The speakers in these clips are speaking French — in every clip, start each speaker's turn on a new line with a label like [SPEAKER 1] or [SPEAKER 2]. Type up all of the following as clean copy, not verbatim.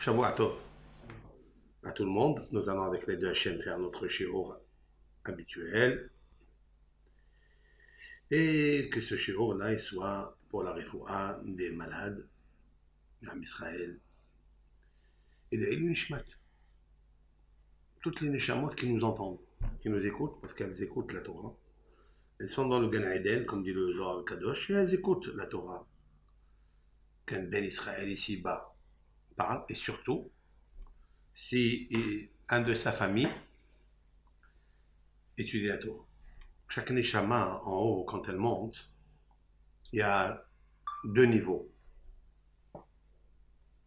[SPEAKER 1] Shavua Tov à tout le monde. Nous allons avec les deux Hachem faire notre shiur habituel. Et que ce shiur-là soit pour la refoua des malades, l'Am Israël, et des Nishmat. Toutes les Neshamot qui nous entendent, qui nous écoutent, parce qu'elles écoutent la Torah. Elles sont dans le Gan Eden, comme dit le Zohar Kadosh, et elles écoutent la Torah. Qu'un Ben Israël ici-bas parle, et surtout, si un de sa famille étudie la Torah. Chaque Neshama, en haut, quand elle monte, il y a deux niveaux.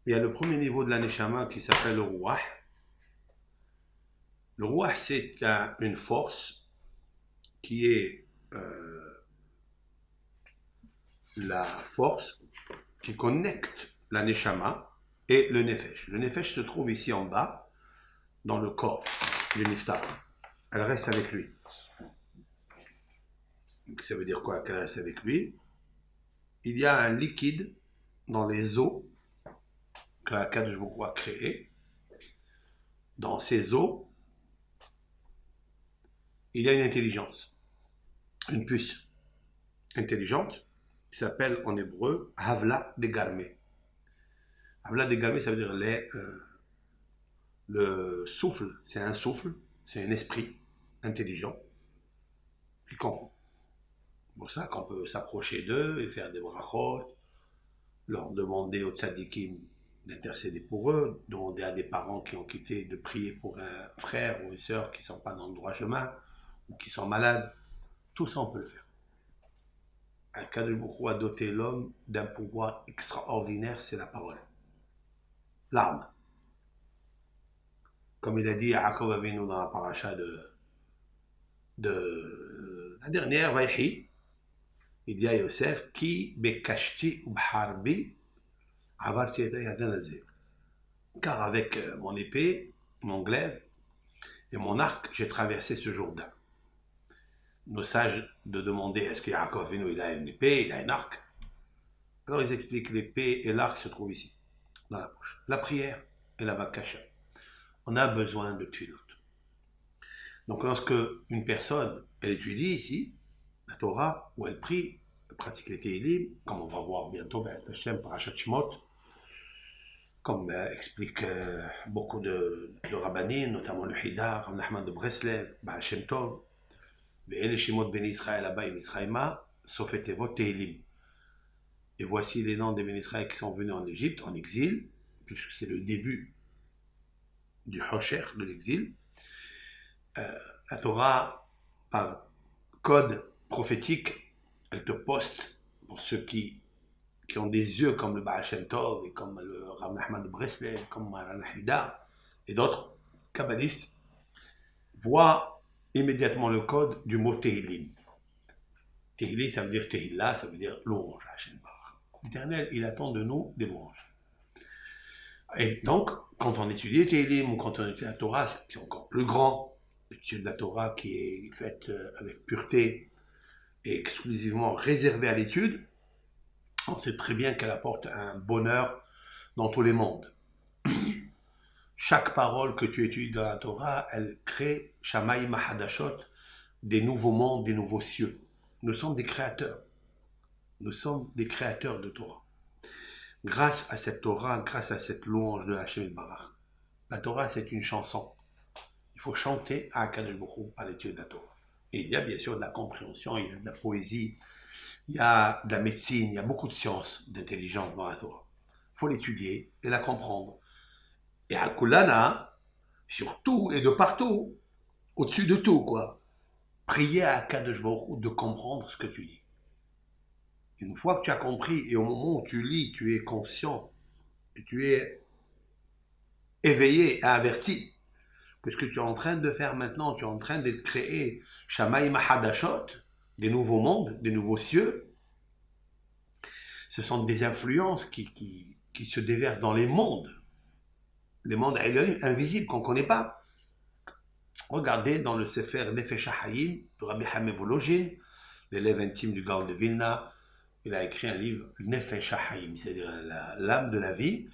[SPEAKER 1] Il y a le premier niveau de la Neshama qui s'appelle le Ruach. Le Ruach, c'est une force qui est la force qui connecte la Neshama et le Nefesh. Le Nefesh se trouve ici en bas, dans le corps du Niftar. Elle reste avec lui. Donc, ça veut dire quoi qu'elle reste avec lui? Il y a un liquide dans les os que la Kadosh Baruch Hu a créé. Dans ces os, il y a une intelligence, une puce intelligente qui s'appelle en hébreu Havla Degarme. Havla Degarme, ça veut dire le souffle, c'est un souffle, c'est un esprit intelligent qui comprend. C'est pour ça qu'on peut s'approcher d'eux et faire des brachot, leur demander aux tzadikim d'intercéder pour eux, demander à des parents qui ont quitté de prier pour un frère ou une sœur qui ne sont pas dans le droit chemin ou qui sont malades. Tout ça, on peut le faire. Al-Kadosh Baruch Hu a doté l'homme d'un pouvoir extraordinaire, c'est la parole. L'arme. Comme il a dit à Yaakov Avinu dans la paracha de la dernière, Vayhi, il dit à Yosef, Ki bekashti ubharbi avarti et yadan azir. Car avec mon épée, mon glaive et mon arc, j'ai traversé ce Jourdain. Nos sages de demander est-ce que Yaakov Avinu il a une épée, il a un arc. Alors ils expliquent que l'épée et l'arc se trouvent ici, dans la bouche. La prière et la bakasha. On a besoin de tfilut. Donc lorsque une personne, elle étudie ici, la Torah, où elle prie, elle pratique les Tehillim, comme on va voir bientôt, Parashat Shemot, comme explique beaucoup de rabbanim, notamment le Hidar, Rav Nachman de Breslev, Baal Shem Tov, Ve'ele Shemot Ben Israël Abba Misraïma, sauf et Tevot Tehillim. Et voici les noms des Ben Israël qui sont venus en Égypte, en exil, puisque c'est le début du Hosher, de l'exil. La Torah, par code prophétique, elle te poste, pour ceux qui ont des yeux comme le Baal Shem Tov, et comme le Rav Nachman de Breslev, comme Maran Hida, et d'autres kabbalistes, voient immédiatement le code du mot Tehillim. Tehillim, ça veut dire Tehillah, ça veut dire louange. L'Éternel, il attend de nous des louanges. Et donc, quand on étudie Tehillim ou quand on étudie la Torah, c'est encore plus grand. L'étude de la Torah qui est faite avec pureté et exclusivement réservée à l'étude, on sait très bien qu'elle apporte un bonheur dans tous les mondes. Chaque parole que tu étudies dans la Torah, elle crée Shamayim Mahadashot, des nouveaux mondes, des nouveaux cieux. Nous sommes des créateurs. Nous sommes des créateurs de Torah. Grâce à cette Torah, grâce à cette louange de Hashem Barach. La Torah, c'est une chanson. Il faut chanter à Kadosh Baruch Hu à l'étude de la Torah. Et il y a bien sûr de la compréhension, il y a de la poésie, il y a de la médecine, il y a beaucoup de sciences, d'intelligence dans la Torah. Il faut l'étudier et la comprendre. Et à Kulana, surtout et de partout, au-dessus de tout, quoi. Prier à Kadosh Baruch Hu de comprendre ce que tu dis. Une fois que tu as compris, et au moment où tu lis, tu es conscient, et tu es éveillé et averti, que ce que tu es en train de faire maintenant, tu es en train de créer Shamayim Mahadashot, des nouveaux mondes, des nouveaux cieux. Ce sont des influences qui se déversent dans les mondes invisibles qu'on ne connaît pas. Regardez dans le Sefer Nefesh HaHayim de Rabbi Hamev Volozhin, l'élève intime du Gaon de Vilna, il a écrit un livre Nefesh HaHayim, c'est-à-dire l'âme de la vie,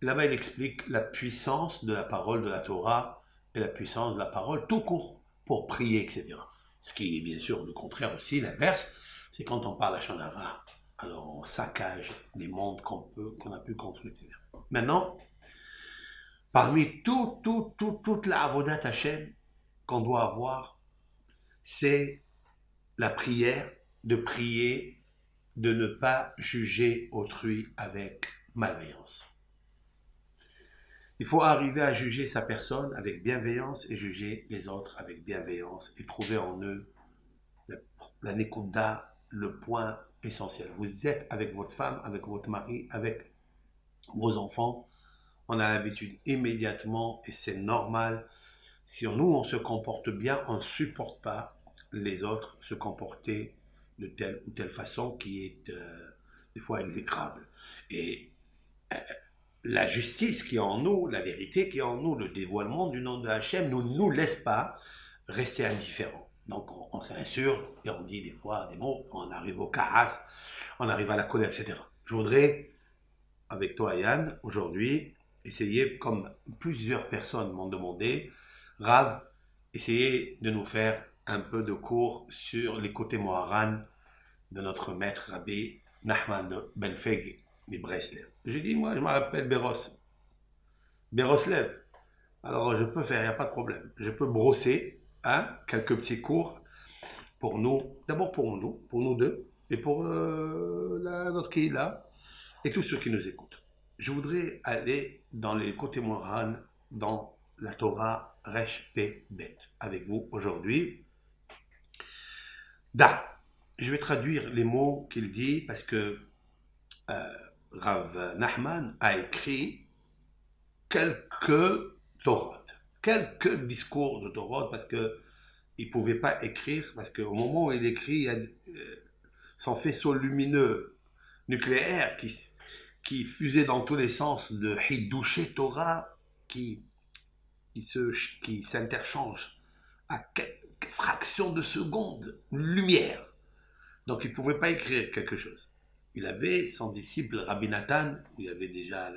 [SPEAKER 1] Là-bas, il explique la puissance de la parole de la Torah et la puissance de la parole tout court pour prier, etc. Ce qui est bien sûr le contraire aussi, l'inverse, c'est quand on parle à Shonara, alors on saccage les mondes qu'on a pu construire, etc. Maintenant, parmi toute la avodat Hashem qu'on doit avoir, c'est la prière, de prier, de ne pas juger autrui avec malveillance. Il faut arriver à juger sa personne avec bienveillance et juger les autres avec bienveillance et trouver en eux la nekuda, le point essentiel. Vous êtes avec votre femme, avec votre mari, avec vos enfants, on a l'habitude immédiatement, et c'est normal, si nous on se comporte bien, on ne supporte pas les autres se comporter de telle ou telle façon qui est des fois exécrable. Et la justice qui est en nous, la vérité qui est en nous, le dévoilement du nom de Hachem ne nous laisse pas rester indifférents. Donc on s'insurge et on dit des fois des mots, on arrive au karas, on arrive à la colère, etc. Je voudrais, avec toi Yann, aujourd'hui, essayer, comme plusieurs personnes m'ont demandé, Rav, essayer de nous faire un peu de cours sur les côtés Moharan de notre maître Rabbi Nachman Ben Feg de Breslev. J'ai dit, moi je me rappelle Beroslev. Alors je peux faire, il n'y a pas de problème. Je peux brosser quelques petits cours pour nous, d'abord pour nous deux, et pour notre Kehila, et tous ceux qui nous écoutent. Je voudrais aller dans les côtés Moharan, dans la Torah Resh Pe Bet, avec vous aujourd'hui. Da. Je vais traduire les mots qu'il dit parce que Rav Nachman a écrit quelques Torah, quelques discours de Torah parce que il pouvait pas écrire parce qu'au moment où il écrit, il y a son faisceau lumineux nucléaire qui fusait dans tous les sens de Hiddouché Torah qui s'interchange à quelques fractions de seconde, lumière. Donc il ne pouvait pas écrire quelque chose. Il avait son disciple Rabbi Nathan, où il y avait déjà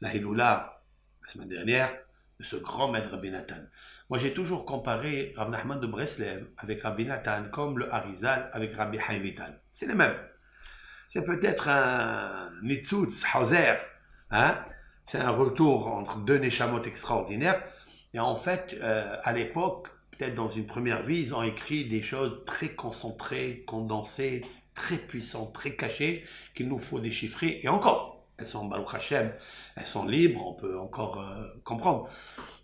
[SPEAKER 1] la Hiloula la semaine dernière, de ce grand maître Rabbi Nathan. Moi j'ai toujours comparé Rav Nachman de Breslev avec Rabbi Nathan comme le Harizal avec Rabbi Chaim Vital. C'est les mêmes. C'est peut-être un Nitzutz Hauser, c'est un retour entre deux Neshamot extraordinaires. Et en fait, à l'époque, peut-être dans une première vie, ils ont écrit des choses très concentrées, condensées, très puissantes, très cachées, qu'il nous faut déchiffrer. Et encore, elles sont Baruch Hashem, elles sont libres, on peut encore comprendre.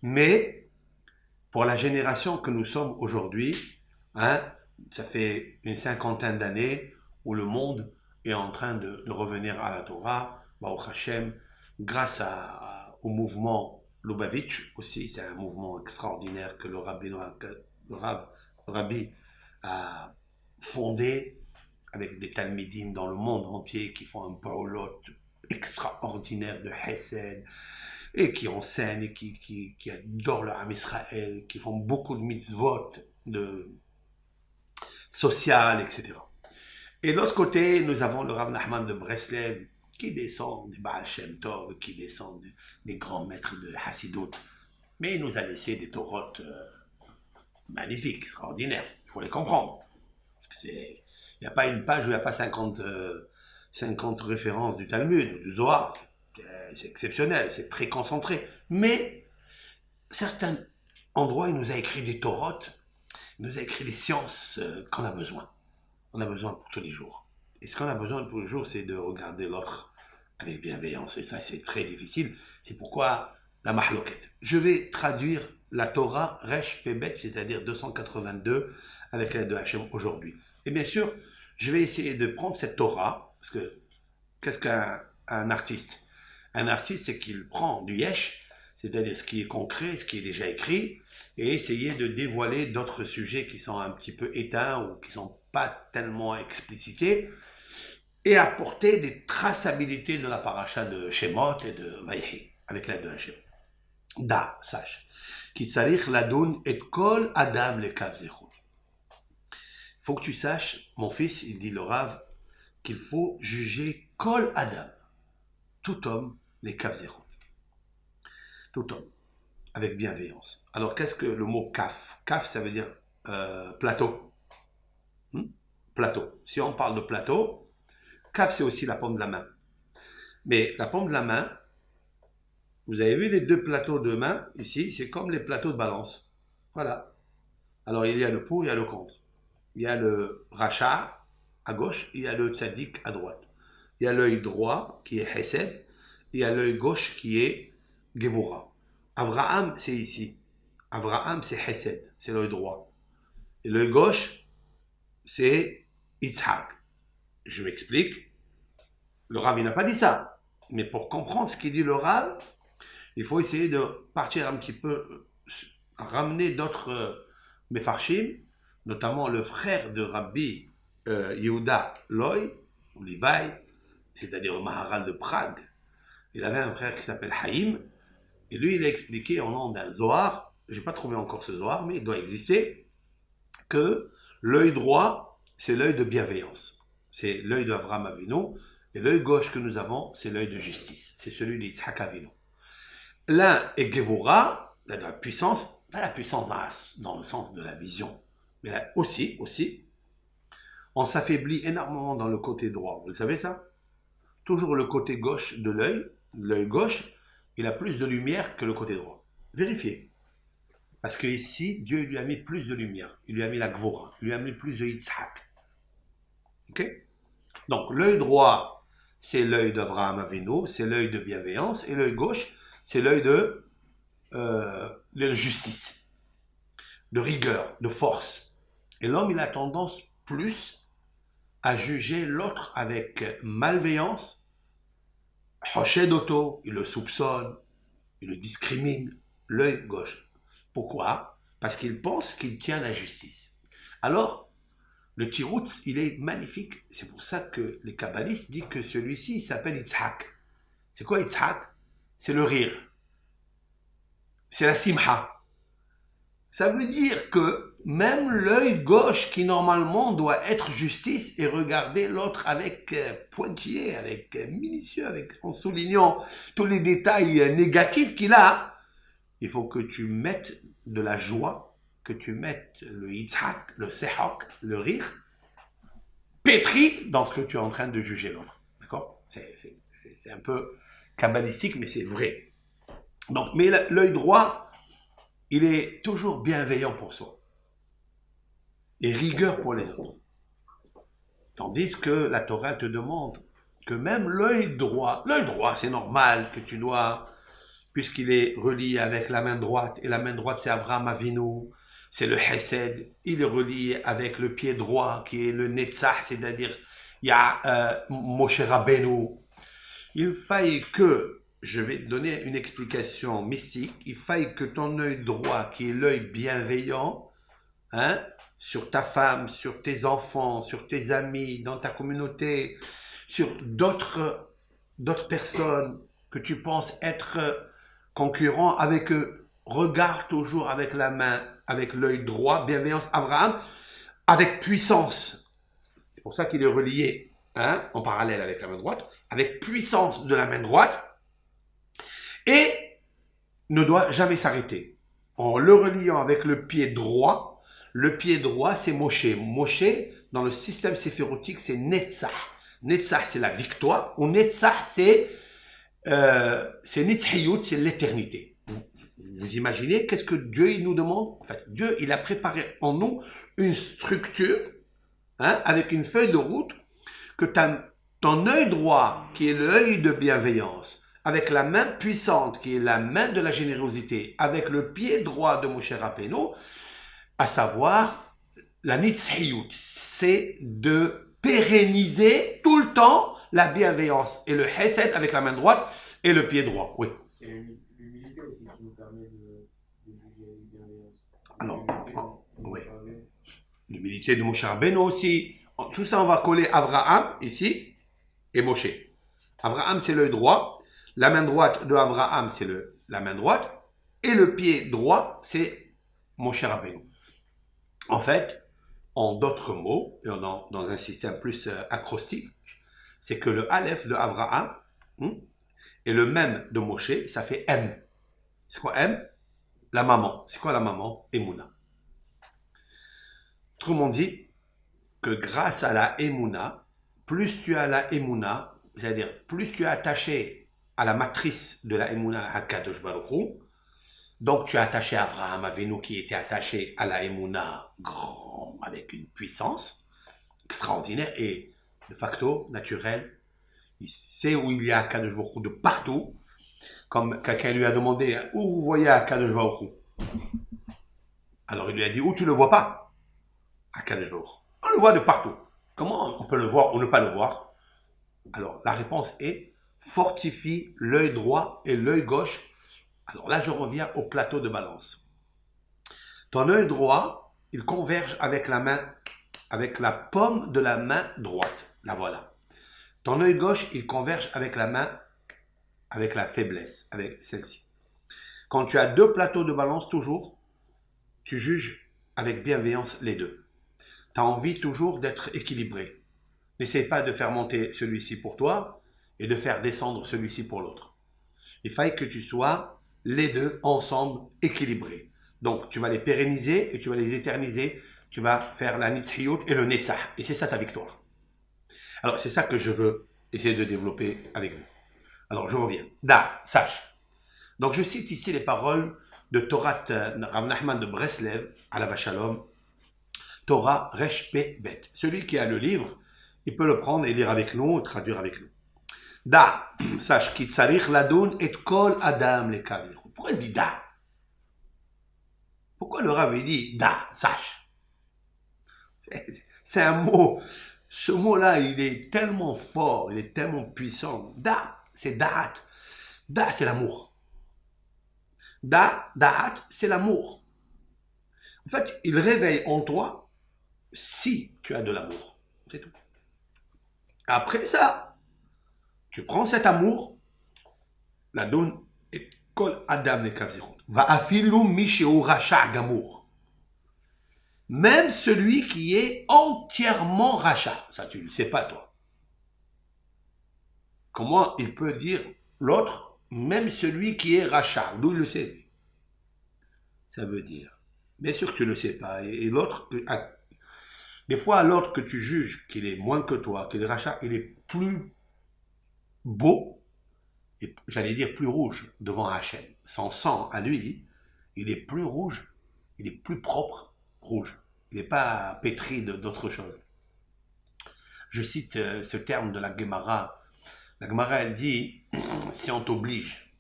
[SPEAKER 1] Mais pour la génération que nous sommes aujourd'hui, ça fait une cinquantaine d'années où le monde est en train de revenir à la Torah, Baruch Hashem, grâce au mouvement Lubavitch aussi, c'est un mouvement extraordinaire que le Rabbi a fondé avec des talmidim dans le monde entier qui font un paolot extraordinaire de Hesed et qui enseignent et qui adorent le Ham Israël, qui font beaucoup de mitzvot sociales, etc. Et de l'autre côté, nous avons le Rav Nachman de Breslev qui descend des Baal Shem Tov, qui descend des grands maîtres de Hassidut. Mais il nous a laissé des Torotes magnifiques, extraordinaires. Il faut les comprendre. Il n'y a pas une page où il n'y a pas 50 références du Talmud, du Zohar. C'est exceptionnel, c'est très concentré. Mais, certains endroits, il nous a écrit des Torotes, il nous a écrit des sciences qu'on a besoin. On a besoin pour tous les jours. Et ce qu'on a besoin pour les jours, c'est de regarder l'autre avec bienveillance. Et ça, c'est très difficile. C'est pourquoi la mahloket. Je vais traduire la Torah Resh Pebet, c'est-à-dire 282, avec l'aide de Hachem aujourd'hui. Et bien sûr, je vais essayer de prendre cette Torah, parce que qu'est-ce qu'un artiste? Un artiste, c'est qu'il prend du yesh, c'est-à-dire ce qui est concret, ce qui est déjà écrit, et essayer de dévoiler d'autres sujets qui sont un petit peu éteints ou qui ne sont pas tellement explicités, et apporter des traçabilités de la paracha de Shemot et de Vayehi, avec l'aide de Hachem. Da, sache, qui sarich ladoun et kol adam le kav zechut. Il faut que tu saches, mon fils, il dit le Rav, qu'il faut juger kol adam, tout homme, les kav zechut. tout homme, avec bienveillance. Alors, qu'est-ce que le mot kaf? Kaf, ça veut dire plateau. Plateau. Si on parle de plateau, kaf, c'est aussi la paume de la main. Mais la paume de la main, vous avez vu les deux plateaux de main, ici, c'est comme les plateaux de balance. Voilà. Alors, il y a le pour, il y a le contre. Il y a le racha à gauche, il y a le tzaddik à droite. Il y a l'œil droit qui est hesed, il y a l'œil gauche qui est gevura. Avraham, c'est ici. Avraham, c'est hesed, c'est l'œil droit. Et l'œil gauche, c'est Yitzhak. Je m'explique. Le Rav, il n'a pas dit ça. Mais pour comprendre ce qu'il dit le Rav, il faut essayer de partir un petit peu, ramener d'autres mefarshim, notamment le frère de Rabbi Yehuda Loy, ou Levi, c'est-à-dire le Maharal de Prague. Il avait un frère qui s'appelle Haïm, et lui, il a expliqué en nom d'un Zohar, je n'ai pas trouvé encore ce Zohar, mais il doit exister, que l'œil droit, c'est l'œil de bienveillance. C'est l'œil d'Avraham Avinu, et l'œil gauche que nous avons, c'est l'œil de justice. C'est celui d'Yitzhak Avinu. L'un est Gevura, la puissance, pas la puissance dans le sens de la vision, mais là, aussi, on s'affaiblit énormément dans le côté droit. Vous le savez ça? Toujours le côté gauche de l'œil gauche, il a plus de lumière que le côté droit. Vérifiez. Parce que ici, Dieu lui a mis plus de lumière. Il lui a mis la Gvora. Il lui a mis plus de Yitzhak. Ok? Donc, l'œil droit, c'est l'œil d'Avraham Avinu, c'est l'œil de bienveillance. Et l'œil gauche, c'est l'œil de justice, de rigueur, de force. Et l'homme, il a tendance plus à juger l'autre avec malveillance. Hochet d'auto, il le soupçonne, il le discrimine, l'œil gauche. Pourquoi? Parce qu'il pense qu'il tient la justice. Alors, le tiroutz, il est magnifique. C'est pour ça que les kabbalistes disent que celui-ci, il s'appelle Yitzhak. C'est quoi Yitzhak? C'est le rire. C'est la simha. Ça veut dire que même l'œil gauche, qui normalement doit être justice et regarder l'autre avec pointillé, avec minutieux, en soulignant tous les détails négatifs qu'il a, il faut que tu mettes de la joie, que tu mettes le yitzhak, le sehak, le rire, pétri dans ce que tu es en train de juger l'autre. D'accord? C'est un peu kabbalistique, mais c'est vrai. Donc, mais l'œil droit, il est toujours bienveillant pour soi et rigueur pour les autres. Tandis que la Torah te demande que même l'œil droit, c'est normal que tu dois, puisqu'il est relié avec la main droite, et la main droite c'est Avraham Avinu, c'est le Hesed, il est relié avec le pied droit qui est le Netzach, c'est-à-dire il y a Moshe Rabbeinu. Il faille que, je vais te donner une explication mystique, il faille que ton œil droit, qui est l'œil bienveillant, sur ta femme, sur tes enfants, sur tes amis, dans ta communauté, sur d'autres personnes que tu penses être concurrents avec eux, regarde toujours avec la main, avec l'œil droit, bienveillance, Abraham, avec puissance. C'est pour ça qu'il est relié, en parallèle avec la main droite, avec puissance de la main droite, et ne doit jamais s'arrêter. En le reliant avec le pied droit c'est Moshe. Moshe, dans le système séphirotique, c'est Netzach. Netzach, c'est la victoire, ou Netzach, c'est Nitzhiyut, c'est l'éternité. Vous imaginez qu'est-ce que Dieu il nous demande? En fait, Dieu, il a préparé en nous une structure, avec une feuille de route, que ton œil droit, qui est l'œil de bienveillance, avec la main puissante, qui est la main de la générosité, avec le pied droit de Moshe Rabbeinu, à savoir la Nitzhiyut, c'est de pérenniser tout le temps la bienveillance et le Hesed avec la main droite et le pied droit. Oui.
[SPEAKER 2] C'est l'humilité aussi qui nous permet de juger la bienveillance.
[SPEAKER 1] Alors, oui. L'humilité de Moshe Rabbeinu aussi. Tout ça, on va coller Avraham ici et Moshe. Avraham, c'est l'œil droit. La main droite de Avraham, c'est la main droite. Et le pied droit, c'est Moshe Rabbeinu. En fait, en d'autres mots, et dans un système plus acrostique, c'est que le Aleph de Avraham et le Mem de Moshe, ça fait M. C'est quoi M? La maman. C'est quoi la maman? Emouna. Autrement dit, que grâce à la Emouna, plus tu as la Emouna, c'est-à-dire plus tu es attaché à la matrice de la Emouna à Kadosh Baruch Hu, donc tu es attaché à Abraham Avinu qui était attaché à la Emouna grand, avec une puissance extraordinaire et de facto naturel. Il sait où il y a Kadosh Baruch Hu de partout. Comme quelqu'un lui a demandé où vous voyez Akadosh Baruch Hu. Alors il lui a dit où tu le vois pas, Akadosh Baruch Hu. On le voit de partout. Comment on peut le voir ou ne pas le voir? Alors la réponse est fortifie l'œil droit et l'œil gauche. Alors là je reviens au plateau de balance. Ton œil droit, il converge avec la main, avec la paume de la main droite. La voilà. Ton œil gauche, il converge avec la main, avec la faiblesse, avec celle-ci. Quand tu as deux plateaux de balance, toujours, tu juges avec bienveillance les deux. Tu as envie toujours d'être équilibré. N'essaie pas de faire monter celui-ci pour toi et de faire descendre celui-ci pour l'autre. Il faille que tu sois les deux ensemble équilibrés. Donc, tu vas les pérenniser et tu vas les éterniser. Tu vas faire la nitzhiyut et le netzah. Et c'est ça ta victoire. Alors, c'est ça que je veux essayer de développer avec vous. Alors, je reviens. Da, sache. Donc, je cite ici les paroles de Torah Rav Nachman de Breslev, à la Shalom, Torah Resh Pe Bet. Celui qui a le livre, il peut le prendre et lire avec nous, traduire avec nous. Da, sache, ki tzarich ladun et kol adam le kavir. Pourquoi il dit da? Pourquoi le Rav dit da, sache? C'est un mot, ce mot-là, il est tellement fort, il est tellement puissant. Da, c'est da'at. Da, c'est l'amour. Da'at, c'est l'amour. En fait, il réveille en toi si tu as de l'amour. C'est tout. Après ça, tu prends cet amour, la donne et kol adam le kavzirot. Va afilu mishéu racha gamour. Même celui qui est entièrement racha. Ça, tu ne le sais pas, toi. Comment il peut dire l'autre, même celui qui est racha? D'où il le sait? Ça veut dire, bien sûr que tu ne le sais pas. Et l'autre, des fois, l'autre que tu juges qu'il est moins que toi, qu'il est rachat, il est plus beau, et j'allais dire plus rouge devant Hachem. Son sang à lui, il est plus rouge, il est plus propre, rouge. Il n'est pas pétri d'autre chose. Je cite ce terme de la Gemara. La Gemara, elle dit, si on t'oblige,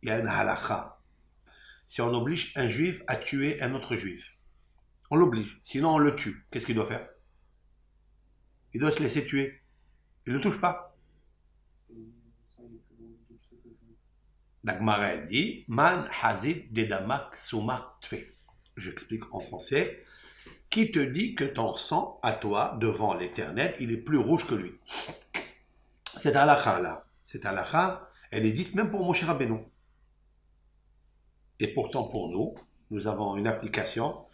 [SPEAKER 1] il y a une halakha. Si on oblige un juif à tuer un autre juif, on l'oblige, sinon on le tue. Qu'est-ce qu'il doit faire? Il doit se laisser tuer. Il ne le touche pas. La Gemara, elle dit, Man hazid dedamak sumak tfe. J'explique en français. Qui te dit que ton sang, à toi, devant l'Éternel, il est plus rouge que lui? Cette halakha-là, cette halakha, elle est dite même pour Moshe Rabbeinu. Et pourtant, pour nous, nous avons une application,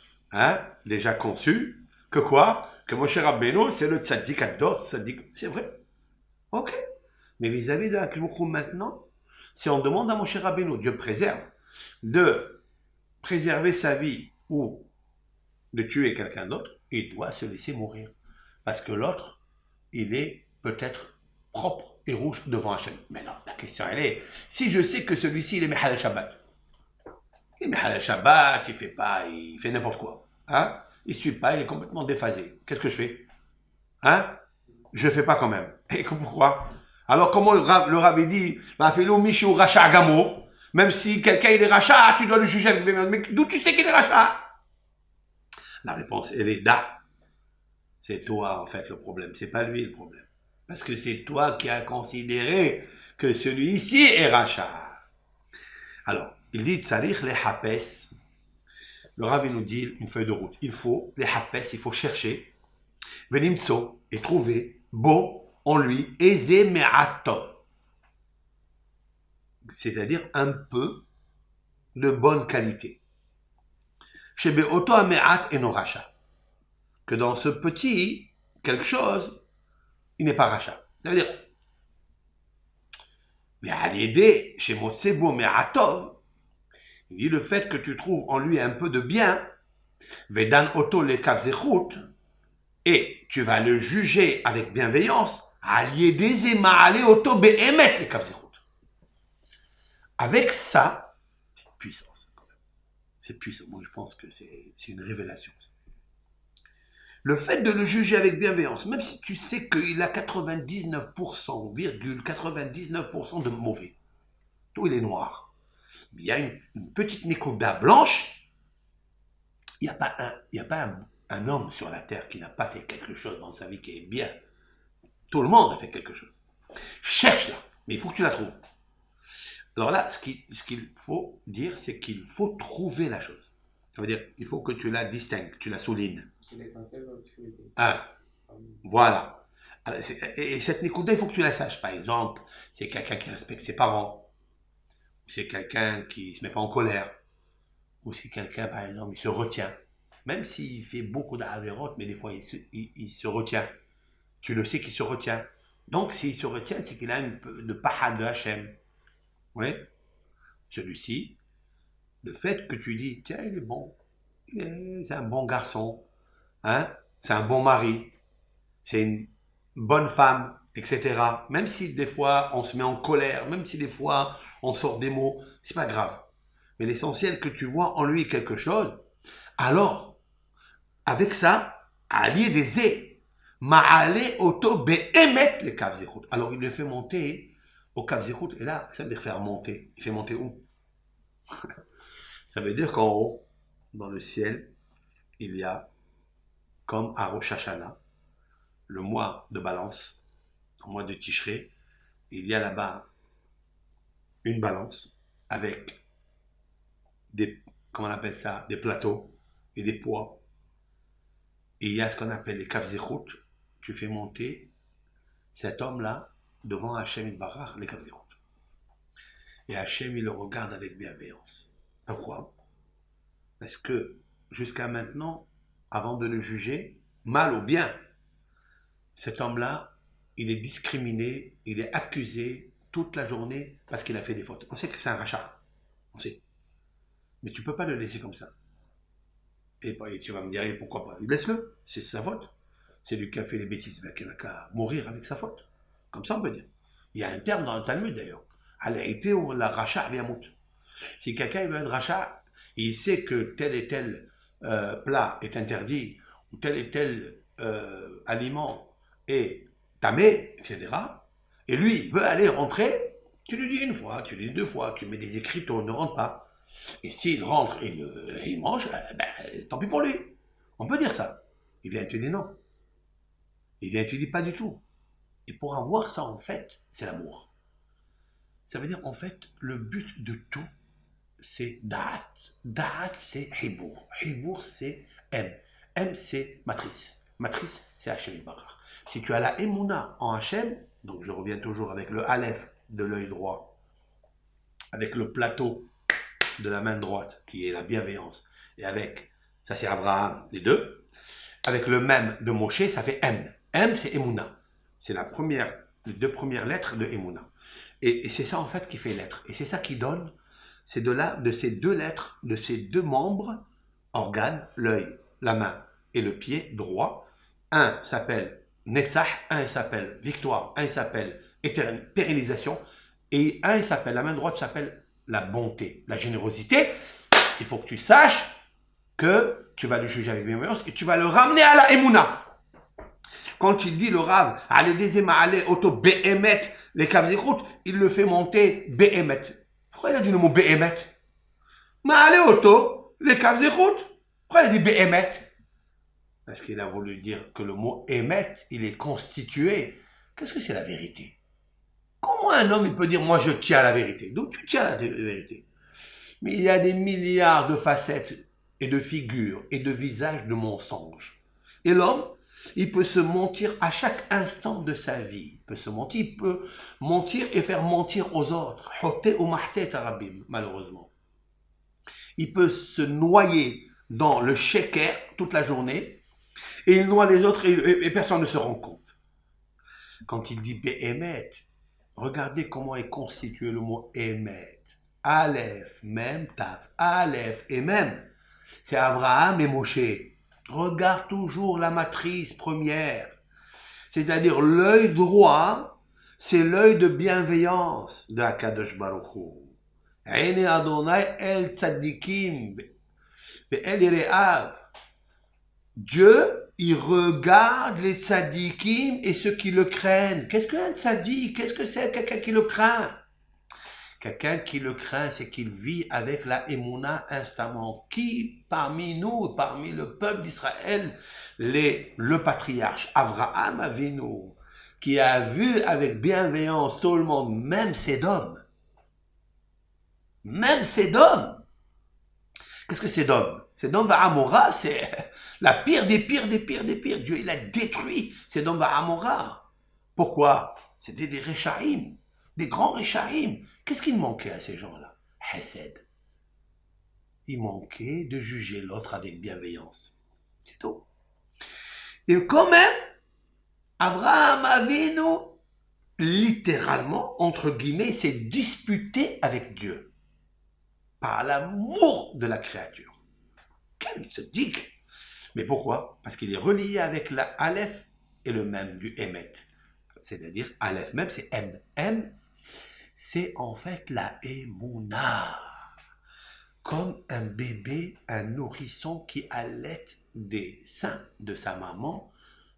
[SPEAKER 1] déjà conçue, que quoi? Que Moshe Rabbeinu, c'est le tzaddik ador, tzaddik. C'est vrai. Ok. Mais vis-à-vis de Aklouchou maintenant, si on demande à Moshe Rabbeinu, Dieu préserve, de préserver sa vie ou de tuer quelqu'un d'autre, il doit se laisser mourir. Parce que l'autre, il est peut-être propre et rouge devant Hachem. Mais non, la question elle est, si je sais que celui-ci, il est Mehal Shabbat, il est Mehal Shabbat, il fait n'importe quoi. Hein? Il ne suit pas, il est complètement déphasé. Qu'est-ce que je fais? Hein? Je ne fais pas quand même. Et pourquoi? Alors comment le Rabbi dit, même si quelqu'un il est rachat, tu dois le juger avec mais d'où tu sais qu'il est rachat? La réponse, elle est da. C'est toi, en fait, le problème. C'est pas lui, le problème. Parce que c'est toi qui as considéré que celui-ci est rachat. Alors, il dit, tsarich le hapes. Le Rav, il nous dit une feuille de route. Il faut, les hapes, il faut chercher, venimtso, et trouver, beau en lui, eze me'atov. C'est-à-dire un peu de bonne qualité. Shebe oto ame'at eno racha. Que dans ce petit, quelque chose, il n'est pas rachat. Ça veut dire, mais à l'aider, chez Motsebo Me'atov, Il dit le fait que tu trouves en lui un peu de bien, Vedan Oto le Kavzechut, et tu vas le juger avec bienveillance, avec ça, c'est puissance. C'est puissant. Moi, je pense que c'est une révélation. Le fait de le juger avec bienveillance, même si tu sais qu'il a 99%, de mauvais, tout il est noir, mais il y a une petite Nikoda blanche, il n'y a pas un homme sur la terre qui n'a pas fait quelque chose dans sa vie qui est bien. Tout le monde a fait quelque chose. Cherche-la, mais il faut que tu la trouves. Alors là, ce qu'il faut dire, c'est qu'il faut trouver la chose. Ça veut dire il faut que tu la distingues, tu la soulignes.
[SPEAKER 2] C'est l'étincelle dans l'obscurité.
[SPEAKER 1] Ah, voilà. Et cette Nikuda, il faut que tu la saches. Par exemple, c'est quelqu'un qui respecte ses parents, ou c'est quelqu'un qui ne se met pas en colère, ou c'est quelqu'un, par exemple, il se retient. Même s'il fait beaucoup d'avérotes, mais des fois, il se retient. Tu le sais qu'il se retient. Donc, s'il se retient, c'est qu'il a un peu de pahad de Hachem. Oui. Celui-ci, le fait que tu dis, tiens, il est bon, c'est un bon garçon, hein, c'est un bon mari, c'est une bonne femme, etc. Même si des fois on se met en colère, même si des fois on sort des mots, c'est pas grave. Mais l'essentiel que tu vois en lui quelque chose, alors, avec ça, allier des é, ma'ale auto be'emet le kavzechut. Alors il le fait monter au kavzechut, et là, ça veut dire faire monter. Il fait monter où? Ça veut dire qu'en haut, dans le ciel, il y a, comme à Rosh Hashanah, le mois de balance, le mois de Tishré, il y a là-bas une balance avec des, comment on appelle ça, des plateaux et des poids. Et il y a ce qu'on appelle les kavzechut. Tu fais monter cet homme-là devant Hachem Yitbarach, les kavzechut. Et Hachem, il le regarde avec bienveillance. Pourquoi? Parce que jusqu'à maintenant, avant de le juger, mal ou bien, cet homme-là, il est discriminé, il est accusé toute la journée parce qu'il a fait des fautes. On sait que c'est un rachat, on sait. Mais tu ne peux pas le laisser comme ça. Et tu vas me dire, pourquoi pas? Laisse-le, c'est sa faute. C'est lui qui a fait les bêtises, ben, qu'il n'a qu'à mourir avec sa faute. Comme ça, on peut dire. Il y a un terme dans le Talmud d'ailleurs. Al-Ité ou la rachat biamout. Si quelqu'un veut un rachat, il sait que tel et tel plat est interdit, ou tel et tel aliment est tamé, etc. Et lui veut aller rentrer, tu lui dis une fois, tu lui dis deux fois, tu mets des écriteaux, ne rentre pas. Et s'il rentre et il mange, ben, tant pis pour lui. On peut dire ça. Il vient et te dit non. Il vient et te dit pas du tout. Et pour avoir ça, en fait, c'est l'amour. Ça veut dire, en fait, le but de tout, c'est da'at. Da'at, c'est hibour. Hibour, c'est M. M, c'est matrice. Matrice, c'est Hachem Yitbarach. Si tu as la Emouna en Hachem, donc je reviens toujours avec le Aleph de l'œil droit, avec le plateau de la main droite, qui est la bienveillance, et avec, ça c'est Abraham, les deux, avec le même de Moshe, ça fait M. M, c'est Emouna. C'est les deux premières lettres de Emouna. Et c'est ça en fait qui fait l'être. Et c'est ça qui donne, c'est de ces deux lettres, de ces deux membres, organes, l'œil, la main et le pied droit. Un s'appelle Netzach, un s'appelle victoire, un s'appelle pérennisation, et un s'appelle, la main droite s'appelle la bonté, la générosité. Il faut que tu saches que tu vas le juger avec bienveillance et tu vas le ramener à la Emouna. Quand il dit le Rav, allez dezema, allez auto behemet, les kavzechut, il le fait monter behemet. Pourquoi il a dit le mot behemet? Mais allez auto, les kavzechut. Pourquoi il a dit behemet? Parce qu'il a voulu dire que le mot émet, il est constitué. Qu'est-ce que c'est la vérité? Comment un homme il peut dire moi je tiens à la vérité? Donc tu tiens à la vérité. Mais il y a des milliards de facettes et de figures et de visages de mensonges. Et l'homme, il peut se mentir à chaque instant de sa vie. Il peut mentir et faire mentir aux autres. Malheureusement. Il peut se noyer dans le sheker toute la journée et il noie les autres et personne ne se rend compte. Quand il dit behemet, regardez comment est constitué le mot émet. Aleph, Mem, Tav. Aleph et Mem. C'est Abraham et Moshe. Regarde toujours la matrice première. C'est-à-dire l'œil droit, c'est l'œil de bienveillance de Akadosh Baruch Hu. Aine Adonai el tzadikim ve'el yire'av. Dieu, il regarde les tzadikim et ceux qui le craignent. Qu'est-ce qu'un tzadik? Qu'est-ce que c'est quelqu'un qui le craint? Quelqu'un qui le craint, c'est qu'il vit avec la émouna instamment. Qui parmi nous, parmi le peuple d'Israël, le patriarche Abraham Avinu, qui a vu avec bienveillance tout le monde, même Sédom. Même Sédom. Qu'est-ce que Sédom? Sédom va Amora, c'est la pire des pires des pires des pires. Dieu, il a détruit Sédom va Amora. Pourquoi? C'était des Réchaïm, des grands Réchaïm. Qu'est-ce qu'il manquait à ces gens-là? Hesed. Il manquait de juger l'autre avec bienveillance. C'est tout. Et quand même, Abraham Avinu, littéralement, entre guillemets, s'est disputé avec Dieu. Par l'amour de la créature. Quel tzaddik! Mais pourquoi? Parce qu'il est relié avec la Aleph et le même du Emet. C'est-à-dire, Aleph même, c'est M. M, c'est en fait la Emouna. Comme un bébé, un nourrisson qui allait des seins de sa maman,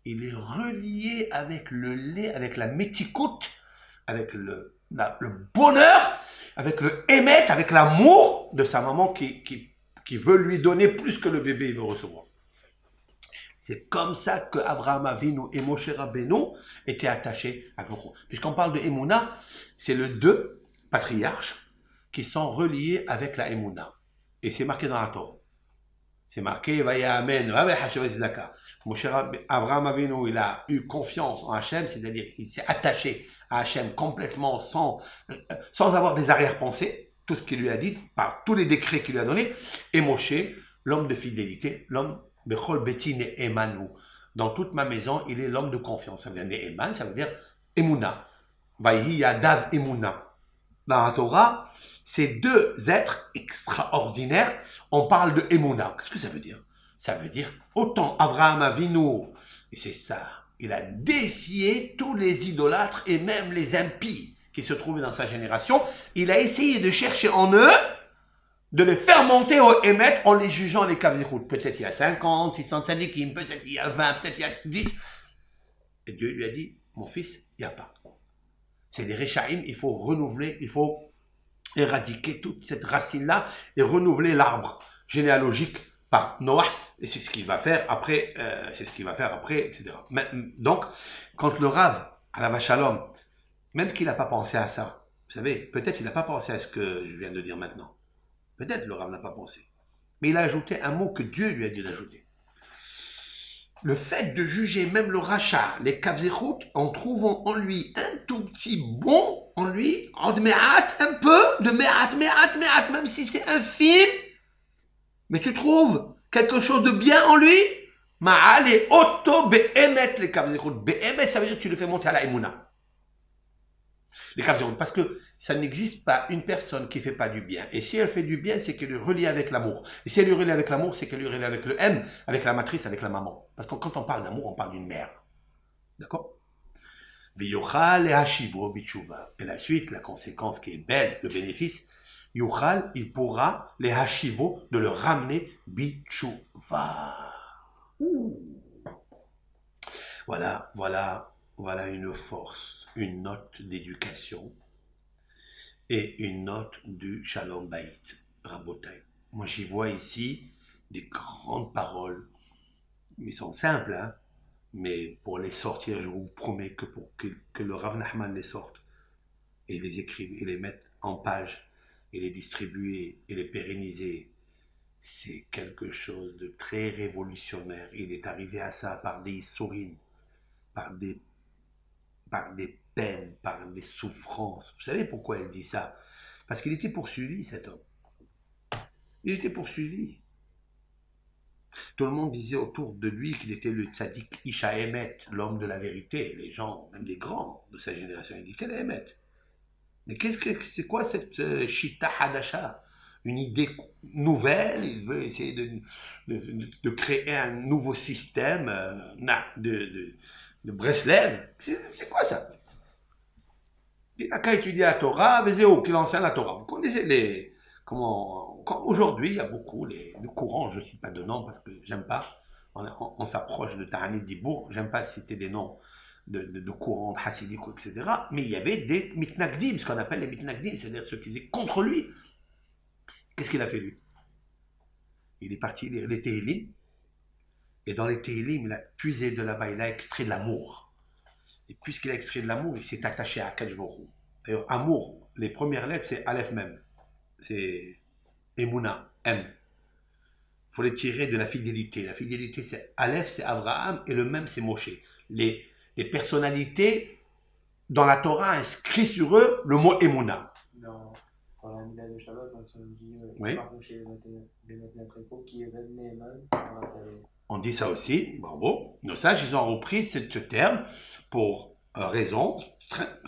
[SPEAKER 1] il est relié avec le lait, avec la méticoute, avec le bonheur, avec le émet, avec l'amour de sa maman qui veut lui donner plus que le bébé veut recevoir. C'est comme ça que Abraham Avinu et Moshe Rabbeinu étaient attachés à Baruch Hu. Puisqu'on parle de Emouna, c'est les deux patriarches qui sont reliés avec la Emouna. Et c'est marqué dans la Torah. C'est marqué, Amen. Abraham Avinu, il a eu confiance en Hachem, c'est-à-dire qu'il s'est attaché à Hachem complètement sans avoir des arrière-pensées, tout ce qu'il lui a dit, par tous les décrets qu'il lui a donnés. Et Moshe, l'homme de fidélité, l'homme Bechol Beti Ne'emanu. Dans toute ma maison, il est l'homme de confiance. Ça veut dire Ne'eman, ça veut dire Emouna. Vaïhi Yadav Emouna. Dans la Torah, ces deux êtres extraordinaires, on parle de Emouna. Qu'est-ce que ça veut dire? Ça veut dire, autant Abraham Avinu, et c'est ça, il a défié tous les idolâtres et même les impies qui se trouvaient dans sa génération. Il a essayé de chercher en eux, de les faire monter au Emet en les jugeant les Kavzichout. Peut-être il y a 50, 600 tzadikim, peut-être il y a 20, peut-être il y a 10. Et Dieu lui a dit, mon fils, il n'y a pas. C'est des Réchaïm, il faut renouveler, il faut éradiquer toute cette racine-là et renouveler l'arbre généalogique par Noah. Et c'est ce qu'il va faire après, etc. Mais, donc, quand le Rav, à la Vachalom, même qu'il n'a pas pensé à ça, vous savez, peut-être il n'a pas pensé à ce que je viens de dire maintenant. Peut-être le Rav n'a pas pensé. Mais il a ajouté un mot que Dieu lui a dit d'ajouter. Le fait de juger même le rachat, les kavzechut, en trouvant en lui un tout petit bon, en lui, en me'at, un peu, de me'at, même si c'est infime, mais tu trouves quelque chose de bien en lui, ma'al et auto be'emet les kavzechut. Be'emet, ça veut dire que tu le fais monter à la emuna. Les kavzechut, parce que ça n'existe pas une personne qui ne fait pas du bien. Et si elle fait du bien, c'est qu'elle est reliée avec l'amour. Et si elle est reliée avec l'amour, c'est qu'elle est reliée avec le M, avec la matrice, avec la maman. Parce que quand on parle d'amour, on parle d'une mère. D'accord? V'yochal et hashivo bitshuva. Et la suite, la conséquence qui est belle, le bénéfice, yochal, il pourra les hashivo de le ramener bitshuva. Voilà une force, une note d'éducation et une note du Shalom Bayit, Rabotai. Moi, j'y vois ici des grandes paroles, mais sont simples, hein, mais pour les sortir, je vous promets que le Rav Nachman les sorte, et les écrive, et les mette en page, et les distribuer, et les pérenniser, c'est quelque chose de très révolutionnaire. Il est arrivé à ça par des sourines, par des peines, par des souffrances. Vous savez pourquoi il dit ça? Parce qu'il était poursuivi, cet homme. Il était poursuivi. Tout le monde disait autour de lui qu'il était le tzaddik Isha Emet, l'homme de la vérité. Les gens, même les grands de sa génération, ils disent quel est Emet? Mais c'est quoi cette Shita Hadasha? Une idée nouvelle, il veut essayer de créer un nouveau système de Breslev. C'est quoi ça? Il n'a qu'à étudier la Torah, Vézéo, qu'il enseigne la Torah. Vous connaissez comme aujourd'hui, il y a beaucoup, le courant, je ne cite pas de nom parce que j'aime pas, on s'approche de Ta'anit Dibourg, j'aime pas citer des noms de courants hassidiques, etc. Mais il y avait des mitnagdim, ce qu'on appelle les mitnagdim, c'est-à-dire ceux qui étaient contre lui. Qu'est-ce qu'il a fait lui? Il est parti lire les Tehillim, et dans les Tehillim, il a puisé de là-bas, il a extrait de l'amour. Et puisqu'il a extrait de l'amour, il s'est attaché à Akadosh Baruch Hu. D'ailleurs, amour, les premières lettres, c'est Aleph même. C'est Emouna, M. Il faut les tirer de la fidélité. La fidélité, c'est Aleph, c'est Abraham, et le même, c'est Moshe. Les personnalités, dans la Torah, inscrit sur eux le mot Emouna.
[SPEAKER 2] Dans la Mila de Shabbat, on dit
[SPEAKER 1] Oui.
[SPEAKER 2] Qui est Neeman.
[SPEAKER 1] On dit ça aussi, bravo. Nos sages, ils ont repris ce terme pour raison,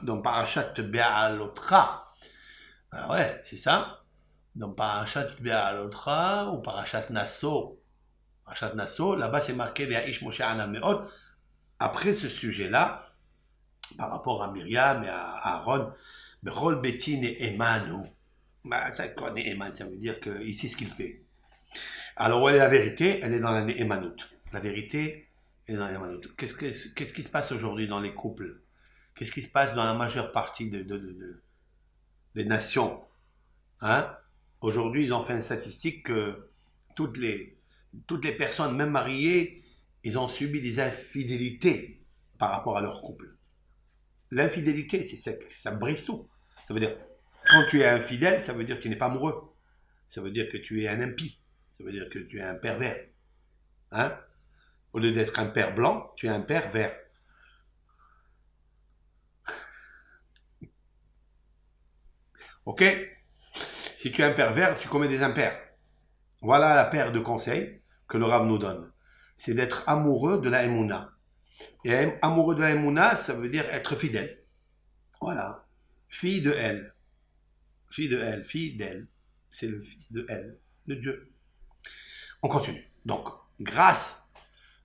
[SPEAKER 1] dans Parashat Be'alotra. Ah ouais, c'est ça. Dans Parashat Be'alotra ou Parashat Nasso. Parashat Nasso, là-bas c'est marqué Ve'aish Moshe Anameot. Après ce sujet-là, par rapport à Myriam et à Aaron, Bechol Betin et Emanu. Bah, ça connaît Eman, ça veut dire qu'il sait ce qu'il fait. Alors, la vérité, elle est dans la Néhémanout. La vérité est dans la Néhémanout. Qu'est-ce qui se passe aujourd'hui dans les couples? Qu'est-ce qui se passe dans la majeure partie des nations? Hein? Aujourd'hui, ils ont fait une statistique que toutes les personnes, même mariées, ils ont subi des infidélités par rapport à leur couple. L'infidélité, ça brise tout. Ça veut dire, quand tu es infidèle, ça veut dire que tu n'es pas amoureux. Ça veut dire que tu es un impie. Ça veut dire que tu es un pervers. Hein? Au lieu d'être un père blanc, tu es un père vert. Ok? Si tu es un pervers, tu commets des impairs. Voilà la paire de conseils que le Rav nous donne. C'est d'être amoureux de la Emouna. Et amoureux de la Emouna, ça veut dire être fidèle. Voilà. Fille de elle. Fille de elle. Fille d'elle. C'est le fils de elle, de Dieu. On continue. Donc, grâce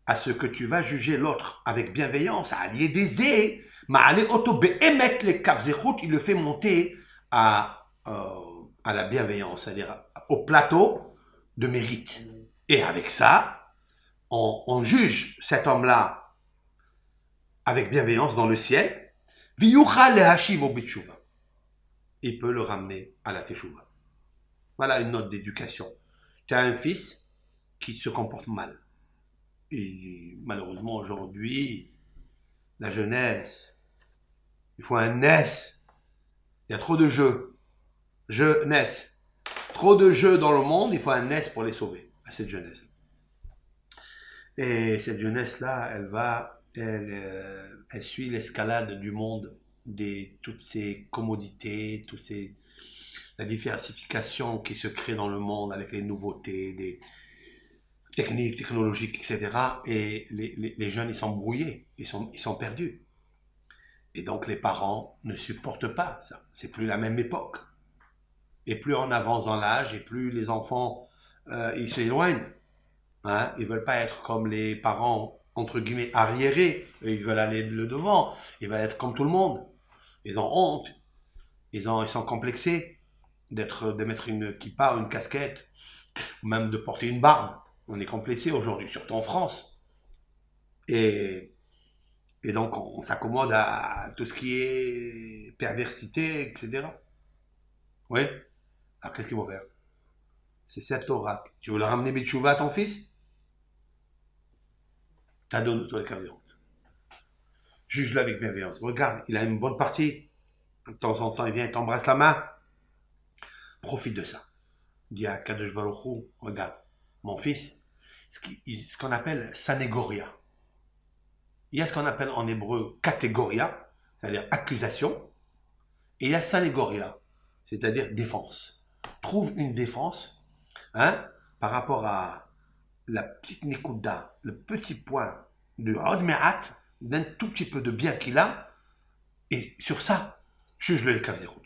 [SPEAKER 1] à ce que tu vas juger l'autre avec bienveillance, à allier des zé, il le fait monter à la bienveillance, c'est-à-dire au plateau de mérite. Et avec ça, on juge cet homme-là avec bienveillance dans le ciel. Il peut le ramener à la teshuva. Voilà une note d'éducation. Tu as un fils qui se comporte mal. Et malheureusement aujourd'hui, la jeunesse, il faut un S. Il y a trop de jeux. Jeunesse. Trop de jeux dans le monde, il faut un S pour les sauver, à cette jeunesse. Et cette jeunesse-là, elle suit l'escalade du monde, toutes ces commodités, la diversification qui se crée dans le monde avec les nouveautés, des techniques, technologiques, etc. Et les jeunes, ils sont brouillés, ils sont perdus. Et donc les parents ne supportent pas ça. C'est plus la même époque. Et plus on avance dans l'âge, et plus les enfants, ils s'éloignent. Hein? Ils veulent pas être comme les parents, entre guillemets, arriérés. Ils veulent aller le devant. Ils veulent être comme tout le monde. Ils ont honte. Ils sont complexés de mettre une kippa ou une casquette, ou même de porter une barbe. On est complexé aujourd'hui, surtout en France. Et donc, on s'accommode à tout ce qui est perversité, etc. Oui? Alors, qu'est-ce qu'il faut faire? C'est cette Torah. Tu veux le ramener Betchouva à ton fils? T'as donné toi les caves. Juge-le avec bienveillance. Regarde, il a une bonne partie. De temps en temps, il vient et t'embrasse la main. Profite de ça. Dis à Kadosh Baruch Hu, regarde, mon fils, ce qu'on appelle sanégoria. Il y a ce qu'on appelle en hébreu catégoria, c'est-à-dire accusation, et il y a sanégoria, c'est-à-dire défense. Trouve une défense par rapport à la petite nikuda, le petit point de Hodmeat, d'un tout petit peu de bien qu'il a, et sur ça, juge-le les kavzerut.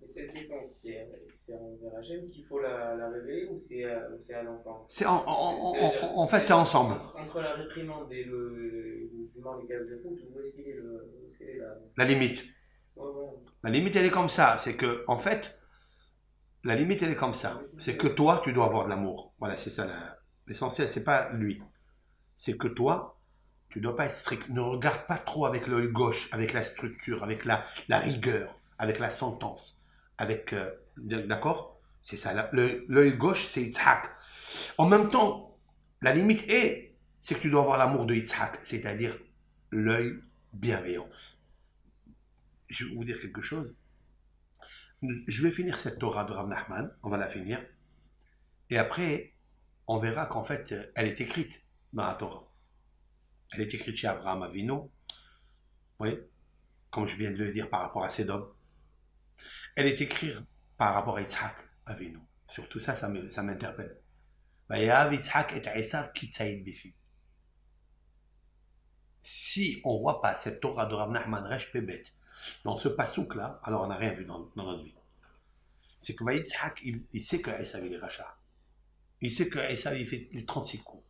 [SPEAKER 2] Et cette défense, c'est envers Hachem qu'il faut la révéler ou c'est à l'enfant?
[SPEAKER 1] C'est en fait, c'est ensemble.
[SPEAKER 2] Entre la réprimande et le jugement des cases de route, où est-ce qu'il est, où est-ce qu'elle est
[SPEAKER 1] La limite.
[SPEAKER 2] Ouais, ouais.
[SPEAKER 1] La limite, elle est comme ça. C'est que, en fait, la limite, elle est comme ça. C'est que toi, tu dois avoir de l'amour. Voilà, c'est ça l'essentiel. C'est pas lui. C'est que toi, tu dois pas être strict. Ne regarde pas trop avec l'œil gauche, avec la structure, avec la rigueur, avec la sentence, avec, d'accord? C'est ça. L'œil gauche, c'est Yitzhak. En même temps, la limite c'est que tu dois avoir l'amour de Yitzhak, c'est-à-dire l'œil bienveillant. Je vais vous dire quelque chose. Je vais finir cette Torah de Rav Nachman, on va la finir, et après, on verra qu'en fait, elle est écrite dans la Torah. Elle est écrite chez Abraham Avinu, oui, comme je viens de le dire par rapport à Sédom. Elle est écrite par rapport à Yitzhak Avinu. Surtout ça, ça m'interpelle. Vayav Yitzhak et Esav ki tzaïd bifim. Si on ne voit pas cette Torah de Rav Nachman Resh Pebet dans ce pasouk-là, alors on n'a rien vu dans notre vie. C'est que Yitzhak, il sait que Esav il est rachat. Il sait que Esav il fait les 36 coups.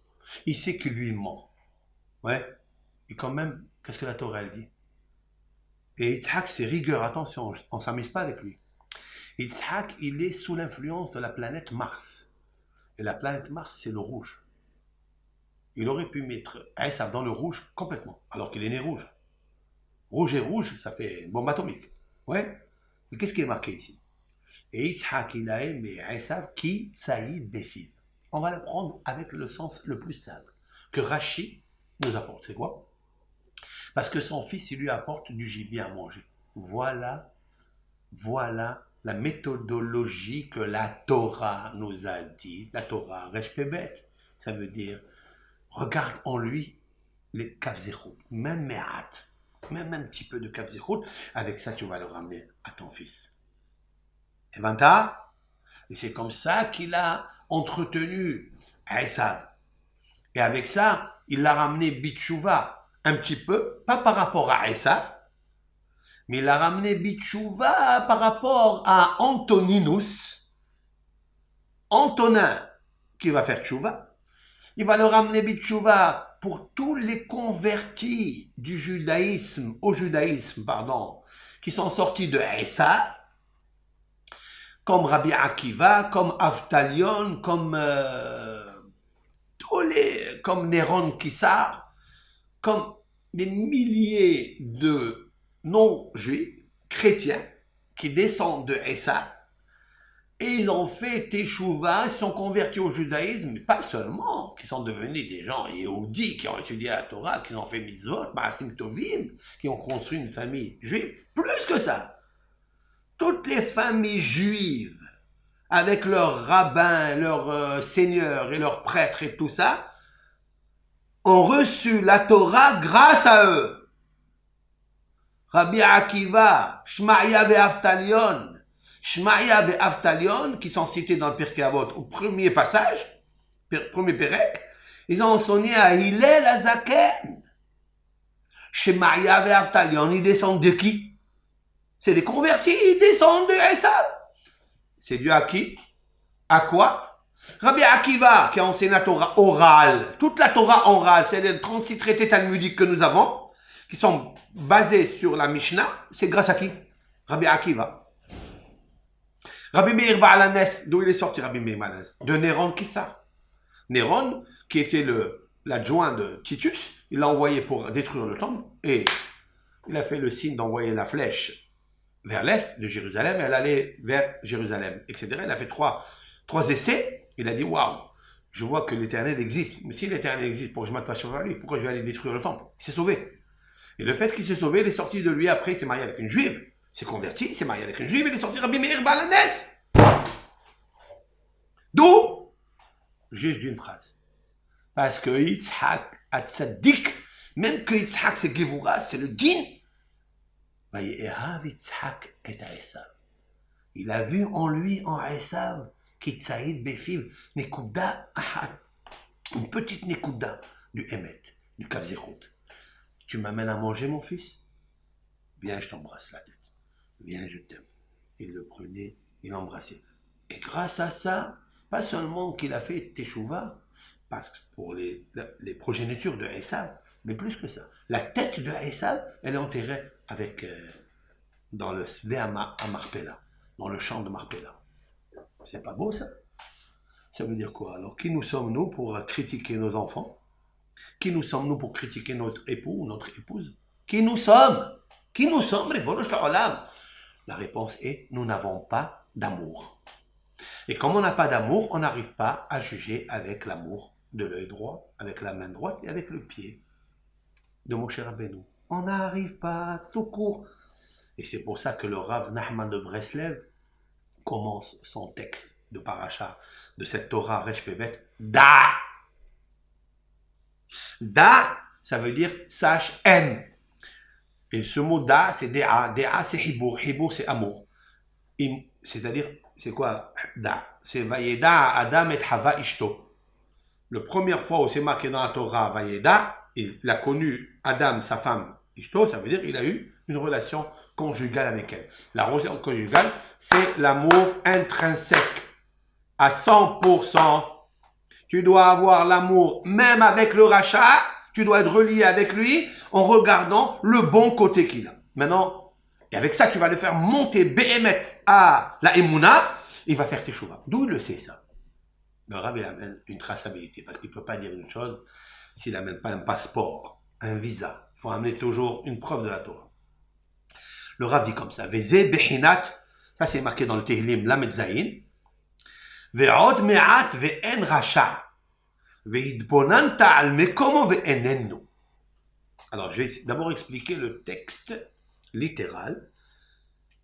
[SPEAKER 1] Il sait que lui il ment. Ouais. Et quand même, qu'est-ce que la Torah elle dit? Et Yitzhak, c'est rigueur, attention, on ne s'amuse pas avec lui. Yitzhak, il est sous l'influence de la planète Mars. Et la planète Mars, c'est le rouge. Il aurait pu mettre Esav dans le rouge complètement, alors qu'il est né rouge. Rouge et rouge, ça fait une bombe atomique. Ouais. Mais qu'est-ce qui est marqué ici? Et Yitzhak, il a aimé Esav qui tzaïd befiv. On va le prendre avec le sens le plus simple que Rashi nous apporte. C'est quoi? Parce que son fils, il lui apporte du gibier à manger. Voilà la méthodologie que la Torah nous a dit. La Torah, Resh Pebet, ça veut dire, regarde en lui les kavzechut, même me'at, même un petit peu de kavzechut, avec ça tu vas le ramener à ton fils. Et Vanta, et c'est comme ça qu'il a entretenu Esav. Et avec ça, il l'a ramené Bitchouva, un petit peu, pas par rapport à Esav, mais il l'a ramené Bitchouva par rapport à Antoninus, Antonin, qui va faire Tchouva. Il va le ramener Bitchouva pour tous les convertis du judaïsme, au judaïsme, qui sont sortis de Esav, comme Rabbi Akiva, comme Avtalion, comme comme Néron Kissar, comme des milliers de non-juifs, chrétiens, qui descendent de Esav, et ils ont fait Teshuvah, ils se sont convertis au judaïsme, mais pas seulement, qui sont devenus des gens yéhoudis, qui ont étudié la Torah, qui ont fait mitzvot, Maasim Tovim, qui ont construit une famille juive. Plus que ça, toutes les familles juives, avec leurs rabbins, leurs seigneurs et leurs prêtres et tout ça, ont reçu la Torah grâce à eux. Rabbi Akiva, Shmaya et Avtalion, Shmaya et Avtalion, qui sont cités dans le Pirkei Avot, au premier passage, premier Pérec, ils ont enseigné à Hillel Azaken. Shmaya et Avtalion, ils descendent de qui? C'est des convertis, ils descendent de Esav. C'est dû à qui? À quoi? Rabbi Akiva, qui a enseigné la Torah orale, toute la Torah orale, c'est les 36 traités talmudiques que nous avons, qui sont basés sur la Mishnah, c'est grâce à qui? Rabbi Akiva. Rabbi Meir Baalanes, d'où il est sorti Rabbi Meir Baalanes? De Néron Kissar. Néron, qui était l'adjoint de Titus, il l'a envoyé pour détruire le temple, et il a fait le signe d'envoyer la flèche vers l'est de Jérusalem, et elle allait vers Jérusalem, etc. Il a fait trois essais, il a dit, waouh, je vois que l'Éternel existe, mais si l'Éternel existe, pourquoi je m'attache à lui? Pourquoi je vais aller détruire le temple? Il s'est sauvé. Et le fait qu'il s'est sauvé, il est sorti de lui, après il s'est marié avec une juive, il s'est converti, il s'est marié avec une juive, il est sorti Rabbi Meir Baalanes. D'où? Juste d'une phrase. Parce que Yitzhak a tzaddik, même que Yitzhak c'est Gevura, c'est le din. Il a vu en lui, en Esav, qui tzaïd befiv, nekouda ahad, une petite nekouda du Emet, du Kavzechut. Tu m'amènes à manger, mon fils? Viens, je t'embrasse la tête. Viens, je t'aime. il le prenait, il l'embrassait. Et grâce à ça, pas seulement qu'il a fait Teshuvah, parce que pour les progénitures de Esav, mais plus que ça. La tête de Esav, elle est enterrée avec, dans le Sde à Marpella, dans le champ de Marpella. C'est pas beau ça? Ça veut dire quoi? Alors, qui nous sommes-nous pour critiquer nos enfants? Qui nous sommes-nous pour critiquer notre époux ou notre épouse? Qui nous sommes? Qui nous sommes, Ribono Shel Olam? La réponse est, nous n'avons pas d'amour. Et comme on n'a pas d'amour, on n'arrive pas à juger avec l'amour de l'œil droit, avec la main droite et avec le pied de Moshe Rabbeinu. On n'arrive pas tout court. Et c'est pour ça que le Rav Nachman de Breslev commence son texte de paracha, de cette Torah Resh Pevet, Da. Da, ça veut dire sache, aime. Et ce mot Da, c'est Dea. Dea, c'est Hibour. Hibour, c'est amour. C'est-à-dire, c'est quoi Da? C'est Vayeda Adam et Hava Ishto. La première fois où c'est marqué dans la Torah Vayeda, il a connu Adam, sa femme, Ishto, ça veut dire qu'il a eu une relation conjugale avec elle. La relation conjugale, c'est l'amour intrinsèque. À 100%. Tu dois avoir l'amour, même avec le rachat, tu dois être relié avec lui en regardant le bon côté qu'il a. Maintenant, et avec ça, tu vas le faire monter Behemet à la Emouna, il va faire Teshuvah. D'où il le sait ça? Le Rav, il amène une traçabilité, parce qu'il ne peut pas dire une chose s'il n'amène pas un passeport, un visa. Il faut amener toujours une preuve de la Torah. Le Rav dit comme ça, Veze Behinat, ça c'est marqué dans le Tehillim, Lamed Zayin, Ve'od me'at ve'en racha, ve'idbonanta al mekomo ve'enenu. Alors, je vais d'abord expliquer le texte littéral,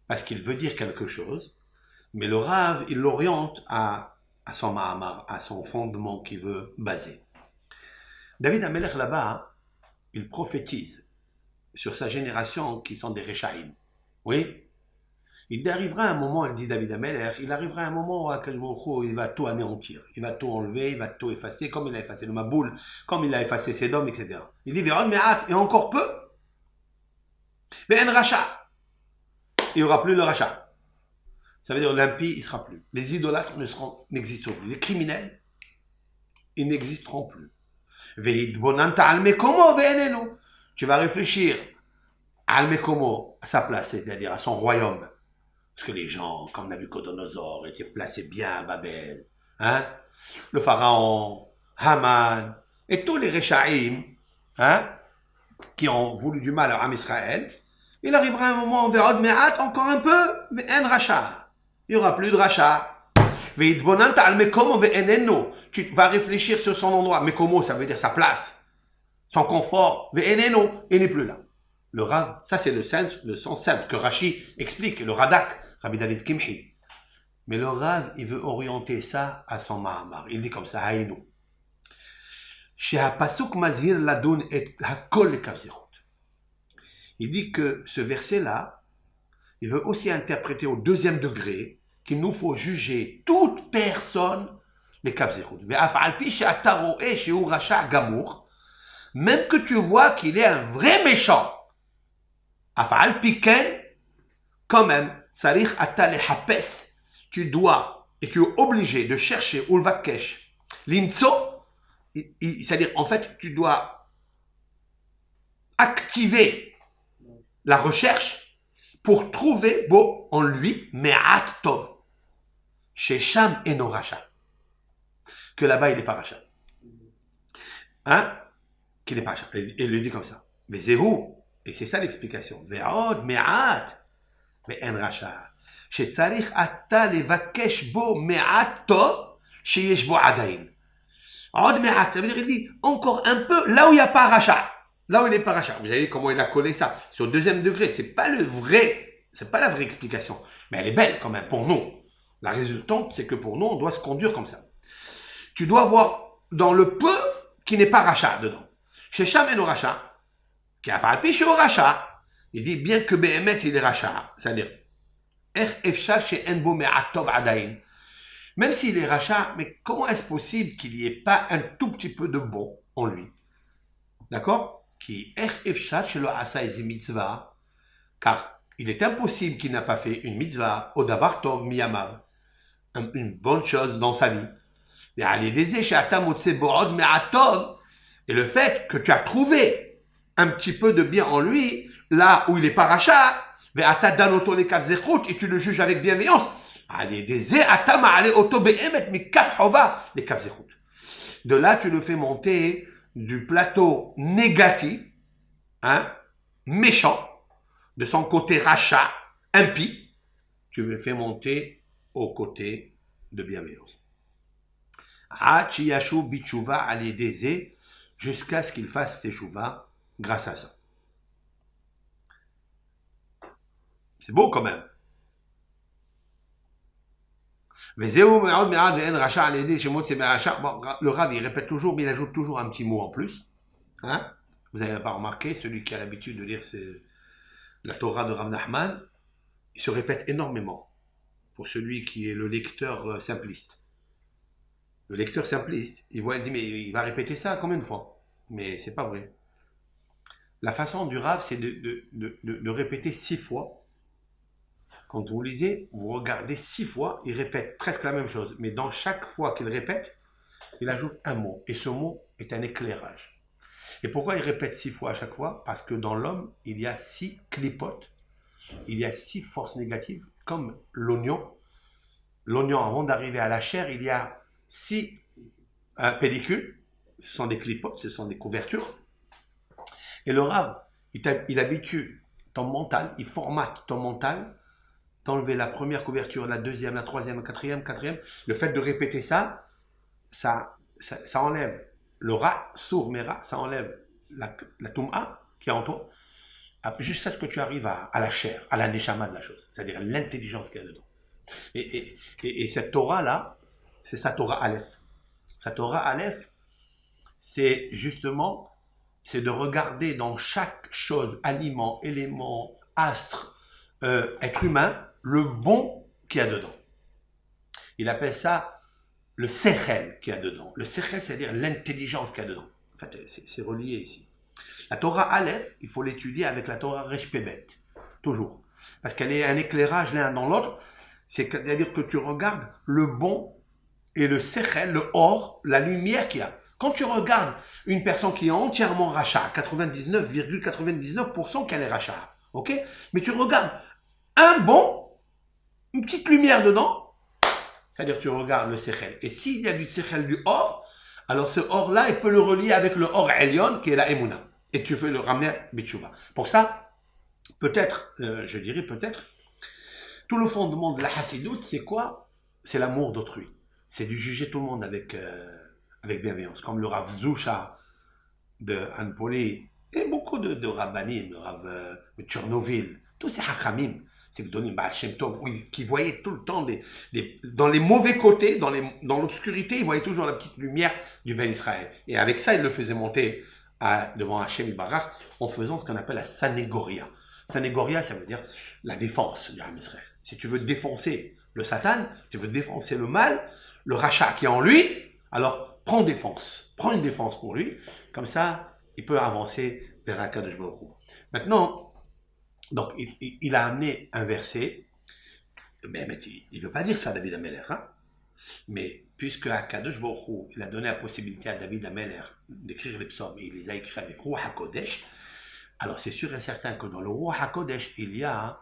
[SPEAKER 1] parce qu'il veut dire quelque chose, mais le Rav, il l'oriente à son ma'amar, à son fondement qu'il veut baser. David HaMelech là-bas, il prophétise sur sa génération qui sont des Rechaïm. Oui? Il arrivera un moment, il dit David HaMelech, il arrivera un moment où Akadosh Baruch Hu, il va tout anéantir, il va tout enlever, il va tout effacer, comme il a effacé le Maboul, comme il a effacé Sédom, etc. Il dit Ve'od me'at, et encore peu, ve'en racha, il n'y aura plus le rachat. Ça veut dire l'impie, il ne sera plus. Les idolâtres n'existeront plus. Les criminels, ils n'existeront plus. Ve'idbonanta al mekomo ve'enenu. Tu vas réfléchir al mekomo, à sa place, c'est-à-dire à son royaume. Parce que les gens, comme Nabucodonosor, étaient placés bien à Babel. Hein? Le pharaon, Haman, et tous les Rechaïm, hein, qui ont voulu du mal à Am Israël, il arrivera un moment, Ve'od me'at, encore un peu, ve'en racha. Il n'y aura plus de rachat. Ve'idbonanta al mekomo ve'enenu. Tu vas réfléchir sur son endroit. Mekomo, ça veut dire sa place, son confort. Ve'enenu, il n'est plus là. Le Rav, ça c'est le sens simple que Rashi explique, le Radak, Rabbi David Kimhi. Mais le Rav, il veut orienter ça à son Mahamar. Il dit comme ça, Haïnou. Shehapasuk mazhir ladun et hakol le kavzirut. Il dit que ce verset-là, il veut aussi interpréter au deuxième degré qu'il nous faut juger toute personne les kavzirut. Ve'afalpi she'ataro e she'u rasha gamour. Même que tu vois qu'il est un vrai méchant. Afal piken, quand même, sarich ata lehapes, tu dois et tu es obligé de chercher ulvakesh, limtso, c'est-à-dire en fait tu dois activer la recherche pour trouver beau en lui me'at tov, chez Sham et Noracha, que là-bas il n'est pas rachat, hein, qu'il n'est pas rachat. Il lui dit comme ça, mais c'est où? Et c'est ça l'explication. Ve'od me'at ve'en racha. Shetzarich ata levakesh bo me'at tov sheyesh bo adain. Od me'at, ça veut dire il dit encore un peu là où il n'y a pas rachat. Là où il n'est pas rachat. Vous savez comment il a collé ça? Sur le deuxième degré. C'est pas la vraie explication. Mais elle est belle quand même pour nous. La résultante, c'est que pour nous, on doit se conduire comme ça. Tu dois voir dans le peu qui n'est pas rachat dedans. Chez Sham et no rachat. Qui a fait le au rachat, il dit bien que Behemet il est rachat, c'est-à-dire même s'il est rachat, mais comment est-ce possible qu'il n'y ait pas un tout petit peu de bon en lui? D'accord? Qui chez le mitzvah, car il est impossible qu'il n'a pas fait une mitzvah, au davar tov miyamav, une bonne chose dans sa vie. Et le fait que tu as trouvé un petit peu de bien en lui, là où il est paracha, et tu le juges avec bienveillance. De là, tu le fais monter du plateau négatif, hein, méchant, de son côté rachat, impie, tu le fais monter au côté de bienveillance. Jusqu'à ce qu'il fasse teshuva grâce à ça. C'est beau quand même. Bon, le Rav, il répète toujours, mais il ajoute toujours un petit mot en plus. Hein? Vous n'avez pas remarqué, celui qui a l'habitude de lire la Torah de Rav Nachman, il se répète énormément pour celui qui est le lecteur simpliste. Le lecteur simpliste, il dit, mais il va répéter ça combien de fois? Mais c'est pas vrai. La façon du Rav, c'est de répéter 6 fois. Quand vous lisez, vous regardez 6 fois, il répète presque la même chose. Mais dans chaque fois qu'il répète, il ajoute un mot. Et ce mot est un éclairage. Et pourquoi il répète 6 fois à chaque fois? Parce que dans l'homme, il y a 6 clipotes. Il y a 6 forces négatives, comme l'oignon. L'oignon, avant d'arriver à la chair, il y a 6 pellicules. Ce sont des clipotes, ce sont des couvertures. Et le Rav, il habitue ton mental, il formate ton mental, d'enlever la première couverture, la deuxième, la troisième, la quatrième. Le fait de répéter ça enlève le ra, sourd, mais ra, ça enlève la toum'a qui est en toi, jusqu'à ce que tu arrives à la chair, à la neshama de la chose, c'est-à-dire l'intelligence qu'il y a dedans. Et cette Torah-là, c'est sa Torah Aleph. Sa Torah Aleph, c'est justement, c'est de regarder dans chaque chose, aliment, élément, astre, être humain, le bon qu'il y a dedans. Il appelle ça le sechel qu'il y a dedans. Le sechel, c'est-à-dire l'intelligence qu'il y a dedans. En fait, c'est relié ici. La Torah Aleph, il faut l'étudier avec la Torah Resh Pebet, toujours. Parce qu'elle est un éclairage l'un dans l'autre. C'est-à-dire que tu regardes le bon et le sechel, le or, la lumière qu'il y a. Quand tu regardes une personne qui est entièrement rachat, 99,99% qu'elle est rachat, ok? Mais tu regardes un bon, une petite lumière dedans, c'est-à-dire que tu regardes le sechel. Et s'il y a du sechel, du or, alors ce or-là, il peut le relier avec le or Elyon, qui est la Emouna. Et tu veux le ramener à Bitshuva. Pour ça, peut-être, je dirais peut-être, tout le fondement de la Hassidoute, c'est quoi? C'est l'amour d'autrui. C'est de juger tout le monde avec bienveillance. Comme le Rav Zusha de Anpoli, et beaucoup de Rabbanim, le Rav Tchernovil, tous ces Hachamim, c'est que Donim Baal Shem Tov, qui voyaient tout le temps dans les mauvais côtés, dans l'obscurité, ils voyaient toujours la petite lumière du Ben Israël. Et avec ça, ils le faisaient monter devant Hachem Barach en faisant ce qu'on appelle la Sanégoria. Sanégoria, ça veut dire la défense du Ben Israël. Si tu veux défoncer le Satan, tu veux défoncer le mal, le rachat qui est en lui, alors prends défense. Prends une défense pour lui. Comme ça, il peut avancer vers Akadosh Baruch Hu. Maintenant, donc, il a amené un verset, mais il ne veut pas dire ça à David Ameler, hein? Mais puisque Akadosh Baruch Hu, il a donné la possibilité à David Ameler d'écrire les psaumes, et il les a écrits avec Ruach HaKodesh, alors c'est sûr et certain que dans le Ruach HaKodesh, il y a,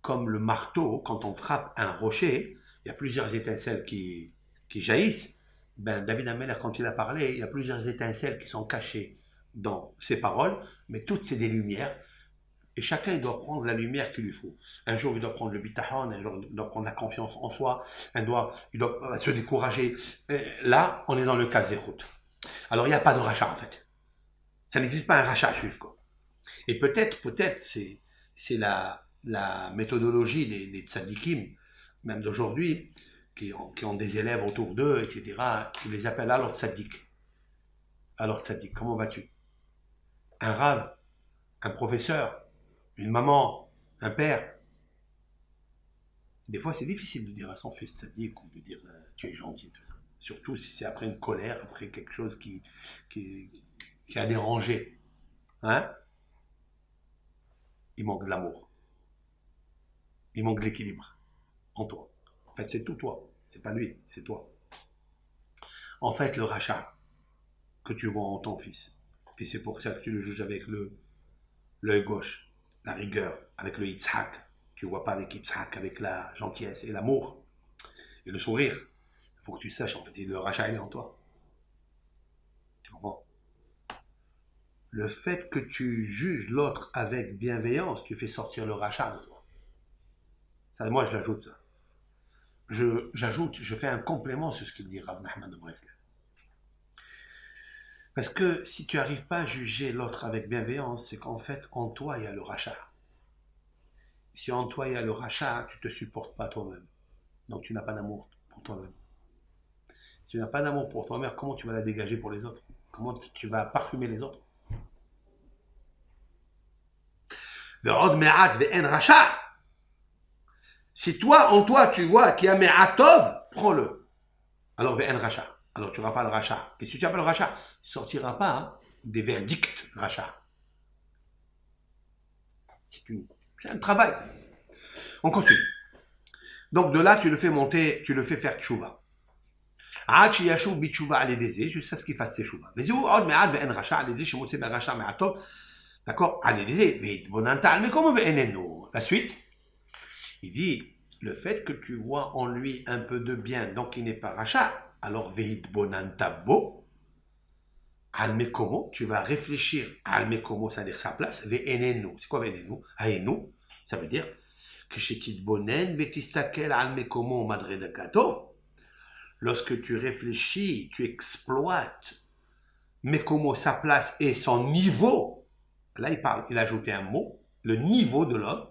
[SPEAKER 1] comme le marteau, quand on frappe un rocher, il y a plusieurs étincelles qui jaillissent. Ben, David Ameler, quand il a parlé, il y a plusieurs étincelles qui sont cachées dans ses paroles, mais toutes c'est des lumières. Et chacun il doit prendre la lumière qu'il lui faut. Un jour il doit prendre le bitachon, un jour il doit prendre la confiance en soi, il doit se décourager. Et là, on est dans le cas zérout. Alors il n'y a pas de rachat en fait. Ça n'existe pas un rachat juif quoi. Et peut-être c'est la méthodologie des tzadikim, même d'aujourd'hui, qui ont des élèves autour d'eux, etc. Ils les appellent alors tzadik. Alors tzadik, comment vas-tu? Un rav, un professeur, une maman, un père. Des fois, c'est difficile de dire à son fils sadique ou de dire tu es gentil, tout ça. Surtout si c'est après une colère, après quelque chose qui a dérangé. Hein? Il manque de l'amour. Il manque de l'équilibre en toi. En fait, c'est tout toi. C'est pas lui, c'est toi. En fait, le rachat que tu vois en ton fils, et c'est pour ça que tu le juges avec l'œil gauche, la rigueur, avec le Yitzhak. Tu ne vois pas avec Yitzhak, avec la gentillesse et l'amour et le sourire. Il faut que tu saches, en fait, le rachat, il est en toi. Tu comprends? Le fait que tu juges l'autre avec bienveillance, tu fais sortir le rachat de toi. Ça, moi, je l'ajoute, ça. Je fais un complément sur ce qu'il dit Rav Nachman de Breslev. Parce que si tu n'arrives pas à juger l'autre avec bienveillance, c'est qu'en fait, en toi, il y a le rachat. Si en toi, il y a le rachat, tu ne te supportes pas toi-même. Donc, tu n'as pas d'amour pour toi-même. Si tu n'as pas d'amour pour toi-même, comment tu vas la dégager pour les autres? Comment tu vas parfumer les autres? Si toi, en toi, tu vois qu'il y a me'atov, prends-le. Alors, ve'en rachat. Alors, tu n'auras pas le rachat. Et si tu n'as pas le rachat, tu ne sortiras pas des verdicts rachat. C'est un travail. On continue. Donc, de là, tu le fais monter, tu le fais faire tchouva. Jusqu'à ce qu'il fasse ses chouva. D'accord? La suite, il dit, le fait que tu vois en lui un peu de bien, donc il n'est pas rachat, alors vehit bonantabo, almekomo, tu vas réfléchir, almekomo, c'est-à-dire sa place, ve'enenu, c'est quoi ve'enenu? Aenu, ça veut dire que chez Tidbonen, vetistakel almekomo madredakato, lorsque tu réfléchis, tu exploites, mais comment sa place et son niveau, là il a ajouté un mot, le niveau de l'homme,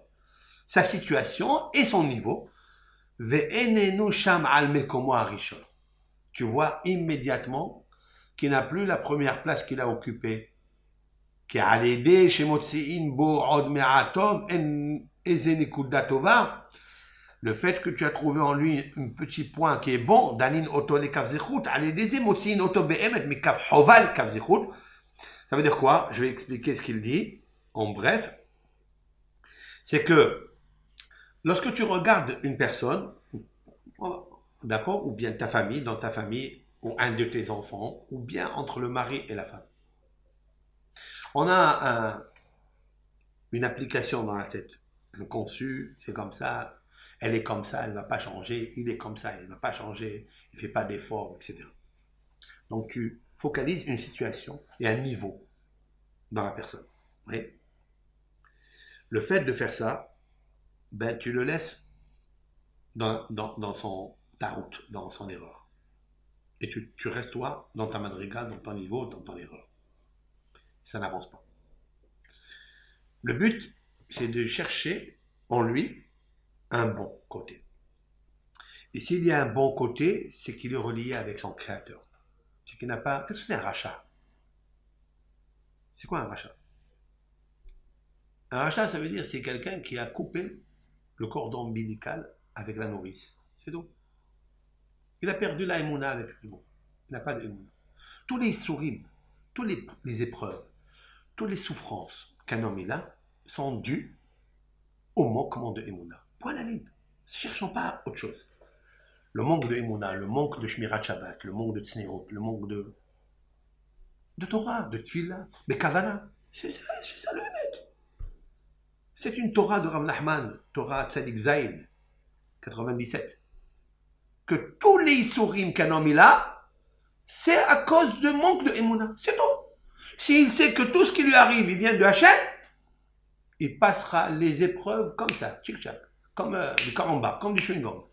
[SPEAKER 1] sa situation et son niveau, tu vois immédiatement qu'il n'a plus la première place qu'il a occupée. Le fait que tu as trouvé en lui un petit point qui est bon, ça veut dire quoi? Je vais expliquer ce qu'il dit, en bref. C'est que lorsque tu regardes une personne, d'accord, ou bien ta famille, dans ta famille, ou un de tes enfants, ou bien entre le mari et la femme, on a une application dans la tête, un conçu, c'est comme ça, elle est comme ça, elle ne va pas changer, il est comme ça, il ne va pas changer, il ne fait pas d'efforts, etc. Donc tu focalises une situation et un niveau dans la personne. Oui. Le fait de faire ça, ben, tu le laisses dans son doubt, dans son erreur. Et tu restes toi dans ta madriga, dans ton niveau, dans ton erreur. Ça n'avance pas. Le but, c'est de chercher en lui un bon côté. Et s'il y a un bon côté, c'est qu'il est relié avec son créateur. C'est qu'il n'a pas... Qu'est-ce que c'est un rachat? C'est quoi un rachat? Un rachat, ça veut dire c'est quelqu'un qui a coupé le cordon ombilical avec la nourrice. C'est tout. Il a perdu la émouna avec le mot. Il n'a pas d'émouna. Tous les souris, toutes les épreuves, toutes les souffrances qu'un homme a sont dues au manquement de émouna. Point à la ligne. Ne cherchons pas autre chose. Le manque de émouna, le manque de Shmirat Shabbat, le manque de Tsneot, le manque de Torah, de Tfila, de Kavana. C'est ça le net. C'est une Torah de Rav Nachman, Torah Tzadik Zayin, 97. Que tous les Issourim qu'un homme a, c'est à cause de manque de Emouna. C'est tout. S'il sait que tout ce qui lui arrive, il vient de Hachem, il passera les épreuves comme ça, tchic-tchac, comme du caramba, comme du chewing-gum.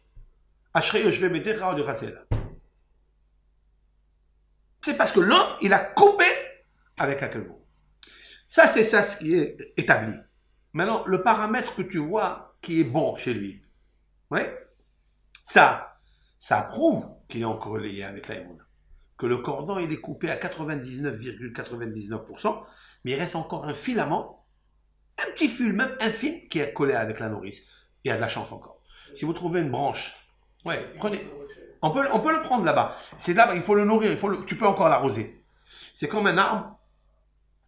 [SPEAKER 1] C'est parce que l'homme, il a coupé avec un mot. Ça, c'est ça ce qui est établi. Maintenant, le paramètre que tu vois qui est bon chez lui, ouais, ça prouve qu'il est encore lié avec la émouna. Que le cordon, il est coupé à 99,99%, mais il reste encore un filament, un petit fil, même infime, qui est collé avec la nourrice. Il y a de la chance encore. Si vous trouvez une branche, ouais, prenez. On peut le prendre là-bas. C'est là-bas, il faut le nourrir, tu peux encore l'arroser. C'est comme un arbre.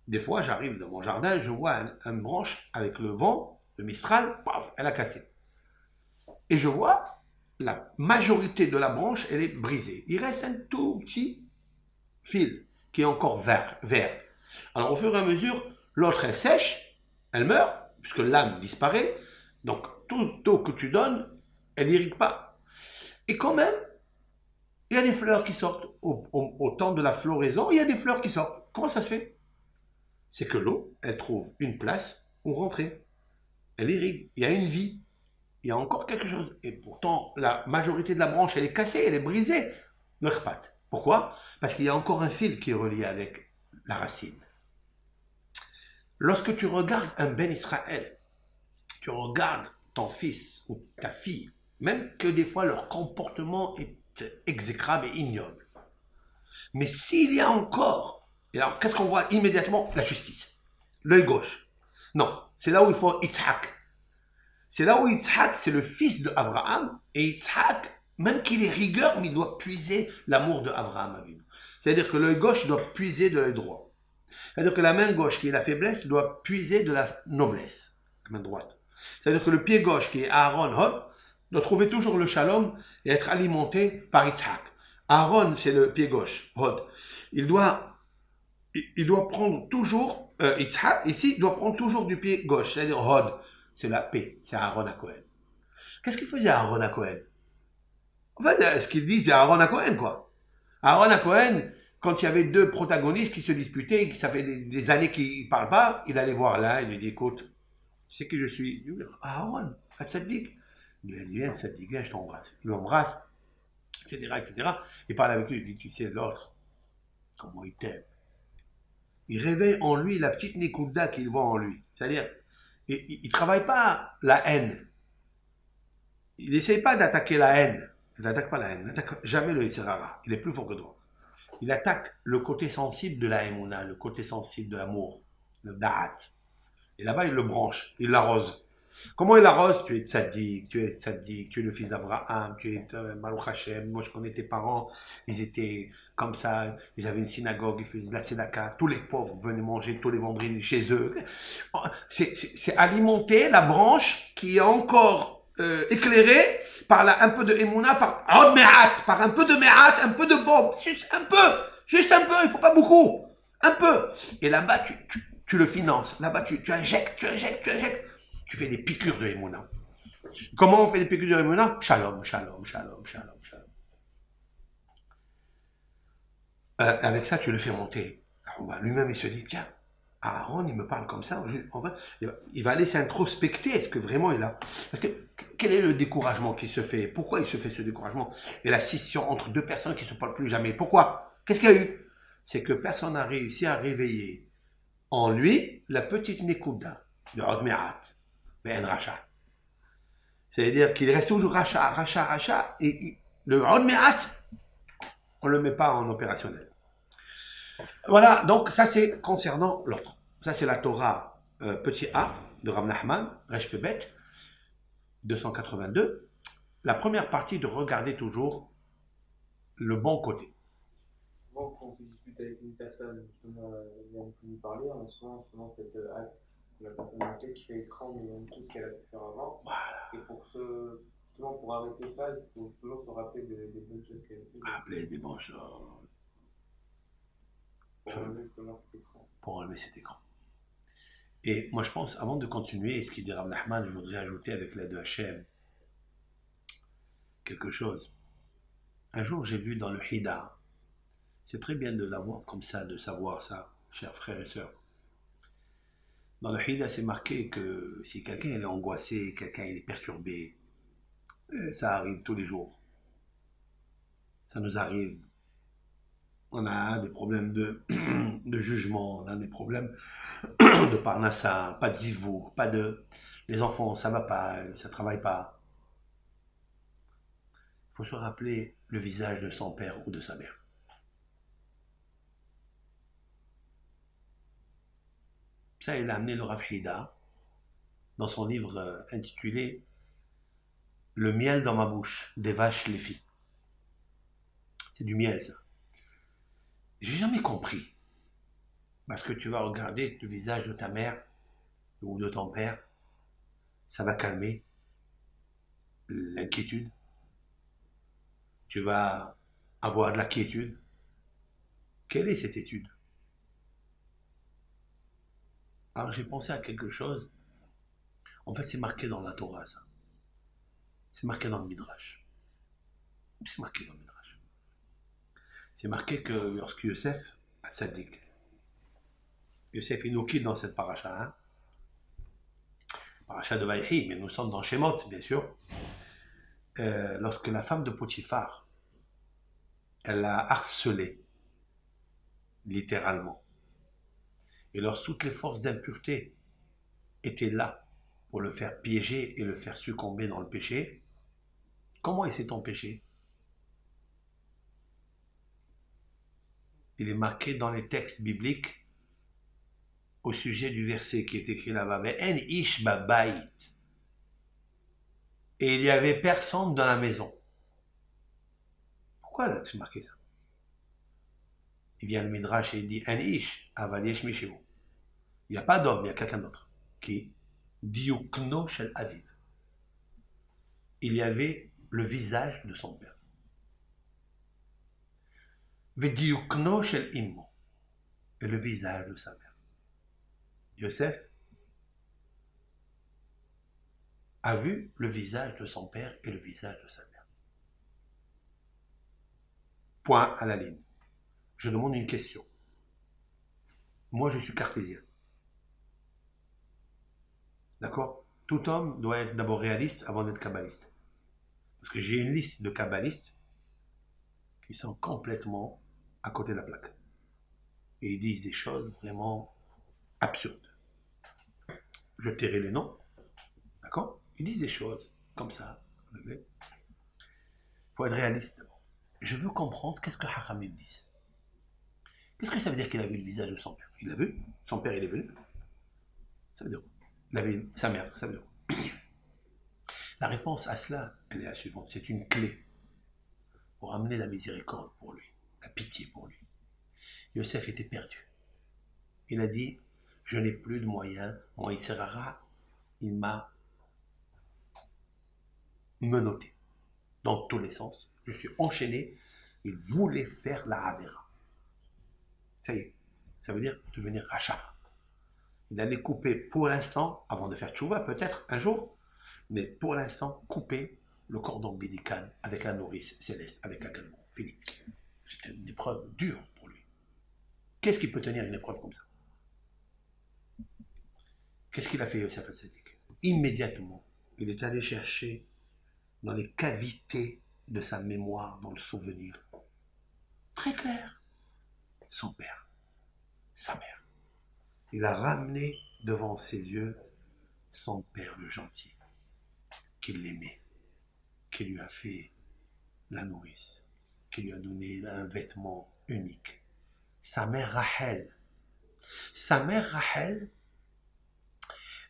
[SPEAKER 1] Des fois, j'arrive dans mon jardin, je vois une branche avec le vent, le Mistral, paf, elle a cassé. et je vois la majorité de la branche, elle est brisée. Il reste un tout petit fil qui est encore vert. Alors au fur et à mesure, l'autre elle sèche, elle meurt, puisque l'âme disparaît. Donc tout eau que tu donnes, elle n'irrigue pas. Et quand même, il y a des fleurs qui sortent. Au temps de la floraison, il y a des fleurs qui sortent. Comment ça se fait? C'est que l'eau, elle trouve une place où rentrer. Elle irrigue. Il y a une vie. Il y a encore quelque chose. Et pourtant, la majorité de la branche, elle est cassée, elle est brisée. Pourquoi? Parce qu'il y a encore un fil qui est relié avec la racine. Lorsque tu regardes un Ben Israël, tu regardes ton fils ou ta fille, même que des fois leur comportement est exécrable et ignoble. Mais s'il y a encore, et alors qu'est-ce qu'on voit immédiatement? La justice. L'œil gauche. Non, c'est là où il faut Yitzhak. C'est là où Yitzhak, c'est le fils d'Abraham, et Yitzhak, même qu'il est rigueur, mais il doit puiser l'amour d'Abraham. C'est-à-dire que l'œil gauche doit puiser de l'œil droit. C'est-à-dire que la main gauche qui est la faiblesse doit puiser de la noblesse, la main droite. C'est-à-dire que le pied gauche qui est Aaron Hod doit trouver toujours le shalom et être alimenté par Yitzhak. Aaron, c'est le pied gauche, Hod. Il doit prendre toujours, Yitzhak, ici, il doit prendre toujours du pied gauche, c'est-à-dire Hod. C'est la paix, c'est Aaron à Cohen. Qu'est-ce qu'il faisait Aaron à Cohen? En fait, ce qu'il dit, c'est Aaron à Cohen, quoi. Aaron à Cohen, quand il y avait deux protagonistes qui se disputaient, qui ça fait des années qu'ils ne parlent pas, il allait voir l'un, il lui dit, écoute, tu sais qui je suis? Il lui dit, Aaron, à Tzadik. Il lui dit, viens, Tzadik, viens, je t'embrasse. Il l'embrasse, etc. Il parle avec lui, il dit, tu sais, l'autre, comment il t'aime. Il réveille en lui la petite Nikouda qu'il voit en lui. C'est-à-dire, il ne travaille pas la haine. Il n'essaye pas d'attaquer la haine. Il n'attaque pas la haine. Il n'attaque jamais le Yitzhara. Il est plus fort que toi. Il attaque le côté sensible de la Emouna, le côté sensible de l'amour, le Da'at. Et là-bas, il le branche, il l'arrose. Comment il l'arrose? Tu es tzaddik, tu es le fils d'Abraham, tu es Baruch Hashem. Moi, je connais tes parents, ils étaient comme ça, ils avaient une synagogue, ils faisaient de la tzedaka, tous les pauvres venaient manger tous les vendredis chez eux. C'est alimenter la branche qui est encore éclairée par un peu de Emouna, par un peu de Me'at, un peu de bombe, juste un peu, il ne faut pas beaucoup, un peu. Et là-bas, tu le finances, là-bas, tu injectes. Tu fais des piqûres de Emouna. Comment on fait des piqûres de Emouna? Shalom. Avec ça, tu le fais monter. Lui-même, il se dit, tiens, Aaron, il me parle comme ça. Il va aller s'introspecter. Est-ce que vraiment il a... Parce que quel est le découragement qui se fait? Pourquoi il se fait ce découragement? Et la scission entre deux personnes qui ne se parlent plus jamais. Pourquoi? Qu'est-ce qu'il y a eu? C'est que personne n'a réussi à réveiller en lui la petite Nekouda de Rodmerat. Mais un rachat. C'est-à-dire qu'il reste toujours rachat, et le Rodmerat, on ne le met pas en opérationnel. Voilà, donc ça c'est concernant l'autre. Ça c'est la Torah petit a de Rav Nachman, Resh Pebet, 282. La première partie de regarder toujours le bon côté.
[SPEAKER 2] Quand on se dispute avec une personne, justement, vient de nous parler, on a souvent cet acte de la personnalité qui fait écraser tout ce qu'elle a pu faire avant.
[SPEAKER 1] Voilà.
[SPEAKER 2] Et justement, pour arrêter ça, il faut toujours se rappeler des bonnes choses qu'elle a fait.
[SPEAKER 1] Rappeler des bonnes choses.
[SPEAKER 2] Pour enlever justement cet écran.
[SPEAKER 1] Pour enlever cet écran. Et moi je pense, avant de continuer, ce qu'il dit Rav Nachman, je voudrais ajouter avec l'aide de Hachem quelque chose. Un jour j'ai vu dans le Hida, c'est très bien de l'avoir comme ça, de savoir ça, chers frères et sœurs. Dans le Hida, c'est marqué que si quelqu'un est angoissé, quelqu'un est perturbé, ça arrive tous les jours. Ça nous arrive. On a des problèmes de jugement, on a des problèmes de parnassa, pas de zivour, pas de... Les enfants, ça va pas, ça travaille pas. Il faut se rappeler le visage de son père ou de sa mère. Ça, il a amené le Rav Hida dans son livre intitulé « Le miel dans ma bouche, des vaches les filles ». C'est du miel, ça. J'ai jamais compris. Parce que tu vas regarder le visage de ta mère ou de ton père, ça va calmer. l'inquiétude. Tu vas avoir de la quiétude. Quelle est cette étude? Alors j'ai pensé à quelque chose. En fait, c'est marqué dans la Torah, ça. C'est marqué dans le Midrash. C'est marqué dans le Midrash. C'est marqué que lorsque Yosef, Tzadik, Yosef il nous quitte dans cette paracha, hein, paracha de Vaïhi, mais nous sommes dans Shemot, bien sûr. Lorsque la femme de Potiphar, elle l'a harcelé, littéralement. Et lorsque toutes les forces d'impureté étaient là pour le faire piéger et le faire succomber dans le péché, comment il s'est empêché? Il est marqué dans les textes bibliques au sujet du verset qui est écrit là-bas. En ish babayit. Et il n'y avait personne dans la maison. Pourquoi là c'est marqué ça? Il vient le Midrash et il dit En ish aval yesh mishehu. Il n'y a pas d'homme, il y a quelqu'un d'autre. Qui? Diukno shel aviv. Il y avait le visage de son père. Vediukno shel immo. Et le visage de sa mère. Yosef a vu le visage de son père et le visage de sa mère. Point à la ligne. Je demande une question. Moi, je suis cartésien. D'accord? Tout homme doit être d'abord réaliste avant d'être kabbaliste. Parce que j'ai une liste de kabbalistes qui sont complètement à côté de la plaque. Et ils disent des choses vraiment absurdes. Je tairai les noms. D'accord? Ils disent des choses comme ça. Il faut être réaliste d'abord. Je veux comprendre qu'est-ce que Hachamim disent. Qu'est-ce que ça veut dire qu'il a vu le visage de son père? Il l'a vu? Son père, il est venu? Ça veut dire quoi? Il a vu sa mère, ça veut dire quoi? La réponse à cela, elle est la suivante. C'est une clé pour amener la miséricorde pour lui, la pitié pour lui. Yosef était perdu. Il a dit, je n'ai plus de moyens. Mon Isserara, il m'a menotté dans tous les sens. Je suis enchaîné. Il voulait faire la Havera. Ça y est, ça veut dire devenir rachat. Il allait couper pour l'instant, avant de faire tchouva peut-être un jour, mais pour l'instant, couper le cordon ombilical avec la nourrice céleste, avec la calmon. Fini. C'était une épreuve dure pour lui. Qu'est-ce qui peut tenir une épreuve comme ça? Qu'est-ce qu'il a fait, Yosef Hatzadik? Immédiatement, il est allé chercher dans les cavités de sa mémoire, dans le souvenir, très clair, son père, sa mère. Il a ramené devant ses yeux son père le gentil, qui l'aimait, qui lui a fait la nourrice, qui lui a donné un vêtement unique. Sa mère Rachel. Sa mère Rachel,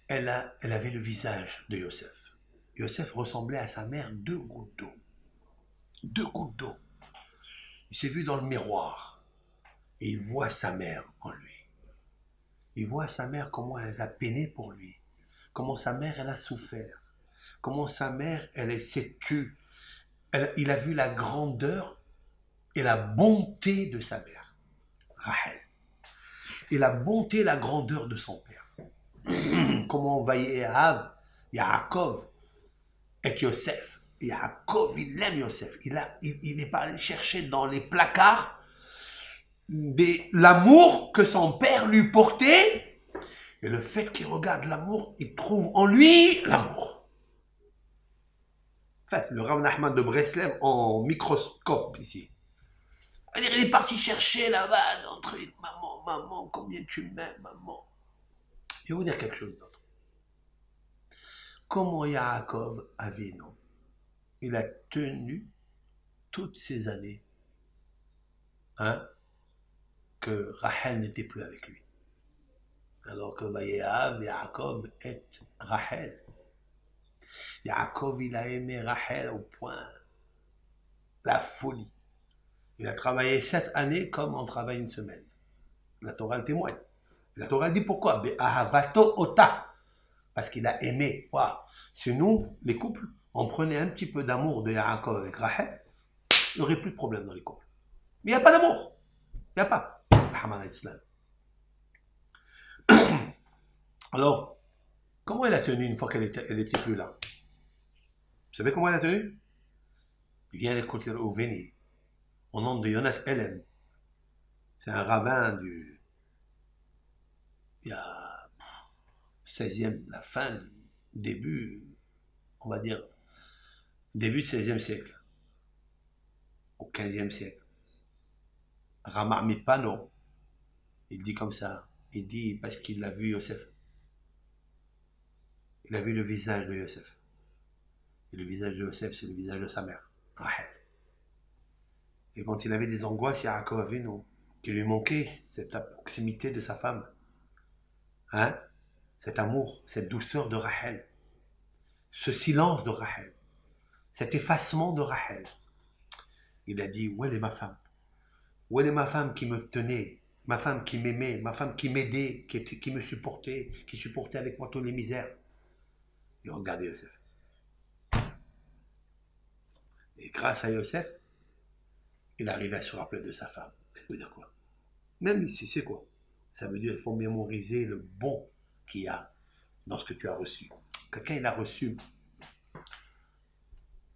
[SPEAKER 1] elle avait le visage de Yosef. Yosef ressemblait à sa mère 2 gouttes d'eau. 2 gouttes d'eau. Il s'est vu dans le miroir et il voit sa mère en lui. Il voit sa mère comment elle a peiné pour lui, comment sa mère elle a souffert, comment sa mère elle s'est tue. Il a vu la grandeur et la bonté de sa mère, Rachel, et la bonté et la grandeur de son père. Comment Vayehav, Yaakov et Yosef. Yaakov, il aime Yosef. Il n'est pas allé chercher dans les placards l'amour que son père lui portait. Et le fait qu'il regarde l'amour, il trouve en lui l'amour. En fait, le Rav Nachman de Breslev en microscope ici. Il est parti chercher là-bas, entre les maman, maman, combien tu m'aimes, maman. Je vais vous dire quelque chose d'autre. Comment Yaakov Avinu, il a tenu toutes ces années, hein, que Rachel n'était plus avec lui. Alors que Vayehav, Yaakov est Rachel. Yaakov, il a aimé Rachel au point, la folie. Il a travaillé 7 années comme on travaille une semaine. La Torah le témoigne. La Torah dit pourquoi? Be'ahavato ota. Parce qu'il a aimé. Wow. C'est nous, les couples, on prenait un petit peu d'amour de Yaakov avec Rachel, il n'y aurait plus de problème dans les couples. Mais il n'y a pas d'amour. Il n'y a pas. Hamad al-Islam. Alors, comment elle a tenu une fois qu'elle était plus là? Vous savez comment elle a tenu? Il vient écouter au Véni, au nom de Yonat Elem. C'est un rabbin il y a 16e, la fin, début, on va dire, début du 16e siècle, au 15e siècle. Rama Mipano, il dit comme ça, il dit parce qu'il a vu Yosef. Il a vu le visage de Yosef. Et le visage de Yosef, c'est le visage de sa mère, Rachel. Et quand il avait des angoisses, Yaakov Avinu, qui lui manquait cette proximité de sa femme, hein, cet amour, cette douceur de Rachel, ce silence de Rachel, cet effacement de Rachel. Il a dit, où est ma femme? Où est ma femme qui me tenait, ma femme qui m'aimait, ma femme qui m'aidait, qui me supportait, qui supportait avec moi toutes les misères? Et regardez Yosef. Et grâce à Yosef, il arrive à se rappeler de sa femme. Ça veut dire quoi? Même ici, c'est quoi? Ça veut dire qu'il faut mémoriser le bon qu'il y a dans ce que tu as reçu. Quelqu'un, il a reçu.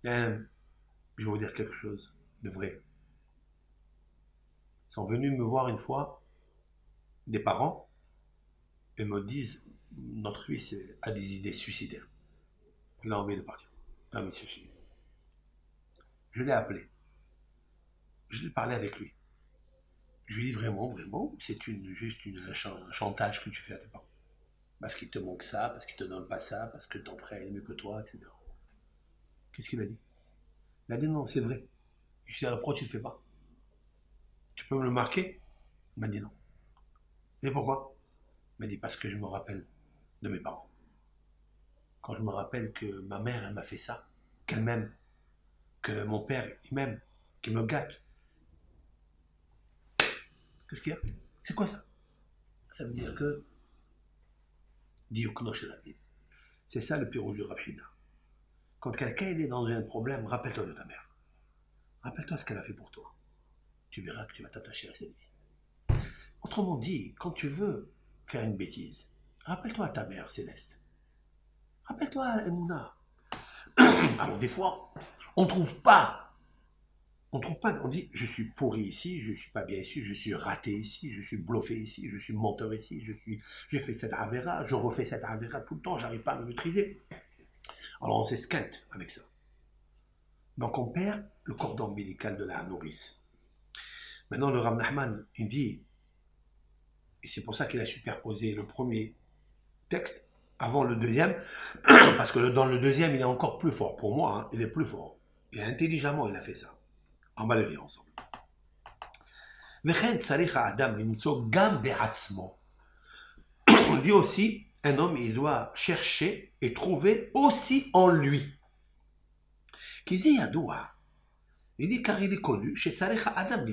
[SPEAKER 1] Je vais vous dire quelque chose de vrai. Ils sont venus me voir une fois, des parents, et me disent, notre fils a des idées suicidaires. Il a envie de partir. Il a envie de se suicider. Je l'ai appelé. Je l'ai parlé avec lui. Je lui dis vraiment, c'est juste un chantage que tu fais à tes parents. Parce qu'il te manque ça, parce qu'il te donne pas ça, parce que ton frère est mieux que toi, etc. Qu'est-ce qu'il a dit? Il a dit non, c'est vrai. Je lui ai dit alors pourquoi tu le fais pas? Tu peux me le marquer? Il m'a dit non. Et pourquoi? Il m'a dit parce que je me rappelle de mes parents. Quand je me rappelle que ma mère, elle m'a fait ça, qu'elle m'aime, que mon père, il m'aime, qu'il me gâte. Qu'est-ce qu'il y a? C'est quoi ça? Ça veut dire que c'est ça le pirouge du Rav Hina. Quand quelqu'un est dans un problème, rappelle-toi de ta mère. Rappelle-toi ce qu'elle a fait pour toi. Tu verras que tu vas t'attacher à cette vie. Autrement dit, quand tu veux faire une bêtise, rappelle-toi à ta mère céleste. Rappelle-toi à Emouna. Alors des fois, on trouve pas. On dit je suis pourri ici, je suis pas bien ici, je suis raté ici, je suis bluffé ici, je suis menteur ici, j'ai fait cette avéra, je refais cette avéra tout le temps, j'arrive pas à me maîtriser. Alors on s'esquinte avec ça. Donc on perd le cordon ombilical de la nourrice. Maintenant le Rav Nachman, il dit, et c'est pour ça qu'il a superposé le premier texte avant le deuxième, parce que dans le deuxième il est encore plus fort, pour moi, hein, il est plus fort. Et intelligemment il a fait ça. On va le lire ensemble. Lui aussi, un homme, il doit chercher et trouver aussi en lui. Il dit car il est connu chez Sarikha Adam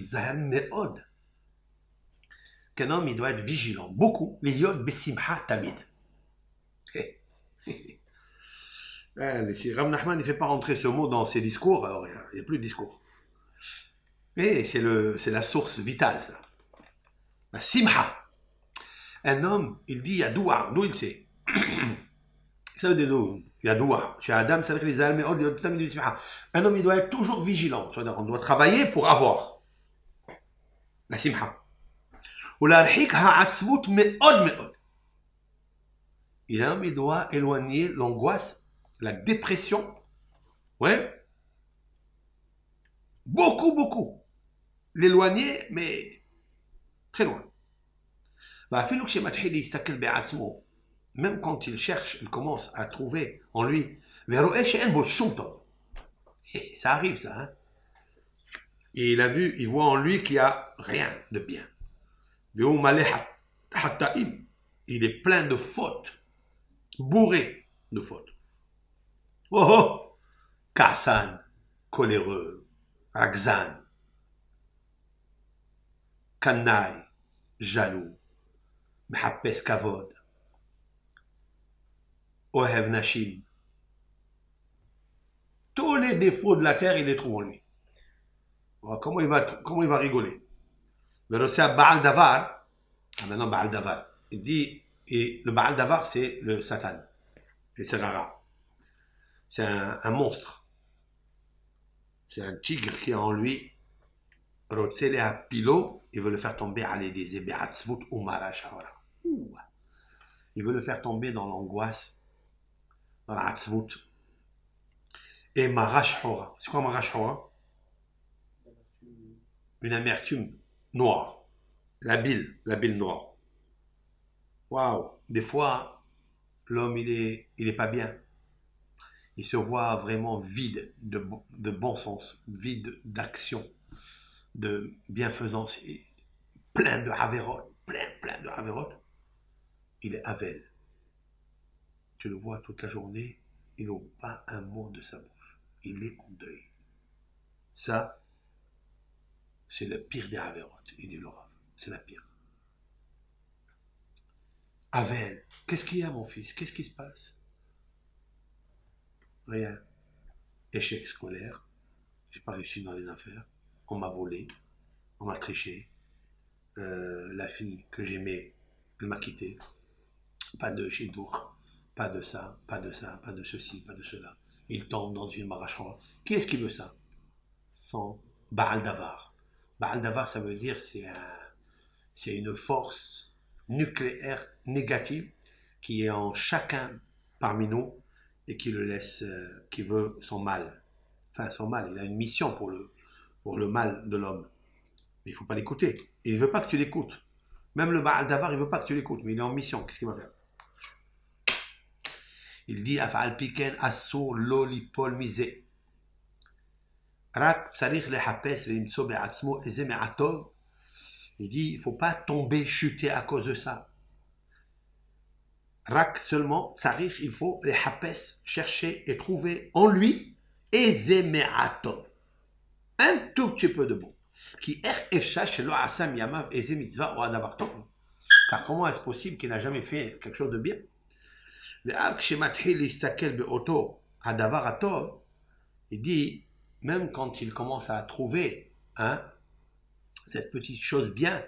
[SPEAKER 1] qu'un homme, il doit être vigilant. Beaucoup, les yod besimha tamid. Si Rav Nachman ne fait pas rentrer ce mot dans ses discours, alors il n'y a plus de discours. Mais c'est la source vitale, ça. La simha. Un homme, il dit yadoua, d'où il sait. Ça veut dire d'où? Yadoua. Chez Adam, ça veut dire les almes, un homme, il doit être toujours vigilant. C'est-à-dire, on doit travailler pour avoir. La simha. Et l'homme, il doit éloigner l'angoisse, la dépression. Ouais. Beaucoup. L'éloigner, mais très loin. Même quand il cherche, il commence à trouver en lui, ça arrive ça, hein? Et il voit en lui qu'il n'y a rien de bien. Il est plein de fautes, bourré de fautes. Oh, Kassan, coléreux, Ragzan, canaille, jaloux, מחפש כבוד, אוהב נשים, Tous les défauts de la terre, il les trouve en lui. Alors, comment il va rigoler? Le Rossia Baal Davar, maintenant Baal Davar, il dit, et le Baal Davar, c'est le Satan, et c'est Rara. C'est un monstre. C'est un tigre qui a en lui, Rotsele à Pilo, il veut le faire tomber à l'aider, Be'atzvut ou Marashahora. Il veut le faire tomber dans l'angoisse, dans la Atzvut. Et Marashahora. C'est quoi Marashahora? Une amertume noire. La bile noire. Waouh! Des fois, l'homme, il est pas bien. Il se voit vraiment vide de bon sens, vide d'action, de bienfaisance, et plein de Haverot, plein de Haverot. Il est Havel. Tu le vois toute la journée, il n'ouvre pas un mot de sa bouche. Il est en deuil. Ça, c'est le pire des Haverot, il dit le Rav. C'est la pire. Havel, qu'est-ce qu'il y a mon fils? Qu'est-ce qui se passe? Rien. Échec scolaire, j'ai pas réussi dans les affaires, on m'a volé, on m'a triché, la fille que j'aimais, elle m'a quitté, pas de chidour, pas de ça, pas de ça, pas de ceci, pas de cela. Il tombe dans une marachora. Qui est-ce qui veut ça? Sans Baal Davar. Baal Davar, ça veut dire c'est une force nucléaire négative qui est en chacun parmi nous et qui le laisse, qui veut son mal. Enfin, son mal, il a une mission pour le mal de l'homme. Mais il ne faut pas l'écouter. Et il ne veut pas que tu l'écoutes. Même le Baal Davar, il ne veut pas que tu l'écoutes, mais il est en mission. Qu'est-ce qu'il va faire? Il dit, Afal piken asso lolipol misé. Rak tsarich lehapes veimso be'atzmo eze me'atov. Il dit, il ne faut pas tomber, chuter à cause de ça. Rak seulement, tsarich, il faut les hapes, chercher et trouver en lui, eze me'atov. Un tout petit peu de bon. Qui efcha shelo asam yamav eze mitzvah ou adavar tov. Car comment est-ce possible qu'il n'a jamais fait quelque chose de bien? Il dit, même quand il commence à trouver cette petite chose bien,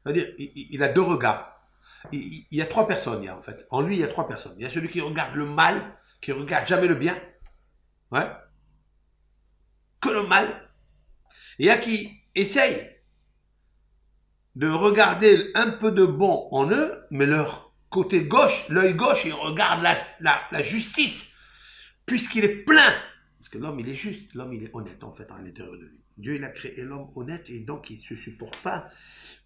[SPEAKER 1] c'est-à-dire, il a deux regards. Il y a trois personnes, en fait. En lui, il y a trois personnes. Il y a celui qui regarde le mal, qui ne regarde jamais le bien. Ouais. Que le mal. Et il y a qui essaye de regarder un peu de bon en eux, mais leur côté gauche, l'œil gauche, il regarde la justice, puisqu'il est plein. Parce que l'homme, il est juste, l'homme, il est honnête, en fait, à l'intérieur de lui. Dieu, il a créé l'homme honnête, et donc, il ne se supporte pas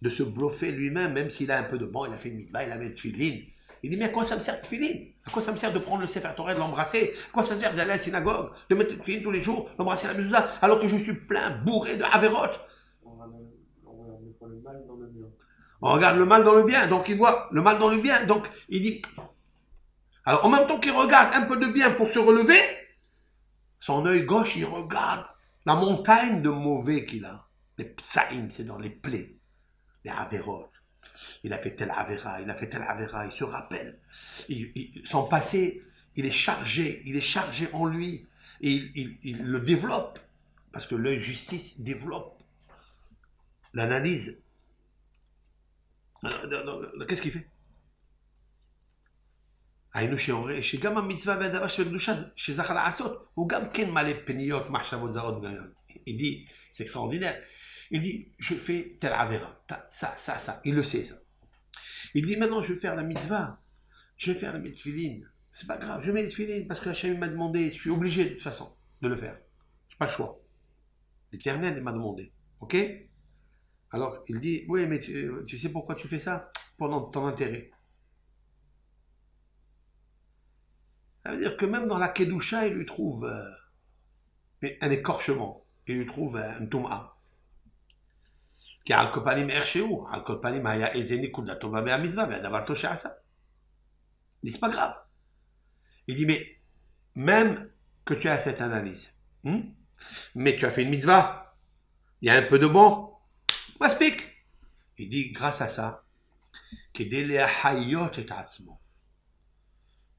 [SPEAKER 1] de se bluffer lui-même, même s'il a un peu de bon, il a fait une mitzvah, il a mis une tefilin. Il dit, mais à quoi ça me sert de tefilin? À quoi ça me sert de prendre le Sefer Torah, de l'embrasser? À quoi ça me sert d'aller à la synagogue, de mettre une tefilin tous les jours, d'embrasser la mezouza, alors que je suis plein, bourré de Haverot?
[SPEAKER 2] Le mal dans le bien.
[SPEAKER 1] On regarde le mal dans le bien, donc il voit le mal dans le bien, donc il dit... Alors en même temps qu'il regarde un peu de bien pour se relever, son œil gauche, il regarde la montagne de mauvais qu'il a. Les psaïm, c'est dans les plaies, les avérotes. Il a fait tel avéra, il a fait tel avéra, il se rappelle. Son passé, il est chargé en lui. Et il le développe, parce que l'œil justice développe l'analyse. Qu'est-ce qu'il fait? היינו שאומרים שגם המצווה והדבר שבקדושה שזכה לעשות הוא גם כן מלא פניות, מחשבות זרות. Il dit, c'est extraordinaire, il dit je fais tel avéra, ça, il le sait ça. Il dit maintenant je vais faire la mitzvah, je vais faire la tefilin, c'est pas grave, je mets les tefilin parce que Hachem m'a demandé, je suis obligé de toute façon de le faire, j'ai pas le choix, l'Éternel m'a demandé, ok? Alors il dit oui mais tu sais pourquoi tu fais ça? Pendant ton intérêt. Ça veut dire que même dans la Kedusha, il lui trouve un écorchement, il lui trouve un touma. Qui a al-kopanim ersheu, al-kopanim haya ezeni kudatova be'amizva, ve'adavar toshe'asa. Il dit, c'est pas grave. Il dit, mais même que tu as cette analyse, mais tu as fait une mitzvah, il y a un peu de bon, maspik. Il dit, grâce à ça, kedele hayot et atzmo.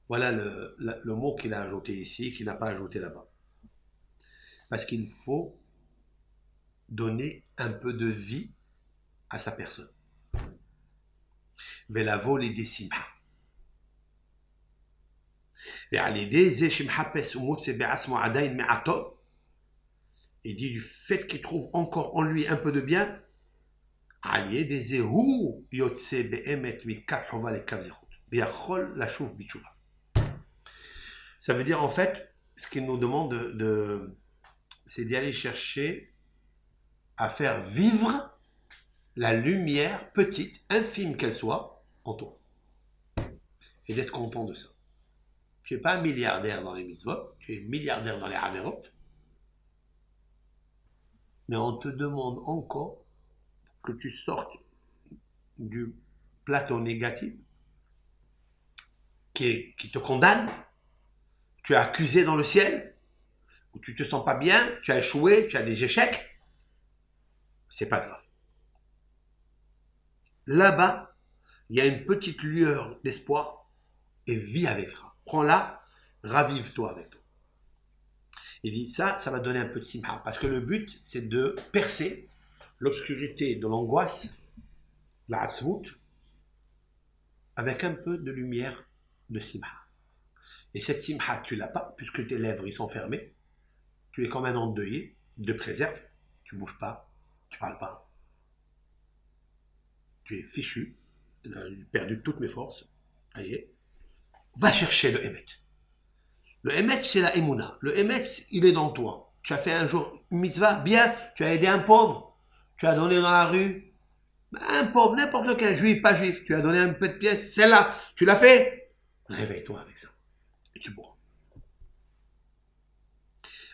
[SPEAKER 1] Voilà le mot qu'il a ajouté ici, qu'il n'a pas ajouté là-bas. Parce qu'il faut donner un peu de vie à sa personne. ולבוא לידי שמחה. ועל ידי זה שמחפש ומוצא בעצמו עדיין מעטוב, il dit du fait qu'il trouve encore en lui un peu de bien, על ידי זה הוא יוצא באמת מכף חובה לכף זכות, ויכול לשוב בתשובה. Ça veut dire en fait, ce qu'il nous demande c'est d'y aller chercher à faire vivre la lumière petite, infime qu'elle soit, en toi. Et d'être content de ça. Tu n'es pas un milliardaire dans les mitzvot, tu es milliardaire dans les averot, mais on te demande encore que tu sortes du plateau négatif qui te condamne, tu es accusé dans le ciel, où tu te sens pas bien, tu as échoué, tu as des échecs, c'est pas grave. Là-bas, il y a une petite lueur d'espoir et vis avec ça. Prends-la, ravive-toi avec toi. Il dit ça va donner un peu de simha. Parce que le but, c'est de percer l'obscurité de l'angoisse, la hatzvout, avec un peu de lumière de simha. Et cette simha, tu l'as pas, puisque tes lèvres, ils sont fermées. Tu es comme un endeuillé, de préserve. Tu bouges pas, tu parles pas. Tu es fichu, j'ai perdu toutes mes forces. Allez, va chercher le Emet. Le Emet, c'est la Emouna. Le Emet, il est dans toi. Tu as fait un jour une mitzvah, bien, tu as aidé un pauvre, tu as donné dans la rue, un pauvre, n'importe lequel, juif, pas juif, tu as donné un peu de pièce, celle-là, tu l'as fait, réveille-toi avec ça. Et tu bois.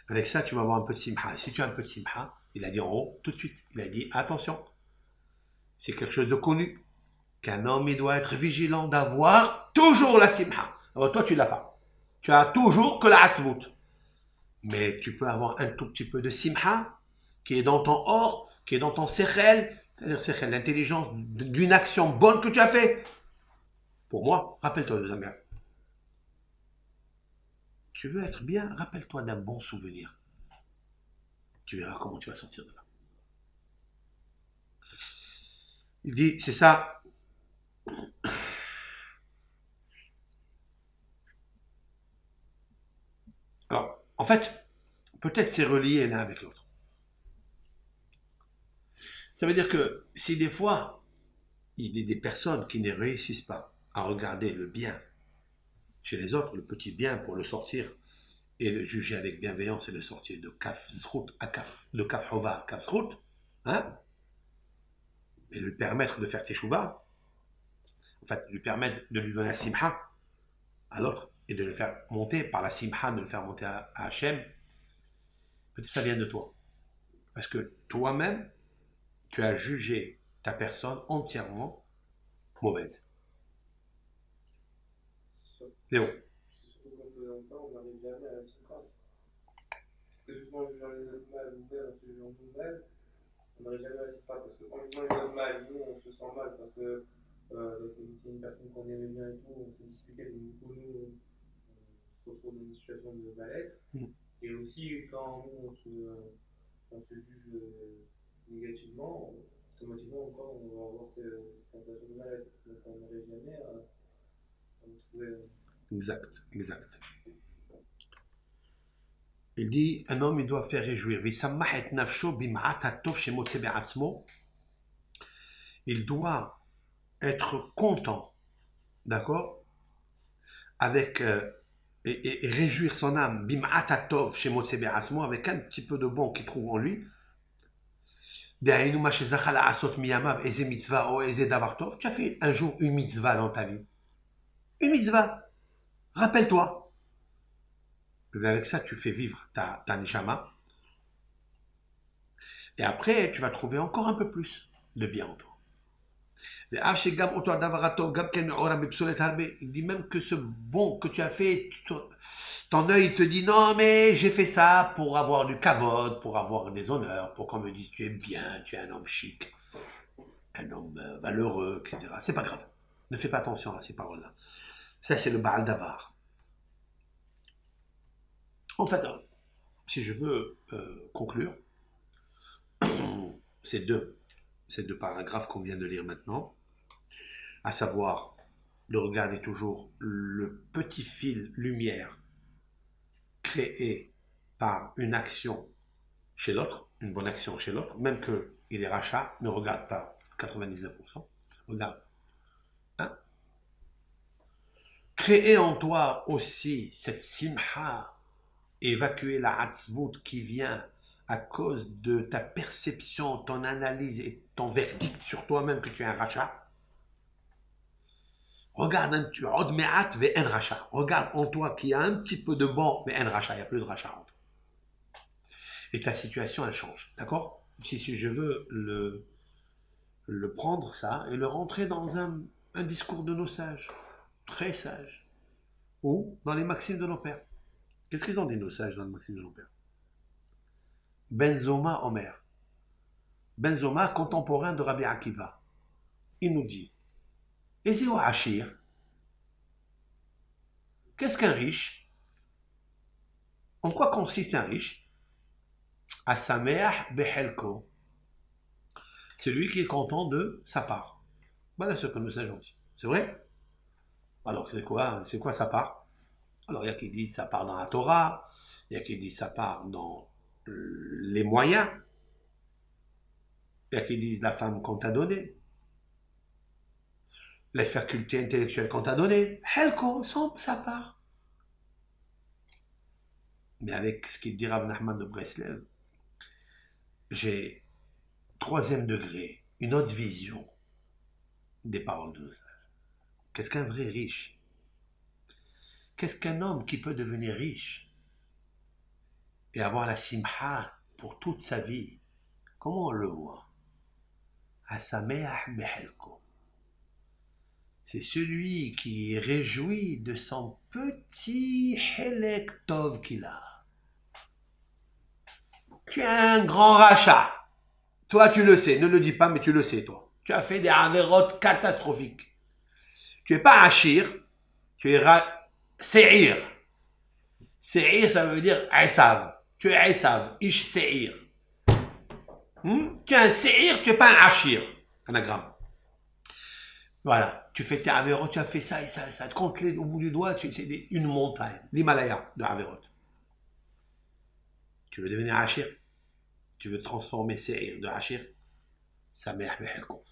[SPEAKER 1] Avec ça, tu vas avoir un peu de simha. Et si tu as un peu de simha, il a dit en haut, tout de suite, il a dit, attention, c'est quelque chose de connu, qu'un homme, il doit être vigilant d'avoir toujours la simha. Alors toi, tu l'as pas. Tu as toujours que la hatzvout. Mais tu peux avoir un tout petit peu de simha, qui est dans ton or, qui est dans ton sechel, c'est-à-dire sechel, l'intelligence d'une action bonne que tu as fait. Pour moi, rappelle-toi de Zamir. Tu veux être bien, rappelle-toi d'un bon souvenir. Tu verras comment tu vas sortir de là. Il dit, c'est ça. Alors, en fait, peut-être c'est relié l'un avec l'autre. Ça veut dire que si des fois, il y a des personnes qui ne réussissent pas à regarder le bien chez les autres, le petit bien pour le sortir et le juger avec bienveillance et le sortir de kaf zrout à kaf, de kaf hova à kaf zrout, hein, et lui permettre de faire teshuva, en fait, lui permettre de lui donner la simha à l'autre et de le faire monter par la simha, de le faire monter à Hachem, peut-être ça vient de toi. Parce que toi-même, tu as jugé ta personne entièrement mauvaise. Léo.
[SPEAKER 2] Surtout qu'en faisant ça, on n'arrive jamais à la simcha. Parce que souvent, en jugeant les autres mal, nous-mêmes, en se jugeant nous-mêmes, on n'arrive jamais à la simcha. Parce qu'en jugeant les autres mal, nous, on se sent mal. Parce que c'est une personne qu'on aimait bien et tout, on s'est disputé, donc du coup, nous, on se retrouve dans une situation de mal-être. Et aussi, quand nous, on se juge négativement, automatiquement, encore, on va avoir cette sensation de mal-être. Donc, on n'arrive jamais à trouver.
[SPEAKER 1] Exact, exact. Il dit, un homme, il doit faire réjouir. Il doit être content, d'accord, avec et réjouir son âme, avec un petit peu de bon qu'il trouve en lui. Tu as fait un jour une mitzvah dans ta vie. Une mitzvah. Rappelle-toi. Et avec ça, tu fais vivre ta neshama. Et après, tu vas trouver encore un peu plus de bien en toi. Il dit même que ce bon que tu as fait, ton œil te dit non, mais j'ai fait ça pour avoir du kavod, pour avoir des honneurs, pour qu'on me dise tu es bien, tu es un homme chic, un homme valeureux, etc. C'est pas grave. Ne fais pas attention à ces paroles-là. Ça, c'est le Baal Davar. En fait, si je veux conclure, ces deux paragraphes qu'on vient de lire maintenant, à savoir de regarder toujours le petit fil lumière créé par une action chez l'autre, une bonne action chez l'autre, même qu'il est rachat, ne regarde pas 99%, regarde. Hein? Créer en toi aussi cette simha, évacuer la atzvut qui vient à cause de ta perception, ton analyse et ton verdict sur toi-même que tu es un rachat. Regarde regarde en toi qu'il y a un petit peu de bon, mais un rachat, il n'y a plus de rachat en toi. Et ta situation, elle change. D'accord? Si je veux le prendre, ça, et le rentrer dans un discours de nos sages, très sages, ou dans les maximes de nos pères. Qu'est-ce qu'ils ont dit, nos sages, dans les maximes de nos pères? Benzoma Omer. Benzoma, contemporain de Rabbi Akiva. Il nous dit, Ezio Ashir, qu'est-ce qu'un riche? En quoi consiste un riche? Asameah behelko. Celui qui est content de sa part. Voilà ce que nous sages ont dit. C'est vrai? Alors, c'est quoi sa part? Alors, il y a qui disent sa part dans la Torah, il y a qui disent sa part dans les moyens, il y a qui disent la femme qu'on t'a donnée, les facultés intellectuelles qu'on t'a données, Helko, sa part. Mais avec ce qu'il dit Rav Nachman de Breslev, j'ai 3e degré, une autre vision des paroles de nos sages. Qu'est-ce qu'un vrai riche? Qu'est-ce qu'un homme qui peut devenir riche et avoir la simha pour toute sa vie? Comment on le voit? Asameah behelko. C'est celui qui est réjoui de son petit helek tov qu'il a. Tu as un grand rachat. Toi, tu le sais. Ne le dis pas, mais tu le sais, toi. Tu as fait des avérotes catastrophiques. Tu n'es pas Achir, tu es Se'ir. Se'ir, ça veut dire Esav. Tu es Esav, Ish Se'ir. Tu es un Se'ir, tu n'es pas un Achir. Anagramme. Voilà, tu fais tes avérotes, tu as fait ça et ça, ça te compte au bout du doigt, c'est une montagne, l'Himalaya de avérotes. Tu veux devenir Achir? Tu veux transformer Se'ir de Achir? Sameah behelko.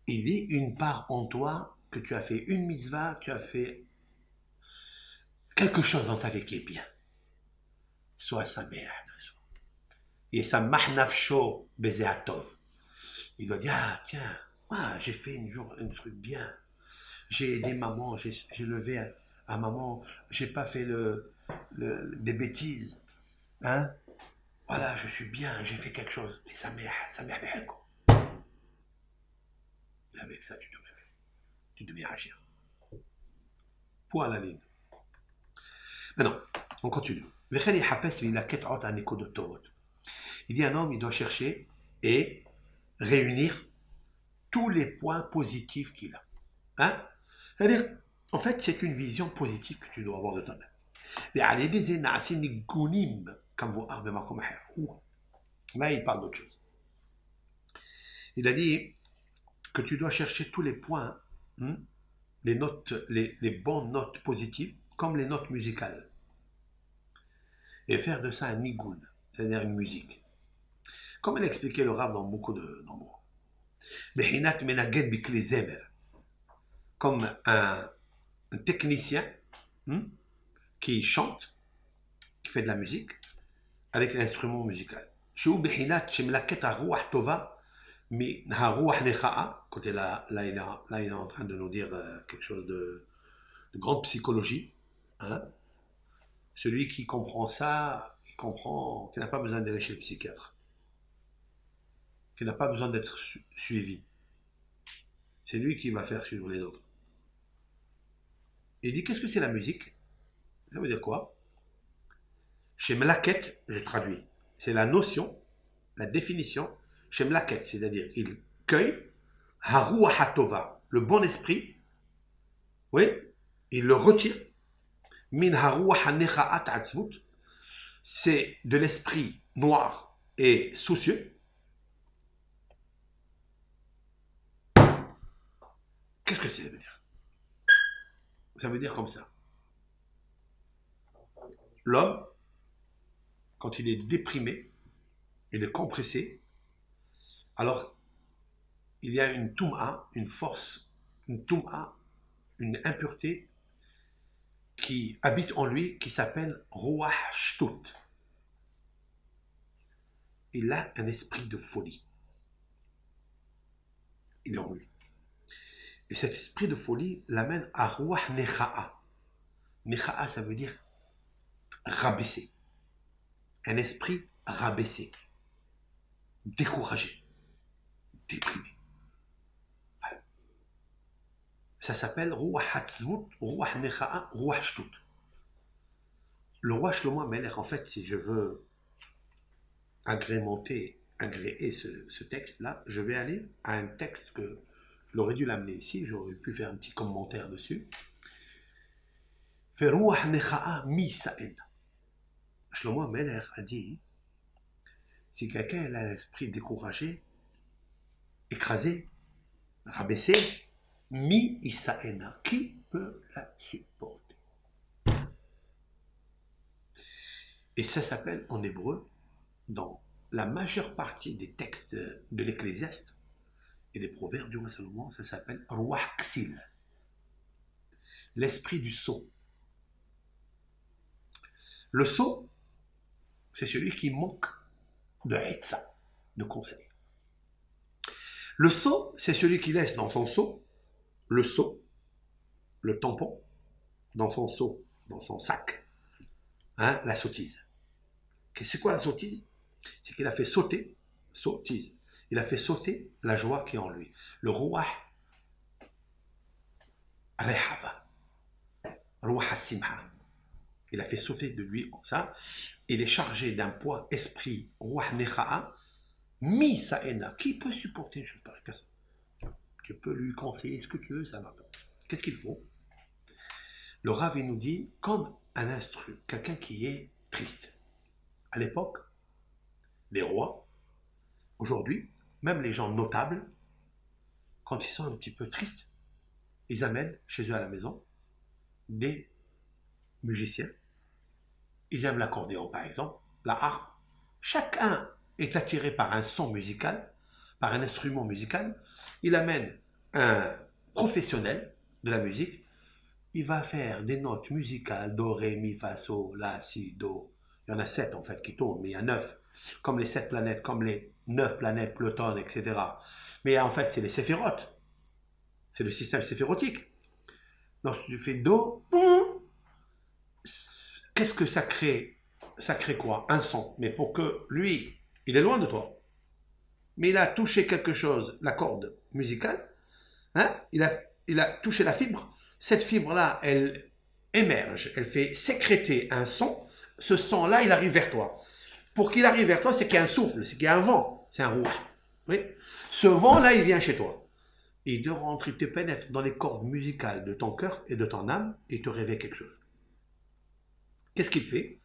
[SPEAKER 1] Il dit une part en toi que tu as fait une mitzvah, tu as fait quelque chose dans ta vie qui est bien. Sois sameah de soi. Et samah nafsho bezeatov. Il doit dire, ah tiens, moi j'ai fait un truc bien. J'ai aidé maman, j'ai levé à maman, j'ai pas fait des bêtises. Hein? Voilà, je suis bien, j'ai fait quelque chose. C'est sameah behelko. Et avec ça, tu deviens agir. Point à la ligne. Maintenant, on continue. Il dit un homme, il doit chercher et réunir tous les points positifs qu'il a. Hein? C'est-à-dire, en fait, c'est une vision positive que tu dois avoir de toi-même. Là, il parle d'autre chose. Il a dit que tu dois chercher tous les points, les notes, les bonnes notes positives, comme les notes musicales. Et faire de ça un nigoun, c'est-à-dire une musique. Comme il a expliqué le Rav dans beaucoup d'endroits. Comme un technicien qui chante, qui fait de la musique, avec l'instrument musical. Mais côté là, il est en train de nous dire quelque chose de grande psychologie. Hein? Celui qui comprend ça, il comprend qu'il n'a pas besoin d'aller chez le psychiatre. Qu'il n'a pas besoin d'être suivi. C'est lui qui va faire suivre les autres. Il dit, qu'est-ce que c'est la musique? Ça veut dire quoi? Chez Mlaket, je traduis, c'est la notion, la définition, chez Mlaket, c'est-à-dire il cueille Haruah Hatova, le bon esprit, oui, il le retire, Min harouah nechaat atzvut, c'est de l'esprit noir et soucieux. Qu'est-ce que ça veut dire? Ça veut dire comme ça. L'homme, quand il est déprimé, il est compressé, alors il y a une toum'a, une force, une toum'a, une impureté qui habite en lui, qui s'appelle Ruach Shtut. Il a un esprit de folie. Il est en lui. Et cet esprit de folie l'amène à Ruach Necha'a. Necha'a, ça veut dire rabaisser. Un esprit rabaissé, découragé, déprimé. Voilà. Ça s'appelle Ruach Hatzvut, Ruach Necha'a, Ruach Shtut. Le roi Shlomo Amelech, en fait, si je veux agréer ce texte-là, je vais aller à un texte que j'aurais dû l'amener ici, j'aurais pu faire un petit commentaire dessus. Ferouach necha'a mi sa'en. Shlomo Amelech a dit, si quelqu'un a l'esprit découragé, écrasé, rabaissé, mi isa'ena, qui peut la supporter? Et ça s'appelle en hébreu, dans la majeure partie des textes de l'Ecclésiaste et des proverbes du roi Salomon, ça s'appelle Ruach Ksil, l'esprit du sot. Le sot, c'est celui qui manque de Hitza, de conseil. Le sot, c'est celui qui laisse dans son seau, le tampon, dans son seau, dans son sac, la sottise. C'est quoi la sottise? C'est qu'il a fait sauter, sottise, il a fait sauter la joie qui est en lui. Le Ruach Rehava, Ruach Simha. Il a fait sauter de lui ça. Il est chargé d'un poids esprit, Ruach Necha'a, mi sa'ena. Qui peut supporter une chose pareille? Personne. Tu peux lui conseiller ce que tu veux, ça va pas. Qu'est-ce qu'il faut? Le Rav, il nous dit, comme un instru, quelqu'un qui est triste. À l'époque, les rois, aujourd'hui, même les gens notables, quand ils sont un petit peu tristes, ils amènent chez eux à la maison des musiciens. Ils aiment l'accordéon par exemple, la harpe. Chacun est attiré par un son musical, par un instrument musical. Il amène un professionnel de la musique. Il va faire des notes musicales, do, ré, mi, fa, sol, la, si, do. Il y en a 7 en fait qui tournent, mais il y a 9. Comme les 7 planètes, comme les 9 planètes, Pluton, etc. Mais en fait, c'est les séphirotes. C'est le système séphirotique. Donc, tu fais do, qu'est-ce que ça crée? Ça crée quoi? Un son. Mais pour que lui, il est loin de toi. Mais il a touché quelque chose, la corde musicale. Il a touché la fibre. Cette fibre-là, elle émerge. Elle fait sécréter un son. Ce son-là, il arrive vers toi. Pour qu'il arrive vers toi, c'est qu'il y a un souffle, c'est qu'il y a un vent. C'est un rouage. Oui. Ce vent-là, il vient chez toi. Il te rentre, il te pénètre dans les cordes musicales de ton cœur et de ton âme et te réveille quelque chose. Qu'est-ce qu'il fait?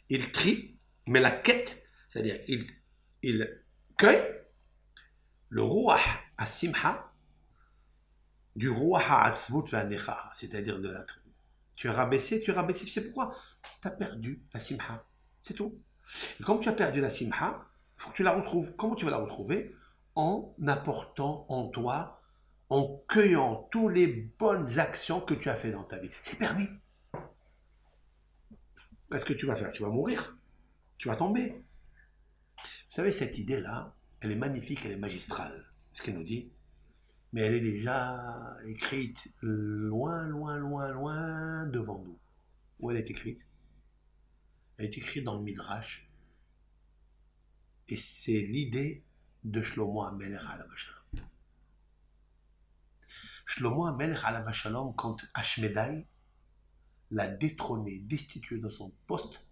[SPEAKER 1] Il trie, mais la quête, c'est-à-dire il cueille le Ruach à Simha du Ruach à Atzvut Vanecha, c'est-à-dire de la tu es rabaissé, c'est pourquoi? Tu as perdu la Simha, c'est tout. Et comme tu as perdu la Simha, il faut que tu la retrouves. Comment tu vas la retrouver? En apportant en toi, en cueillant toutes les bonnes actions que tu as fait dans ta vie. C'est permis. Qu'est-ce que tu vas faire? Tu vas mourir. Tu vas tomber. Vous savez, cette idée-là, elle est magnifique, elle est magistrale. Ce qu'elle nous dit. Mais elle est déjà écrite loin, loin, loin, loin devant nous. Où elle est écrite? Elle est écrite dans le Midrash. Et c'est l'idée de Shlomo HaMelech alav hashalom. Shlomo HaMelech alav hashalom, quand Ashmedai l'a détrôné, destitué de son poste,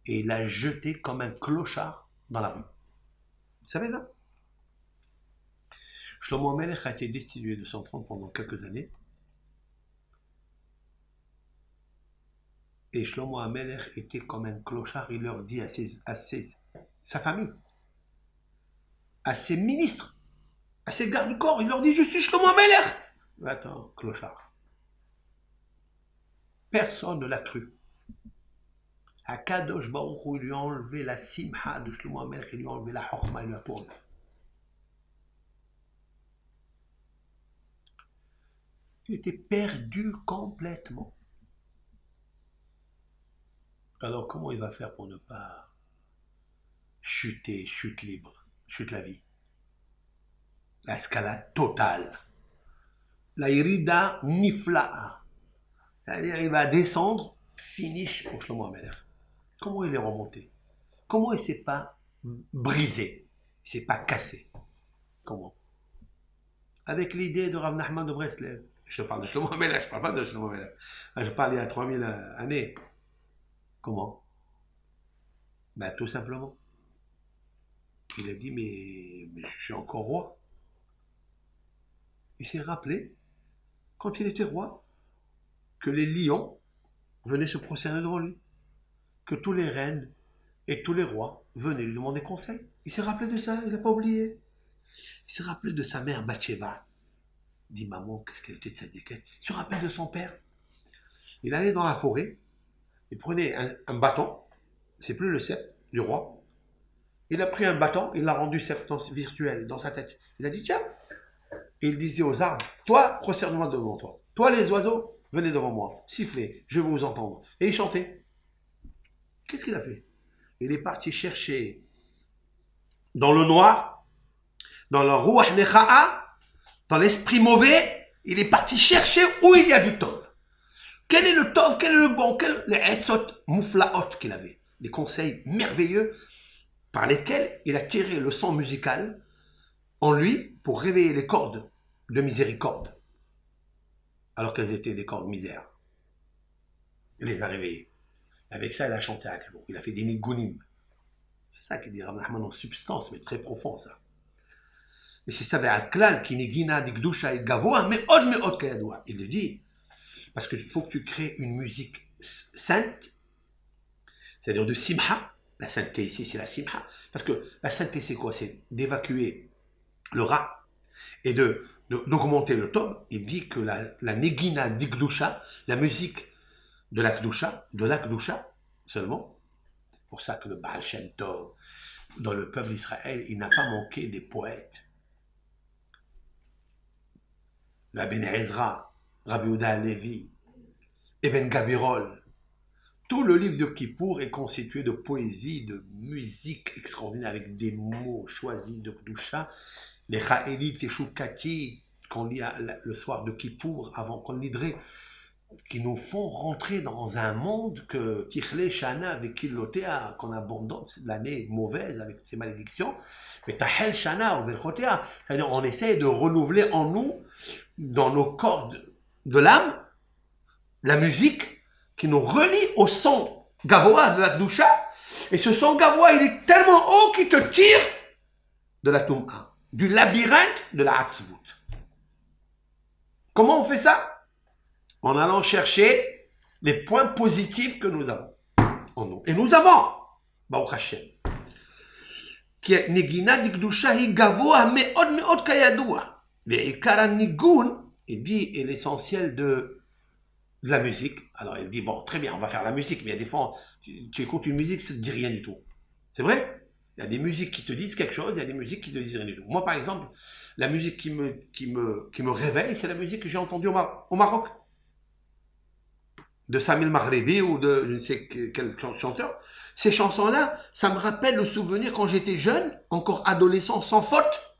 [SPEAKER 1] et l'a jeté comme un clochard dans la rue. Vous savez ça? Shlomo HaMelech a été destitué de son trône pendant quelques années. Et Shlomo Amelech était comme un clochard, il leur dit à sa famille, à ses ministres, à ses gardes du corps, il leur dit, je suis Shlomo Amelech. Attends, clochard. Personne ne l'a cru. Akadosh Baruch Hu, il lui a enlevé la simha de Shlomo Amelech, il lui a enlevé la chokma, il lui a tout enlevé. Il était perdu complètement. Alors comment il va faire pour ne pas chuter, chute libre, chute la vie? La escalade totale. La irida nifla'a. C'est-à-dire il va descendre, finish pour Shlomo Amelech. Comment il est remonté? Comment il ne s'est pas brisé? Il ne s'est pas cassé? Comment? Avec l'idée de Rav Nachman de Breslev. Je te parle de Shlomo Amelech, je ne parle pas de Shlomo Amelech. Je parle il y a 3000 années. Comment? Ben, tout simplement. Il a dit, mais je suis encore roi. Il s'est rappelé, quand il était roi, que les lions venaient se prosterner devant lui. Que tous les reines et tous les rois venaient lui demander conseil. Il s'est rappelé de ça, il n'a pas oublié. Il s'est rappelé de sa mère Bathsheba. Il dit, maman, qu'est-ce qu'elle était de cette déquête? Il se rappelle de son père. Il allait dans la forêt, il prenait un bâton, c'est plus le sceptre du roi. Il a pris un bâton, il l'a rendu sceptre virtuel dans sa tête. Il a dit, tiens. Et il disait aux arbres, toi, prosterne-moi devant toi. Toi, les oiseaux, venez devant moi. Sifflez, je veux vous entendre. Et il chantait. Qu'est-ce qu'il a fait? Il est parti chercher dans le noir, dans le Ruach Necha'a, dans l'esprit mauvais, il est parti chercher où il y a du Tov. Quel est le Tov? Quel est le bon? Les Etzot Mouflaot qu'il avait. Des conseils merveilleux par lesquels il a tiré le son musical en lui pour réveiller les cordes de miséricorde. Alors qu'elles étaient des cordes misères. Il les a réveillées. Avec ça, il a chanté à Akhlou. Il a fait des nigunim. C'est ça qui dit Rav Nachman en substance, mais très profond ça. Et c'est ça, Ve'aklal, qui nigina digdusha et gavoa, mais od kayadoua. Il le dit, parce qu'il faut que tu crées une musique sainte, c'est-à-dire de simha. La sainteté ici, c'est la simha. Parce que la sainteté, c'est quoi? C'est d'évacuer le rat et d'augmenter le tov. Il dit que la negina digdusha, la musique de l'akdusha seulement, pour ça que le Baal Shem Tov, dans le peuple d'Israël, il n'a pas manqué des poètes. Le Ben Ezra, Rabbi Yehuda Halevi, Eben Gabirol, tout le livre de Kippour est constitué de poésie, de musique extraordinaire, avec des mots choisis de Kdusha, les Cha'elit, les Choukati, qu'on lit le soir de Kippour, avant qu'on l'hydrait, qui nous font rentrer dans un monde que Tichle Shana avec Kilotea, qu'on abandonne l'année mauvaise avec ses malédictions, mais Tahel Shana ou Berchotea, c'est-à-dire on essaie de renouveler en nous, dans nos cordes de l'âme, la musique qui nous relie au son Gavoa de la Kdusha, et ce son Gavoa, il est tellement haut qu'il te tire de la Toum'a, du labyrinthe de la Hatzvut. Comment on fait ça? En allant chercher les points positifs que nous avons en nous. Et nous avons, Baruch Hashem, qui est Negina Dikdusha hi Gavoa me'od kayadoua. Ve'ikar hanigun, il dit, est l'essentiel de la musique. Alors il dit, bon, très bien, on va faire la musique, mais il y a des fois, tu écoutes une musique, ça ne te dit rien du tout. C'est vrai? Il y a des musiques qui te disent quelque chose, il y a des musiques qui te disent rien du tout. Moi, par exemple, la musique qui me réveille, c'est la musique que j'ai entendue au Maroc. De Samil Maghribi ou de je ne sais quel chanteur. Ces chansons-là, ça me rappelle le souvenir quand j'étais jeune, encore adolescent, sans faute,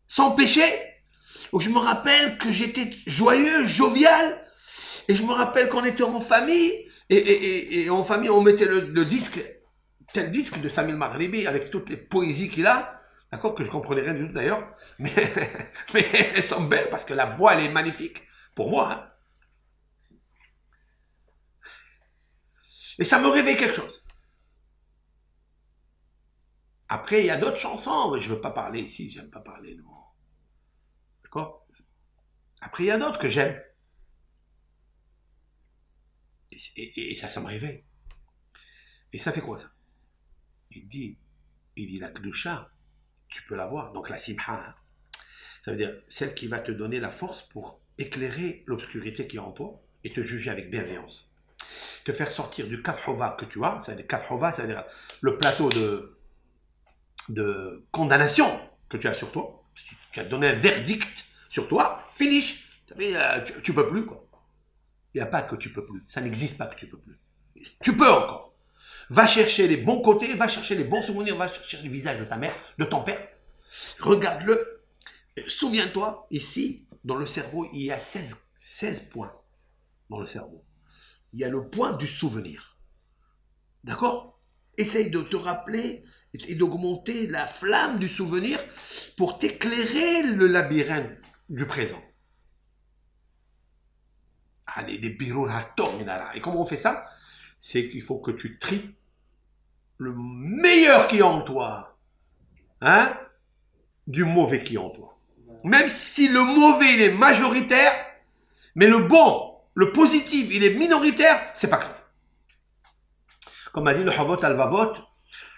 [SPEAKER 1] sans péché. Où je me rappelle que j'étais joyeux, jovial, et je me rappelle qu'on était en famille, et en famille on mettait le disque, tel disque de Samil Maghribi, avec toutes les poésies qu'il a, d'accord, que je comprenais rien du tout d'ailleurs, mais elles sont belles parce que la voix elle est magnifique, pour moi, hein. Et ça me réveille quelque chose. Après, il y a d'autres chansons, mais je ne veux pas parler ici, j'aime pas parler de moi. D'accord? Après, il y a d'autres que j'aime. Et ça me réveille. Et ça fait quoi ça? Il dit la Kedusha, tu peux l'avoir, donc la Simha, hein. Ça veut dire celle qui va te donner la force pour éclairer l'obscurité qui est en toi et te juger avec bienveillance. Te faire sortir du kafhova que tu as, c'est-à-dire kafhova, c'est-à-dire le plateau de condamnation que tu as sur toi. Tu as donné un verdict sur toi, finish. Tu peux plus, quoi. Il n'y a pas que tu peux plus. Ça n'existe pas que tu peux plus. Tu peux encore. Va chercher les bons côtés, va chercher les bons souvenirs, va chercher le visage de ta mère, de ton père. Regarde-le. Souviens-toi, ici, dans le cerveau, il y a 16 points dans le cerveau. Il y a le point du souvenir. D'accord? Essaye de te rappeler, essaye d'augmenter la flamme du souvenir pour t'éclairer le labyrinthe du présent. Allez, des birul hatom. Et comment on fait ça? C'est qu'il faut que tu tries le meilleur qui est en toi, hein, du mauvais qui est en toi. Même si le mauvais, il est majoritaire, mais le bon, le positif, il est minoritaire, c'est pas grave. Comme a dit le Havot al-Vavot,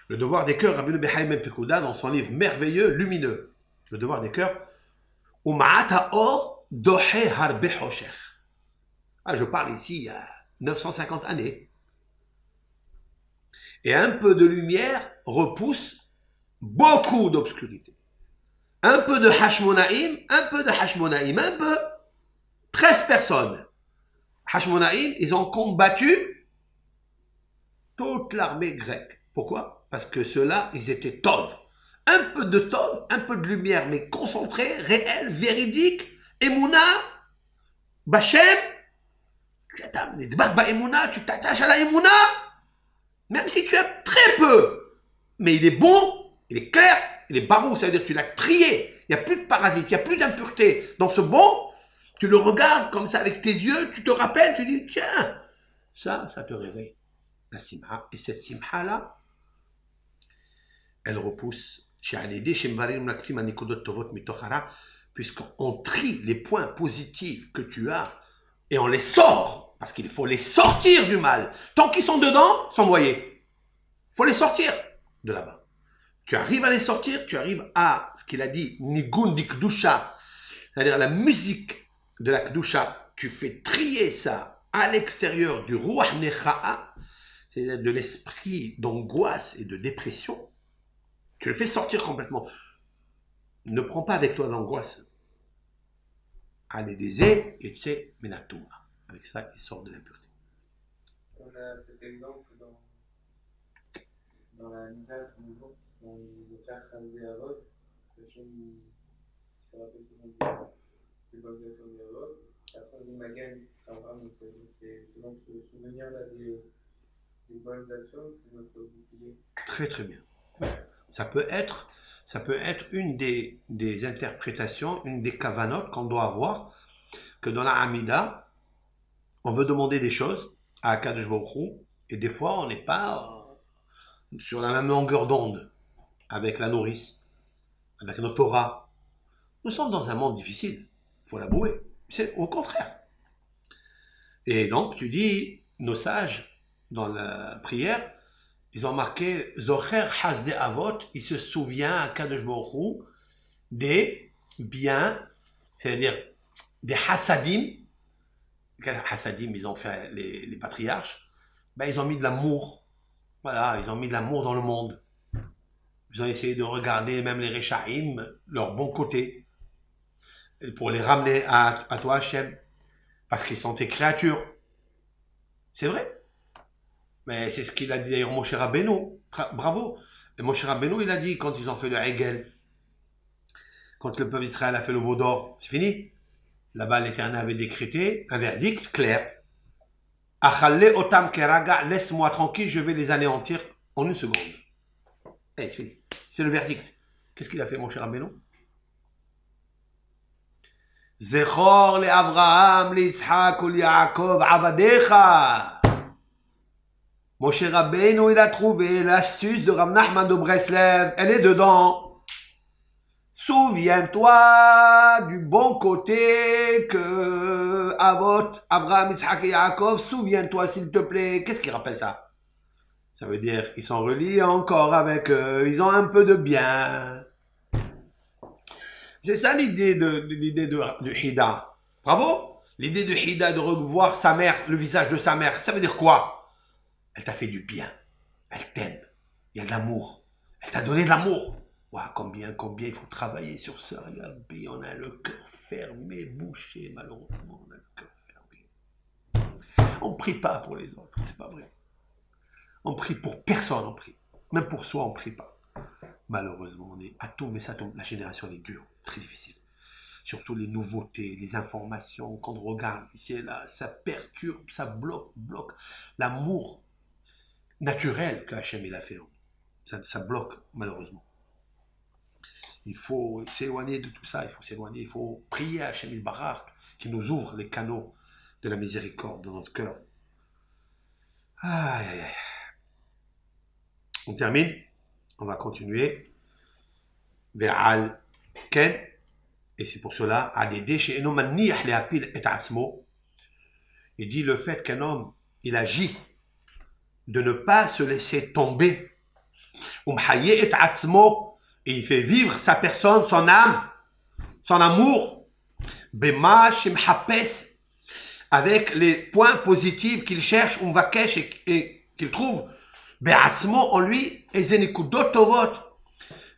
[SPEAKER 1] le devoir des cœurs, Rabbi Behaim Ben Pekouda, dans son livre merveilleux, lumineux, le devoir des cœurs, Uma'at ha'or dohe harbe hosher. Ah, je parle ici il y a 950 années. Et un peu de lumière repousse beaucoup d'obscurité. Un peu de Hashmonaïm, un peu, 13 personnes. Hashmonaïm, ils ont combattu toute l'armée grecque. Pourquoi? Parce que ceux-là, ils étaient tov. Un peu de tov, un peu de lumière, mais concentrée, réelle, véridique, Emouna, Bachem, tu t'attaches à la Emouna, même si tu as très peu. Mais il est bon, il est clair, il est barou, ça veut dire que tu l'as trié. Il n'y a plus de parasites, il n'y a plus d'impureté. Dans ce bon, tu le regardes comme ça avec tes yeux, tu te rappelles, tu dis, tiens, ça te réveille. La simha. Et cette simha-là, elle repousse, puisqu'on trie les points positifs que tu as et on les sort, parce qu'il faut les sortir du mal. Tant qu'ils sont dedans, ils sont noyés. Il faut les sortir de là-bas. Tu arrives à les sortir, tu arrives à ce qu'il a dit, nigun di kedusha, c'est-à-dire la musique de la kedusha, tu fais trier ça à l'extérieur du ruach necha'a, c'est-à-dire de l'esprit d'angoisse et de dépression. Tu le fais sortir complètement. Ne prends pas avec toi l'angoisse. Allez des et c'est menatouma. Avec ça, il sort de l'impureté.
[SPEAKER 2] On a cet exemple dans la Nida, dans les Kach Hazé Avot, le chien se rappelle souvent des bonnes actions de Avot. Après, on dit Magan, c'est justement ce souvenir-là des bonnes actions, c'est notre bouclier.
[SPEAKER 1] Très très bien. Ça peut être une des interprétations, une des kavanotes qu'on doit avoir, que dans la Hamida, on veut demander des choses à Akadosh Baruch Hu, et des fois on n'est pas sur la même longueur d'onde avec la nourrice, avec notre Torah. Nous sommes dans un monde difficile, il faut l'avouer. C'est au contraire. Et donc tu dis, nos sages, dans la prière, ils ont marqué Zocher Hasde Avot, il se souvient à Kadosh Baruch Hu des biens, c'est-à-dire des Hassadim. Quels Hassadim ils ont fait les patriarches? Ben, ils ont mis de l'amour. Voilà, ils ont mis de l'amour dans le monde. Ils ont essayé de regarder même les Rechaim, leur bon côté, pour les ramener à toi, Hachem, parce qu'ils sont tes créatures. C'est vrai. Mais c'est ce qu'il a dit d'ailleurs Moshe Rabbeinu. Bravo. Et Moshe Rabbeinu, il a dit quand ils ont fait le Hegel, quand le peuple d'Israël a fait le veau d'or, c'est fini. Là-bas, l'Éternel avait décrété un verdict clair. Achale otam keraga, laisse-moi tranquille, je vais les anéantir en une seconde. Et c'est fini. C'est le verdict. Qu'est-ce qu'il a fait, Moshe Rabbeinu? Zechor le Avraham, le Yitzhak, le Yaakov, avadecha. Moshe Rabbeinu, il a trouvé l'astuce de Rav Nachman de Breslev. Elle est dedans. Souviens-toi du bon côté que Avot, Abraham, Isaac et Yaakov, souviens-toi s'il te plaît. Qu'est-ce qui rappelle ça? Ça veut dire qu'ils sont reliés encore avec eux, ils ont un peu de bien. C'est ça l'idée de Hida. Bravo. L'idée de Hida, de revoir sa mère, le visage de sa mère, ça veut dire quoi? Elle t'a fait du bien. Elle t'aime. Il y a de l'amour. Elle t'a donné de l'amour. Wow, combien il faut travailler sur ça. Regardez, on a le cœur fermé, bouché, malheureusement, on a le cœur fermé. On ne prie pas pour les autres, c'est pas vrai. On prie pour personne, on prie. Même pour soi, on ne prie pas. Malheureusement, on est à tout, mais ça tombe. La génération, elle est dure, très difficile. Surtout les nouveautés, les informations, quand on regarde ici et là, ça perturbe, ça bloque l'amour naturel que Hachem il a fait. Ça bloque, malheureusement. Il faut s'éloigner de tout ça, il faut prier à Hachem Barak qui nous ouvre les canaux de la miséricorde dans notre cœur. Aïe, aïe, aïe. On termine, on va continuer. Ve'al ken, et c'est pour cela, il dit le fait qu'un homme, il agit de ne pas se laisser tomber, et il fait vivre sa personne, son âme, son amour, avec les points positifs qu'il cherche, et qu'il trouve, en lui,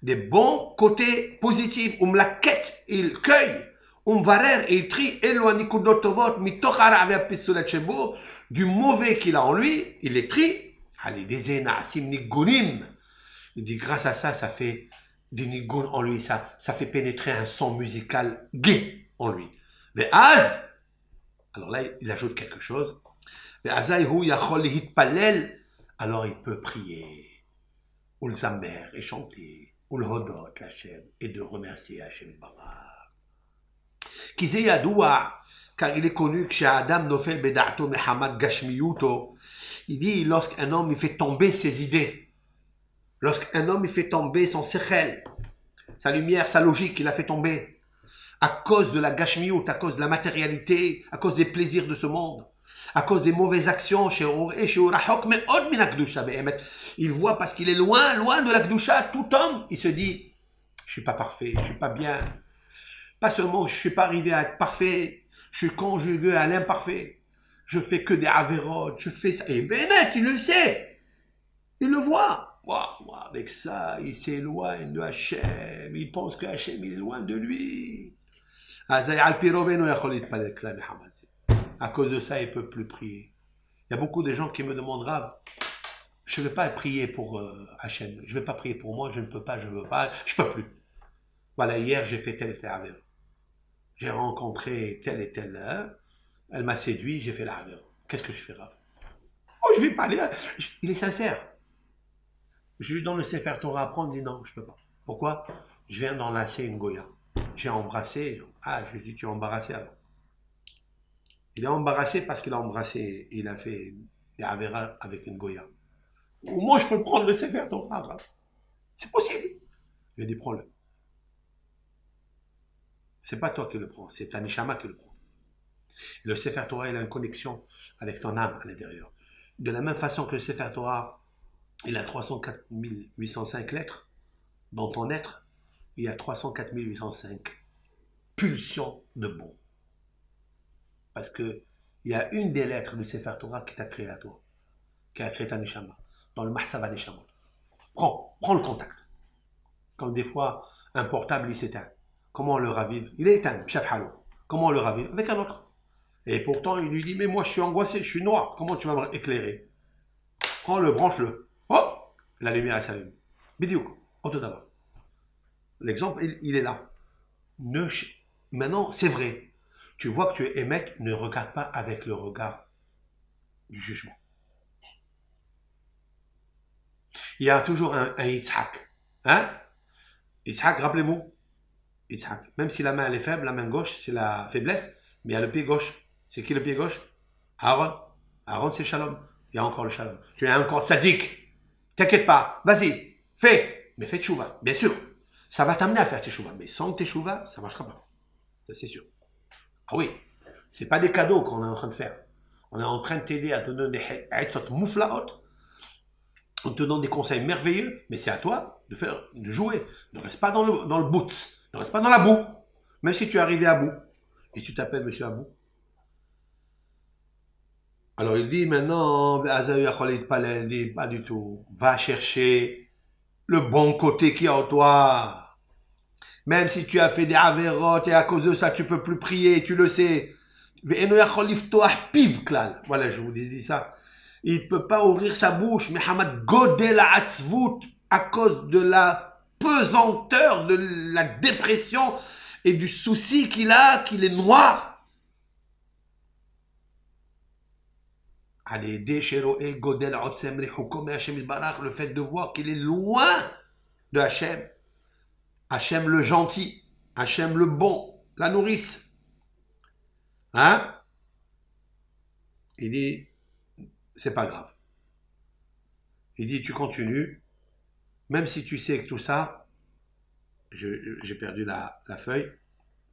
[SPEAKER 1] des bons côtés positifs, il cueille, il trie, du mauvais qu'il a en lui, il les trie, il dit grâce à ça, ça fait des nigoun en lui, ça fait pénétrer un son musical gai en lui. Mais alors là, il ajoute quelque chose. Alors il peut prier, ou le zamer, et chanter, ou le hodot, Hachem, et de remercier Hachem Barak. Kizé yadoua, car il est connu que chez Adam Nofel Bedato Mehamad Gashmiyuto, il dit lorsqu'un homme il fait tomber ses idées, lorsqu'un homme il fait tomber son sechel, sa lumière, sa logique, il a fait tomber, à cause de la gashmiyut, à cause de la matérialité, à cause des plaisirs de ce monde, à cause des mauvaises actions, il voit parce qu'il est loin de la Kedusha, tout homme, il se dit, je suis pas parfait, je suis pas bien, pas seulement je suis pas arrivé à être parfait, je suis conjugué à l'imparfait, je fais que des avérotes, je fais ça, et Bémet, il le sait, il le voit. Wow, avec ça, il s'éloigne de Hachem, il pense que Hachem est loin de lui. À cause de ça, il ne peut plus prier. Il y a beaucoup de gens qui me demandent, Rav, je ne vais pas prier pour Hachem, je ne vais pas prier pour moi, je ne peux pas, je ne veux pas, je ne peux plus. Voilà, hier, j'ai fait tel et tel avéro. J'ai rencontré tel et tel, elle m'a séduit, j'ai fait l'avéro. Qu'est-ce que je fais, Rav? Oh, je vais pas aller, il est sincère. Je lui donne le Sefer Torah à prendre, il dit non, je peux pas. Pourquoi? Je viens d'enlacer une Goya. J'ai embrassé. Ah, je lui dis, tu es embarrassé alors. Il est embarrassé parce qu'il a embrassé, il a fait des avéras avec une Goya. Ou moi, je peux prendre le Sefer Torah. C'est possible. Je lui ai dit, prends-le. C'est pas toi qui le prends, c'est ta Neshama qui le prend. Et le Sefer Torah, il a une connexion avec ton âme à l'intérieur. De la même façon que le Sefer Torah, il a 304 805 lettres dans ton être, il y a 304 805 pulsions de bon. Parce que il y a une des lettres du Sefer Torah qui t'a créé à toi, qui a créé ta Neshama, dans le Mahsava Neshamot. Prends le contact. Comme des fois, un portable, il s'éteint. Comment on le ravive? Il est éteint, Shafhalo. Comment on le ravive? Avec un autre. Et pourtant, il lui dit, mais moi, je suis angoissé, je suis noir. Comment tu vas m'éclairer? Prends-le, branche-le. Oh, la lumière, elle s'allume. Bidiouk, auto d'abord. L'exemple, il est là. Maintenant, c'est vrai. Tu vois que tu es émec, ne regarde pas avec le regard du jugement. Il y a toujours un Yitzhak. Hein? Yitzhak, rappelez-vous. Yitzhak. Même si la main elle est faible, la main gauche, c'est la faiblesse, mais il y a le pied gauche. C'est qui le pied gauche? Aaron. Aaron, c'est Shalom. Il y a encore le Shalom. Tu es encore sadique. T'inquiète pas. Vas-y. Fais. Mais fais tchouva. Bien sûr. Ça va t'amener à faire teshuva. Mais sans teshuva, ça ne marchera pas. Ça, c'est sûr. Ah oui, c'est pas des cadeaux qu'on est en train de faire. On est en train de t'aider à te donner des haitzot mouflaot. On te donne des conseils merveilleux, mais c'est à toi de jouer. Ne reste pas dans le boot. Ne reste pas dans la boue. Même si tu es arrivé à bout. Et tu t'appelles Monsieur Abou. Alors il dit maintenant, il dit pas du tout. Va chercher le bon côté qui est en toi. Même si tu as fait des avérotes et à cause de ça tu peux plus prier, tu le sais. Voilà, je vous ai dit ça. Il ne peut pas ouvrir sa bouche. Mais Hamad Godel Atzvut à cause de la pesanteur, de la dépression et du souci qu'il a, qu'il est noir. Le fait de voir qu'il est loin de Hachem. Hachem le gentil, Hachem le bon, la nourrice. Hein? Il dit, c'est pas grave. Il dit, tu continues, même si tu sais que tout ça, j'ai perdu la feuille,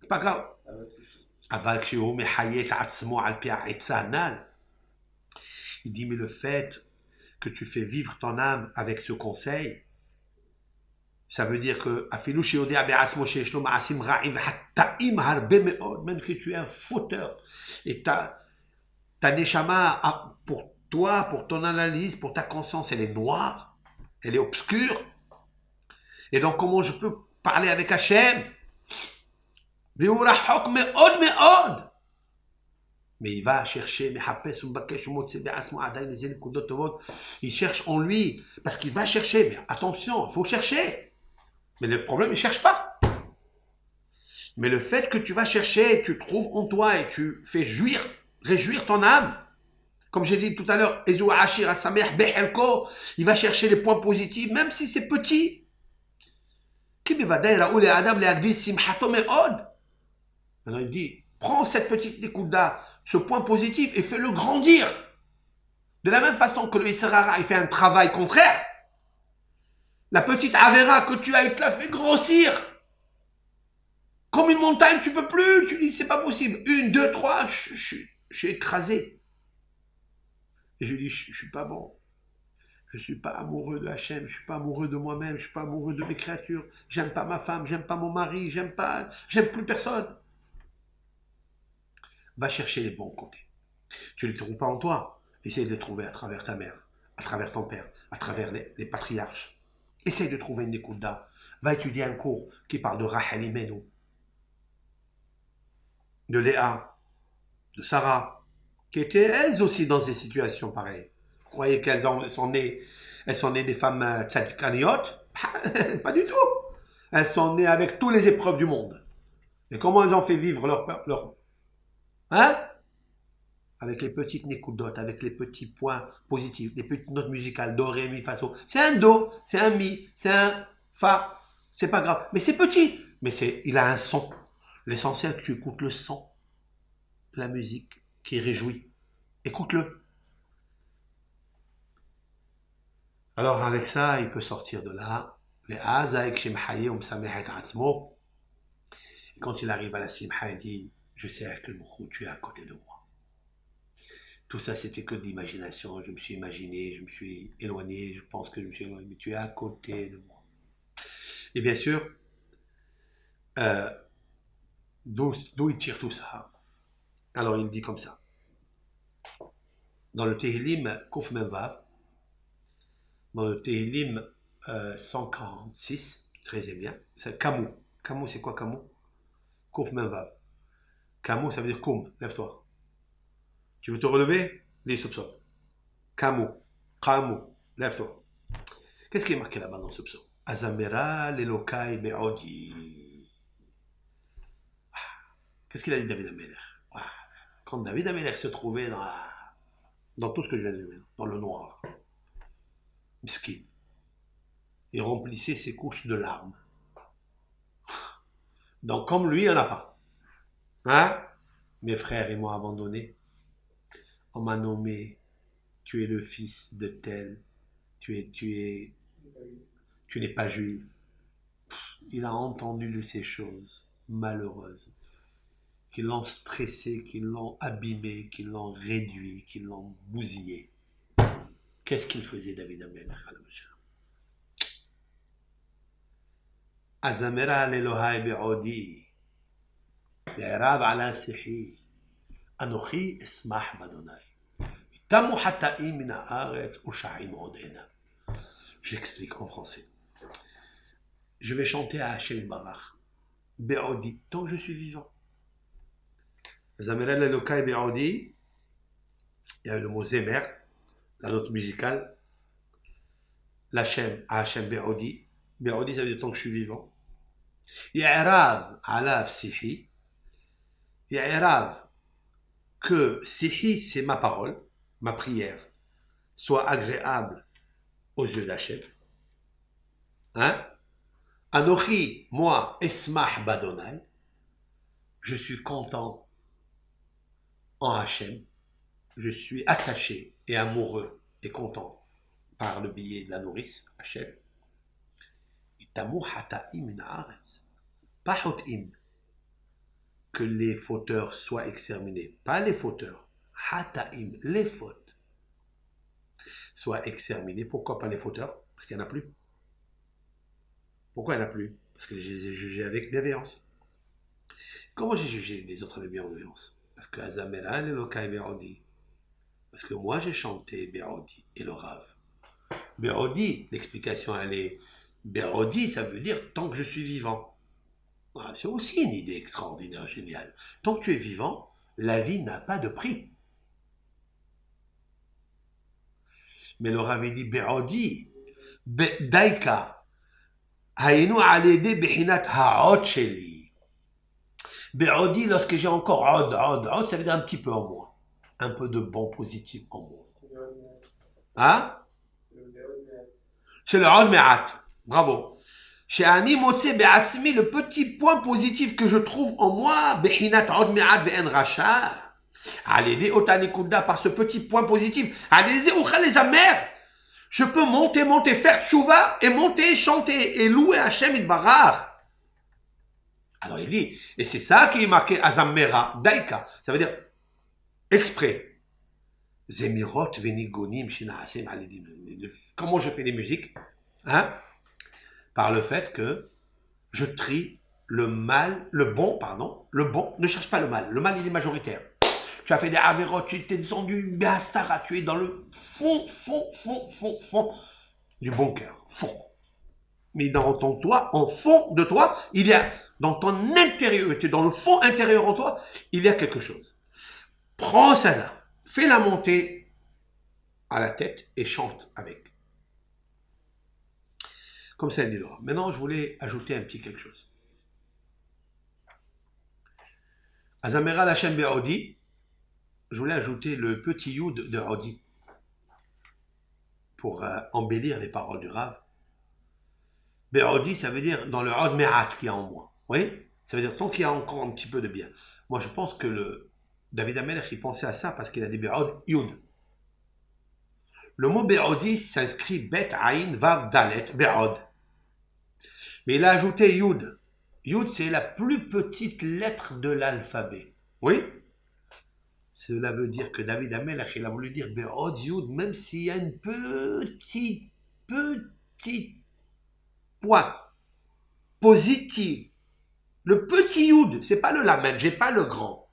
[SPEAKER 1] c'est pas grave. Il dit, mais le fait que tu fais vivre ton âme avec ce conseil, ça veut dire que même que tu es un fauteur et ta neshama pour toi, pour ton analyse, pour ta conscience, elle est noire, elle est obscure. Et donc comment je peux parler avec Hachem? Mais il va chercher, il cherche en lui, parce qu'il va chercher, mais attention, il faut chercher. Mais le problème, il ne cherche pas. Mais le fait que tu vas chercher, tu trouves en toi et tu fais réjouir ton âme. Comme j'ai dit tout à l'heure, il va chercher les points positifs, même si c'est petit. Maintenant il dit, prends cette petite découda, ce point positif, et fais-le grandir. De la même façon que le Yitzhara, il fait un travail contraire, la petite Avera que tu as, il te la fait grossir. Comme une montagne, tu peux plus, tu dis, c'est pas possible. 1, 2, 3, je suis écrasé. Et je dis, je suis pas bon. Je suis pas amoureux de Hachem, je suis pas amoureux de moi-même, je suis pas amoureux de mes créatures. J'aime pas ma femme, j'aime pas mon mari, j'aime plus personne. Va chercher les bons côtés. Tu ne les trouves pas en toi. Essaye de les trouver à travers ta mère, à travers ton père, à travers les patriarches. Essaye de trouver une écoute-da. Va étudier un cours qui parle de Rachel Imenu, de Léa, de Sarah, qui étaient elles aussi dans des situations pareilles. Vous croyez qu'elles sont nées des femmes tzadkaniotes? Pas du tout. Elles sont nées avec toutes les épreuves du monde. Et comment elles ont fait vivre leur hein? Avec les petites nekudotes, avec les petits points positifs, les petites notes musicales, do, ré, mi, fa, sol. C'est un do, c'est un mi, c'est un fa. C'est pas grave. Mais c'est petit. Mais il a un son. L'essentiel, que tu écoutes le son de la musique qui réjouit. Écoute-le. Alors avec ça, il peut sortir de là. Et quand il arrive à la simha, il dit, je sais à quel moment tu es à côté de moi. Tout ça, c'était que de l'imagination. Je me suis imaginé, je me suis éloigné, je pense que je me suis éloigné, mais tu es à côté de moi. Et bien sûr, d'où il tire tout ça? Alors il dit comme ça. Dans le Tehillim Kof Memvav, dans le Tehillim 146, très bien, c'est Kamou. Kamou, c'est quoi Kamou? Kof Memvav. Kamou, ça veut dire Koum, lève-toi. Tu veux te relever? Lis ce psaume. Kamou, Kamou, lève-toi. Qu'est-ce qui est marqué là-bas dans ce psaume? Azamera lelokai be'odi. Qu'est-ce qu'il a dit David Ameler? Quand David Ameler se trouvait dans tout ce que je viens de dire, dans le noir, miskin, il remplissait ses couches de larmes. Donc comme lui, il n'y en a pas. Hein? Mes frères, ils m'ont abandonné. On m'a nommé, tu es le fils de tel, tu n'es pas juif. il a entendu de ces choses malheureuses, qui l'ont stressé, qui l'ont abîmé, qui l'ont réduit, qui l'ont bousillé. Qu'est-ce qu'il faisait David Amelech? Azamera l'Elohai be'odi, ya'irav ala sihi, anochi esmach badonai. Tamu hataim min haaretz u'sha'im od enam. J'explique en français. Je vais chanter à Hachem Barach, be'odi, tant que je suis vivant. Azamera l'Elohai be'odi, il y a le mot Zemer, la note musicale, l'Hachem, Hachem be'odi. Be'odi, ça veut dire tant que je suis vivant. Ya'irav ala sihi, Ya'irav, que sihi, c'est ma parole, ma prière, soit agréable aux yeux d'Hachem. Hein? Anochi, moi, esmach badonai, je suis content en Hachem, je suis attaché et amoureux et content par le biais de la nourrice, Hachem. Tamu hataim min haaretz, pas hotim, que les fauteurs soient exterminés, pas les fauteurs, hataim, les fautes, soient exterminés. Pourquoi pas les fauteurs? Parce qu'il n'y en a plus. Pourquoi il n'y en a plus? Parce que j'ai jugé avec bienveillance. Comment j'ai jugé les autres avec bienveillance? Parce que Azamera l'Elokai be'odi. Parce que moi j'ai chanté be'odi et le Rav. Be'odi, l'explication elle est be'odi, ça veut dire tant que je suis vivant. Ah, c'est aussi une idée extraordinaire, géniale. Tant que tu es vivant, la vie n'a pas de prix. Mais le Rav dit be'odi, daika, hayinu alede behinat ha'od sheli. Be'odi, lorsque j'ai encore od, ça veut dire un petit peu en moi. Un peu de bon positif en moi. Hein? C'est le od me'at. Bravo. Chez Ani Motse Be'atzmi, le petit point positif que je trouve en moi, Behinat od me'at ve'en racha. Alédé otanikuda, par ce petit point positif. Alédé oucha les amers. Je peux monter, faire tchouva, et monter, chanter, et louer Hachem Itbarach. Alors il dit, et c'est ça qui est marqué Azamera, Daika, ça veut dire exprès. Zemirot venigonim shinahasem aledim. Comment je fais les musiques? Hein? Par le fait que je trie le mal, le bon, ne cherche pas le mal il est majoritaire. Tu as fait des avérotes, tu t'es descendu, Béastara, tu es dans le fond du bon cœur, fond. Mais dans ton toi, en fond de toi, il y a, dans ton intériorité, dans le fond intérieur en toi, il y a quelque chose. Prends ça là, fais-la monter à la tête et chante avec. Comme ça, elle dit Laura. Maintenant, je voulais ajouter un petit quelque chose. Azamera Lachem Be'odi, je voulais ajouter le petit Yud de Odi pour embellir les paroles du Rav. Be'odi, ça veut dire dans le Od Me'at qui est en moi. Oui? Ça veut dire tant qu'il y a encore un petit peu de bien. Moi, je pense que le David Amelech, il pensait à ça parce qu'il a dit Be'od Yud. Le mot Be'odi s'inscrit Bet Aïn Vav Dalet Be'od. Mais il a ajouté Yud. Yud, c'est la plus petite lettre de l'alphabet. Oui? Cela veut dire que David Amelech, il a voulu dire Be'od Yud, même s'il y a une petite point positive. Le petit Yud, c'est pas le Lamed, j'ai pas le grand.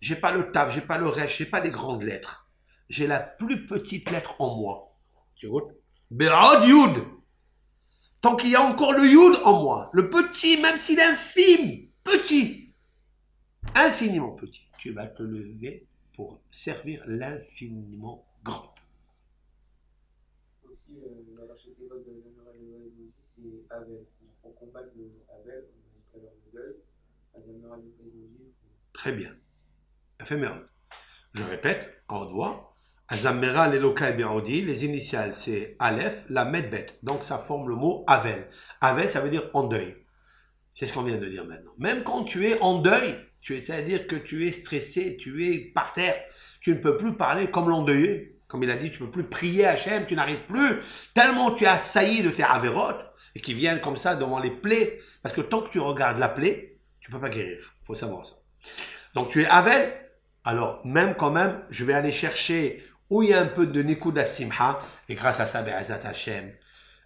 [SPEAKER 1] J'ai pas le Tav, j'ai pas le Resh, j'ai pas les grandes lettres. J'ai la plus petite lettre en moi. Tu vois? Be'od Yud. Tant qu'il y a encore le Yud en moi, le petit, même s'il est infime, petit, infiniment petit, tu vas te lever pour servir l'infiniment grand.
[SPEAKER 2] Aussi, la rachetée de la c'est Avel. Pour combattre le Avel, on a dit tout à l'heure le deuil, la
[SPEAKER 1] très bien. Éphémérode. Je répète, en haute voix. Azamera l'Elokai Be'odi, les initiales c'est Aleph, la Medbet. Donc ça forme le mot Avel. Avel, ça veut dire en deuil. C'est ce qu'on vient de dire maintenant. Même quand tu es en deuil, c'est-à-dire que tu es stressé, tu es par terre, tu ne peux plus parler comme l'endeuillé. Comme il a dit, tu ne peux plus prier Hachem, tu n'arrives plus, tellement tu es assailli de tes avérotes, et qui viennent comme ça devant les plaies, parce que tant que tu regardes la plaie, tu ne peux pas guérir. Il faut savoir ça. Donc tu es Avel, alors même quand même, je vais aller chercher où il y a un peu de Nikudat Simha, et grâce à ça, Be'ezat Hachem,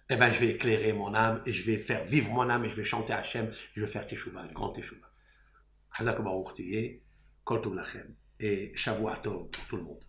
[SPEAKER 1] eh ben, je vais éclairer mon âme, et je vais faire vivre mon âme, et je vais chanter Hachem, je vais faire Teshuvah, grand Teshuvah. Hazak Baruch Tiyeh, Kol Tov Lachem, et Shavua Tov pour tout le monde.